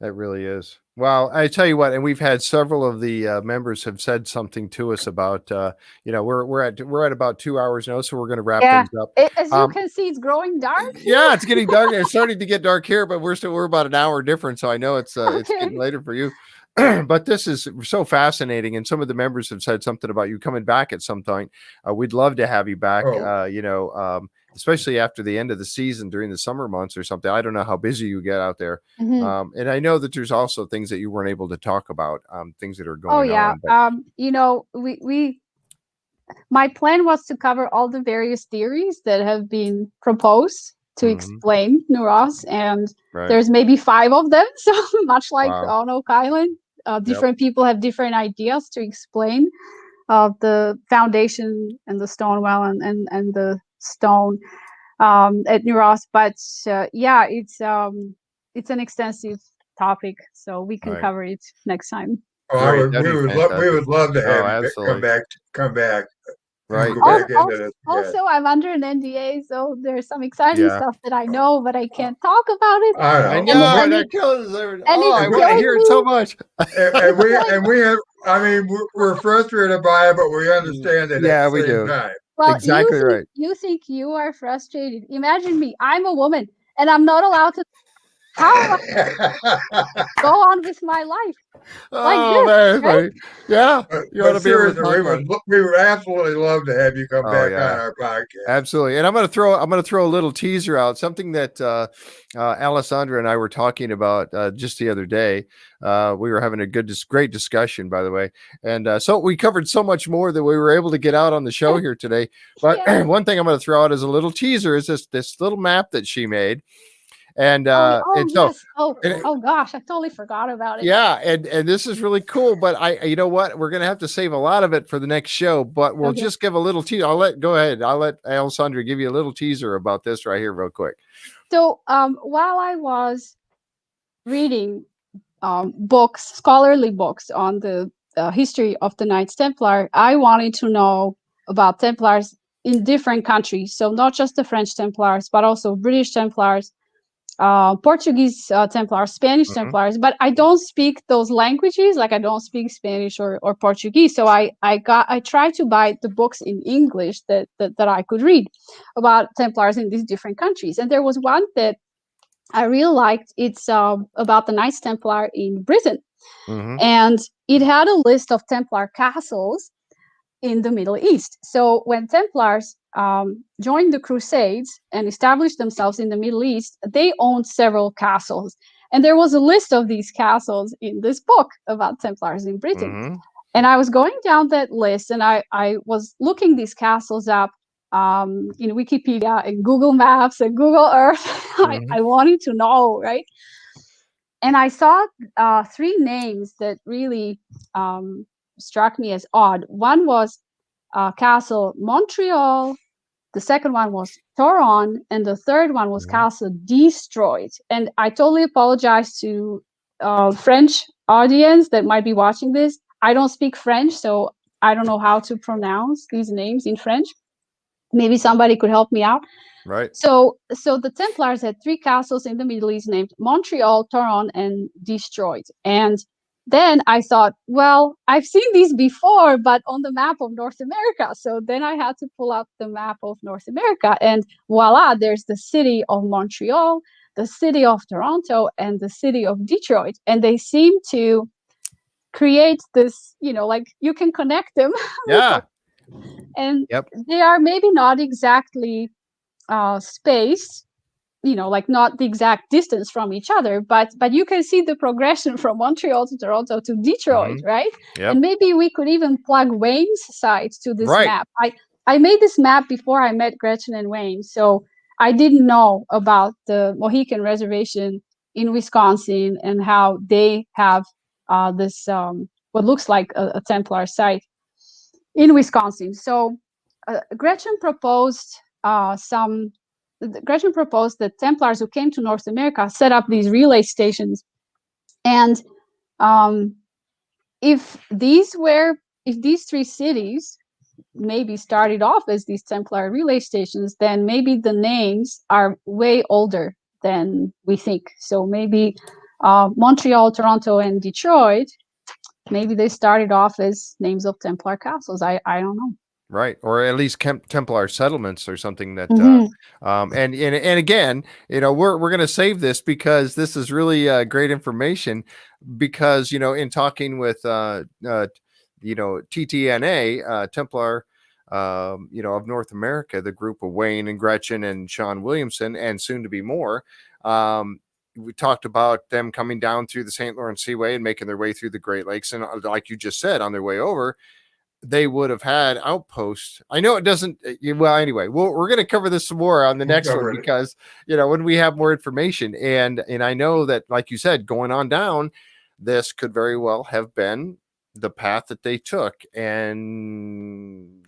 That really is. Well, I tell you what, and we've had several of the members have said something to us about, we're at about 2 hours now, so we're going to wrap things up. As you can see, it's growing dark. Yeah, it's getting dark. It's starting to get dark here, but we're about an hour different, so I know it's getting later for you. But this is so fascinating, and some of the members have said something about you coming back at some point. We'd love to have you back. Especially after the end of the season during the summer months or something. I don't know how busy you get out there. And I know that there's also things that you weren't able to talk about, things that are going on. But... my plan was to cover all the various theories that have been proposed to explain Neuros, and there's maybe 5 of them. So much like on Oak Island, different people have different ideas to explain the foundation and the stone well and the stone at Neuros. But it's an extensive topic, so we can cover it next time. We would love to have you come back. Right. Also, I'm under an NDA, so there's some exciting stuff that I know, but I can't talk about it. I know. I want to hear it so much. We're frustrated by it, but we understand it. Yeah, we do. Time. Well, exactly right. You think you are frustrated? Imagine me. I'm a woman, and I'm not allowed to. How go on with my life? Funny. Yeah, you ought to be able to we would absolutely love to have you come back on our podcast. Absolutely, and I'm going to throw a little teaser out, something that Alessandra and I were talking about just the other day. We were having a great discussion, by the way, and so we covered so much more that we were able to get out on the show here today. But one thing I'm going to throw out as a little teaser is this little map that she made. And gosh, I totally forgot about it. Yeah, and this is really cool, but you know what? We're gonna have to save a lot of it for the next show, but we'll just give a little teaser. I'll let Alessandra give you a little teaser about this right here, real quick. So while I was reading scholarly books on the history of the Knights Templar, I wanted to know about Templars in different countries. So not just the French Templars, but also British Templars, Portuguese Templars, Spanish Templars, but I don't speak those languages. Like I don't speak Spanish or Portuguese. So I tried to buy the books in English that I could read about Templars in these different countries. And there was one that I really liked. It's about the Knights Templar in Britain, and it had a list of Templar castles in the Middle East. So when Templars joined the Crusades and established themselves in the Middle East, they owned several castles. And there was a list of these castles in this book about Templars in Britain. And I was going down that list, and I was looking these castles up in Wikipedia and Google Maps and Google Earth. I wanted to know, right? And I saw three names that really struck me as odd. One was Castle Montreal, the second one was Toron, and the third one was Castle Destroyed. And I totally apologize to French audience that might be watching this. I don't speak French, so I don't know how to pronounce these names in French. Maybe somebody could help me out. Right. So the Templars had three castles in the Middle East named Montreal, Toron, and Destroyed. And then I thought, well, I've seen these before, but on the map of North America. So then I had to pull up the map of North America, and voila, there's the city of Montreal, the city of Toronto, and the city of Detroit. And they seem to create this, like you can connect them. Yeah. And they are maybe not exactly spaced, like not the exact distance from each other, but you can see the progression from Montreal to Toronto to Detroit, right? And maybe we could even plug Wayne's site to this map. I made this map before I met Gretchen and Wayne, so I didn't know about the Mohican Reservation in Wisconsin and how they have this what looks like a Templar site in Wisconsin. So Gretchen proposed that Templars who came to North America set up these relay stations, and if these three cities maybe started off as these Templar relay stations, then maybe the names are way older than we think. So maybe Montreal, Toronto, and Detroit, maybe they started off as names of Templar castles. I don't know. Right, or at least Templar settlements or something that. And again, we're going to save this because this is really great information. Because in talking with TTNA Templar, of North America, the group of Wayne and Gretchen and Sean Williamson, and soon to be more. We talked about them coming down through the St. Lawrence Seaway and making their way through the Great Lakes, and like you just said, on their way over, they would have had outposts. I know it doesn't. Well, anyway, we're going to cover this some more on the next one because when we have more information, and I know that, like you said, going on down, this could very well have been the path that they took, and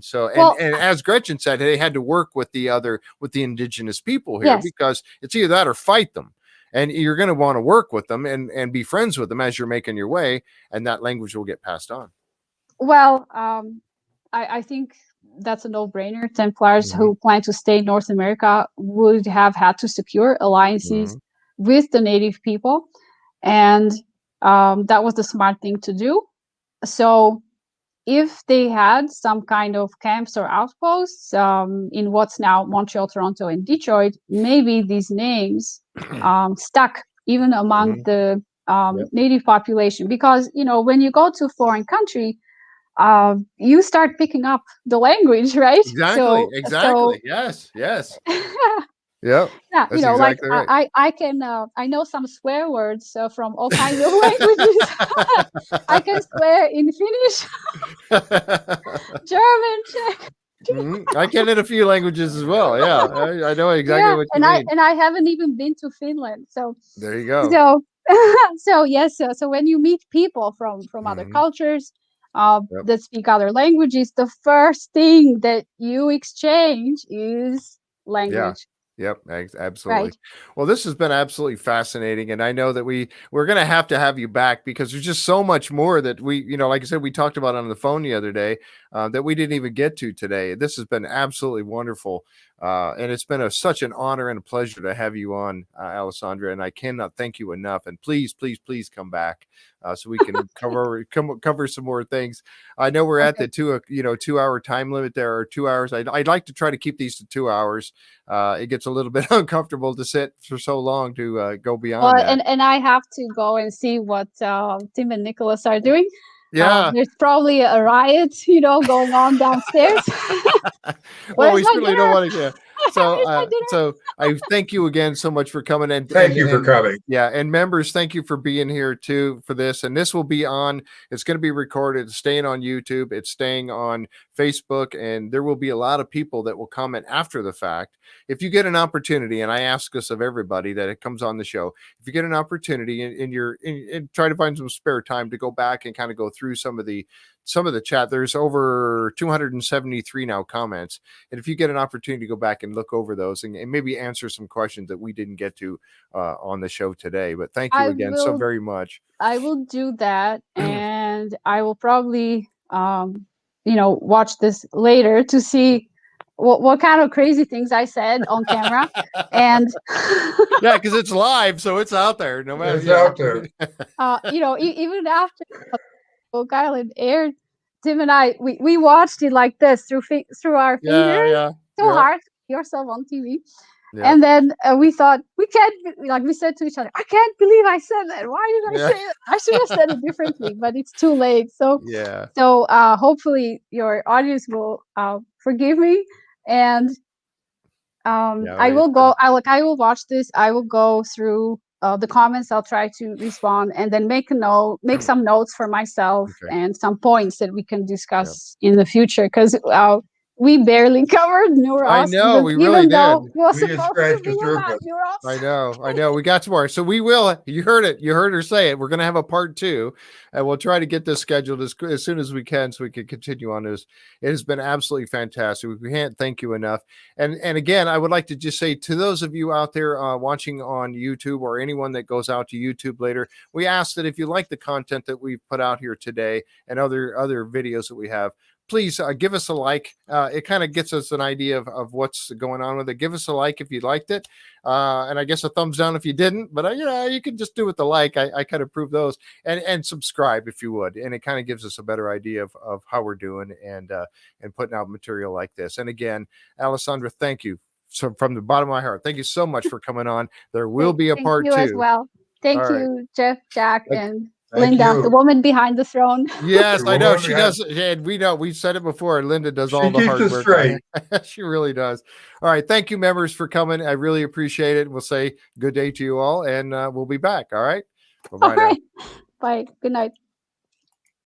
so and as Gretchen said, they had to work with the indigenous people here because it's either that or fight them. And you're going to want to work with them and be friends with them as you're making your way, and that language will get passed on. Well, I think that's a no-brainer. Templars who plan to stay in North America would have had to secure alliances with the native people, and that was the smart thing to do. So if they had some kind of camps or outposts in what's now Montreal, Toronto, and Detroit, maybe these names stuck even among the native population. Because, when you go to a foreign country, you start picking up the language, right? Exactly. Yes. Yep. Yeah, exactly right. I know some swear words from all kinds of languages. I can swear in Finnish, German, Czech. I can in a few languages as well. Yeah, I know exactly what you mean. And I haven't even been to Finland, so there you go. So when you meet people from other cultures that speak other languages, the first thing that you exchange is language. Yep, absolutely. Right. Well, this has been absolutely fascinating, and I know that we're going to have you back because there's just so much more that we, like I said, we talked about on the phone the other day that we didn't even get to today. This has been absolutely wonderful. And it's been such an honor and a pleasure to have you on, Alessandra, and I cannot thank you enough. And please, please, please come back so we can cover some more things. I know we're at the 2 hour time limit there, or 2 hours. I'd like to try to keep these to 2 hours. It gets a little bit uncomfortable to sit for so long to go beyond that. And I have to go and see what Tim and Nicholas are doing. Yeah, there's probably a riot, going on downstairs. Well, we certainly don't want to. Yeah. So I thank you again so much for coming, and thank you for coming. Yeah, and members, thank you for being here too for this. And this will be on. It's going to be recorded. It's staying on YouTube. It's staying on Facebook, and there will be a lot of people that will comment after the fact. If you get an opportunity, and I ask this of everybody that it comes on the show, if you get an opportunity and try to find some spare time to go back and kind of go through some of the chat. There's over 273 now comments, and if you get an opportunity to go back and look over those and maybe answer some questions that we didn't get to on the show today. But thank you again so very much. I will do that, and I will probably watch this later to see what kind of crazy things I said on camera. And yeah, because it's live, so it's out there no matter. It's out there. Even after Oak Island aired, Tim and I we watched it like this through our fingers. Yeah. So hard to see yourself on TV. Yeah. And then we thought, we said to each other, I can't believe I said that. Why did I say that? I should have said it differently, but it's too late. So So hopefully your audience will forgive me, and I will go. I will watch this. I will go through the comments. I'll try to respond, and then make some notes for myself and some points that we can discuss in the future, because we barely covered Neuros. I know, we really did. We just scratched the surface. I know. We got some more. So we will. You heard it. You heard her say it. We're going to have a part 2, and we'll try to get this scheduled as soon as we can so we can continue on this. It has been absolutely fantastic. We can't thank you enough. And again, I would like to just say to those of you out there watching on YouTube, or anyone that goes out to YouTube later, we ask that if you like the content that we've put out here today and other videos that we have, please give us a like. It kind of gets us an idea of what's going on with it. Give us a like if you liked it. And I guess a thumbs down if you didn't. But, you can just do with the like. I kind of prove those. And subscribe if you would. And it kind of gives us a better idea of how we're doing and putting out material like this. And again, Alessandra, thank you. So from the bottom of my heart, thank you so much for coming on. There will be a part 2. Thank you as well. Thank you, Jeff, Jack, and Linda, the woman behind the throne. Yes, I know she does. And we know, we've said it before. Linda does all the hard work. She really does. All right. Thank you, members, for coming. I really appreciate it. We'll say good day to you all, and we'll be back. All right. Bye-bye. All right. Bye. Good night.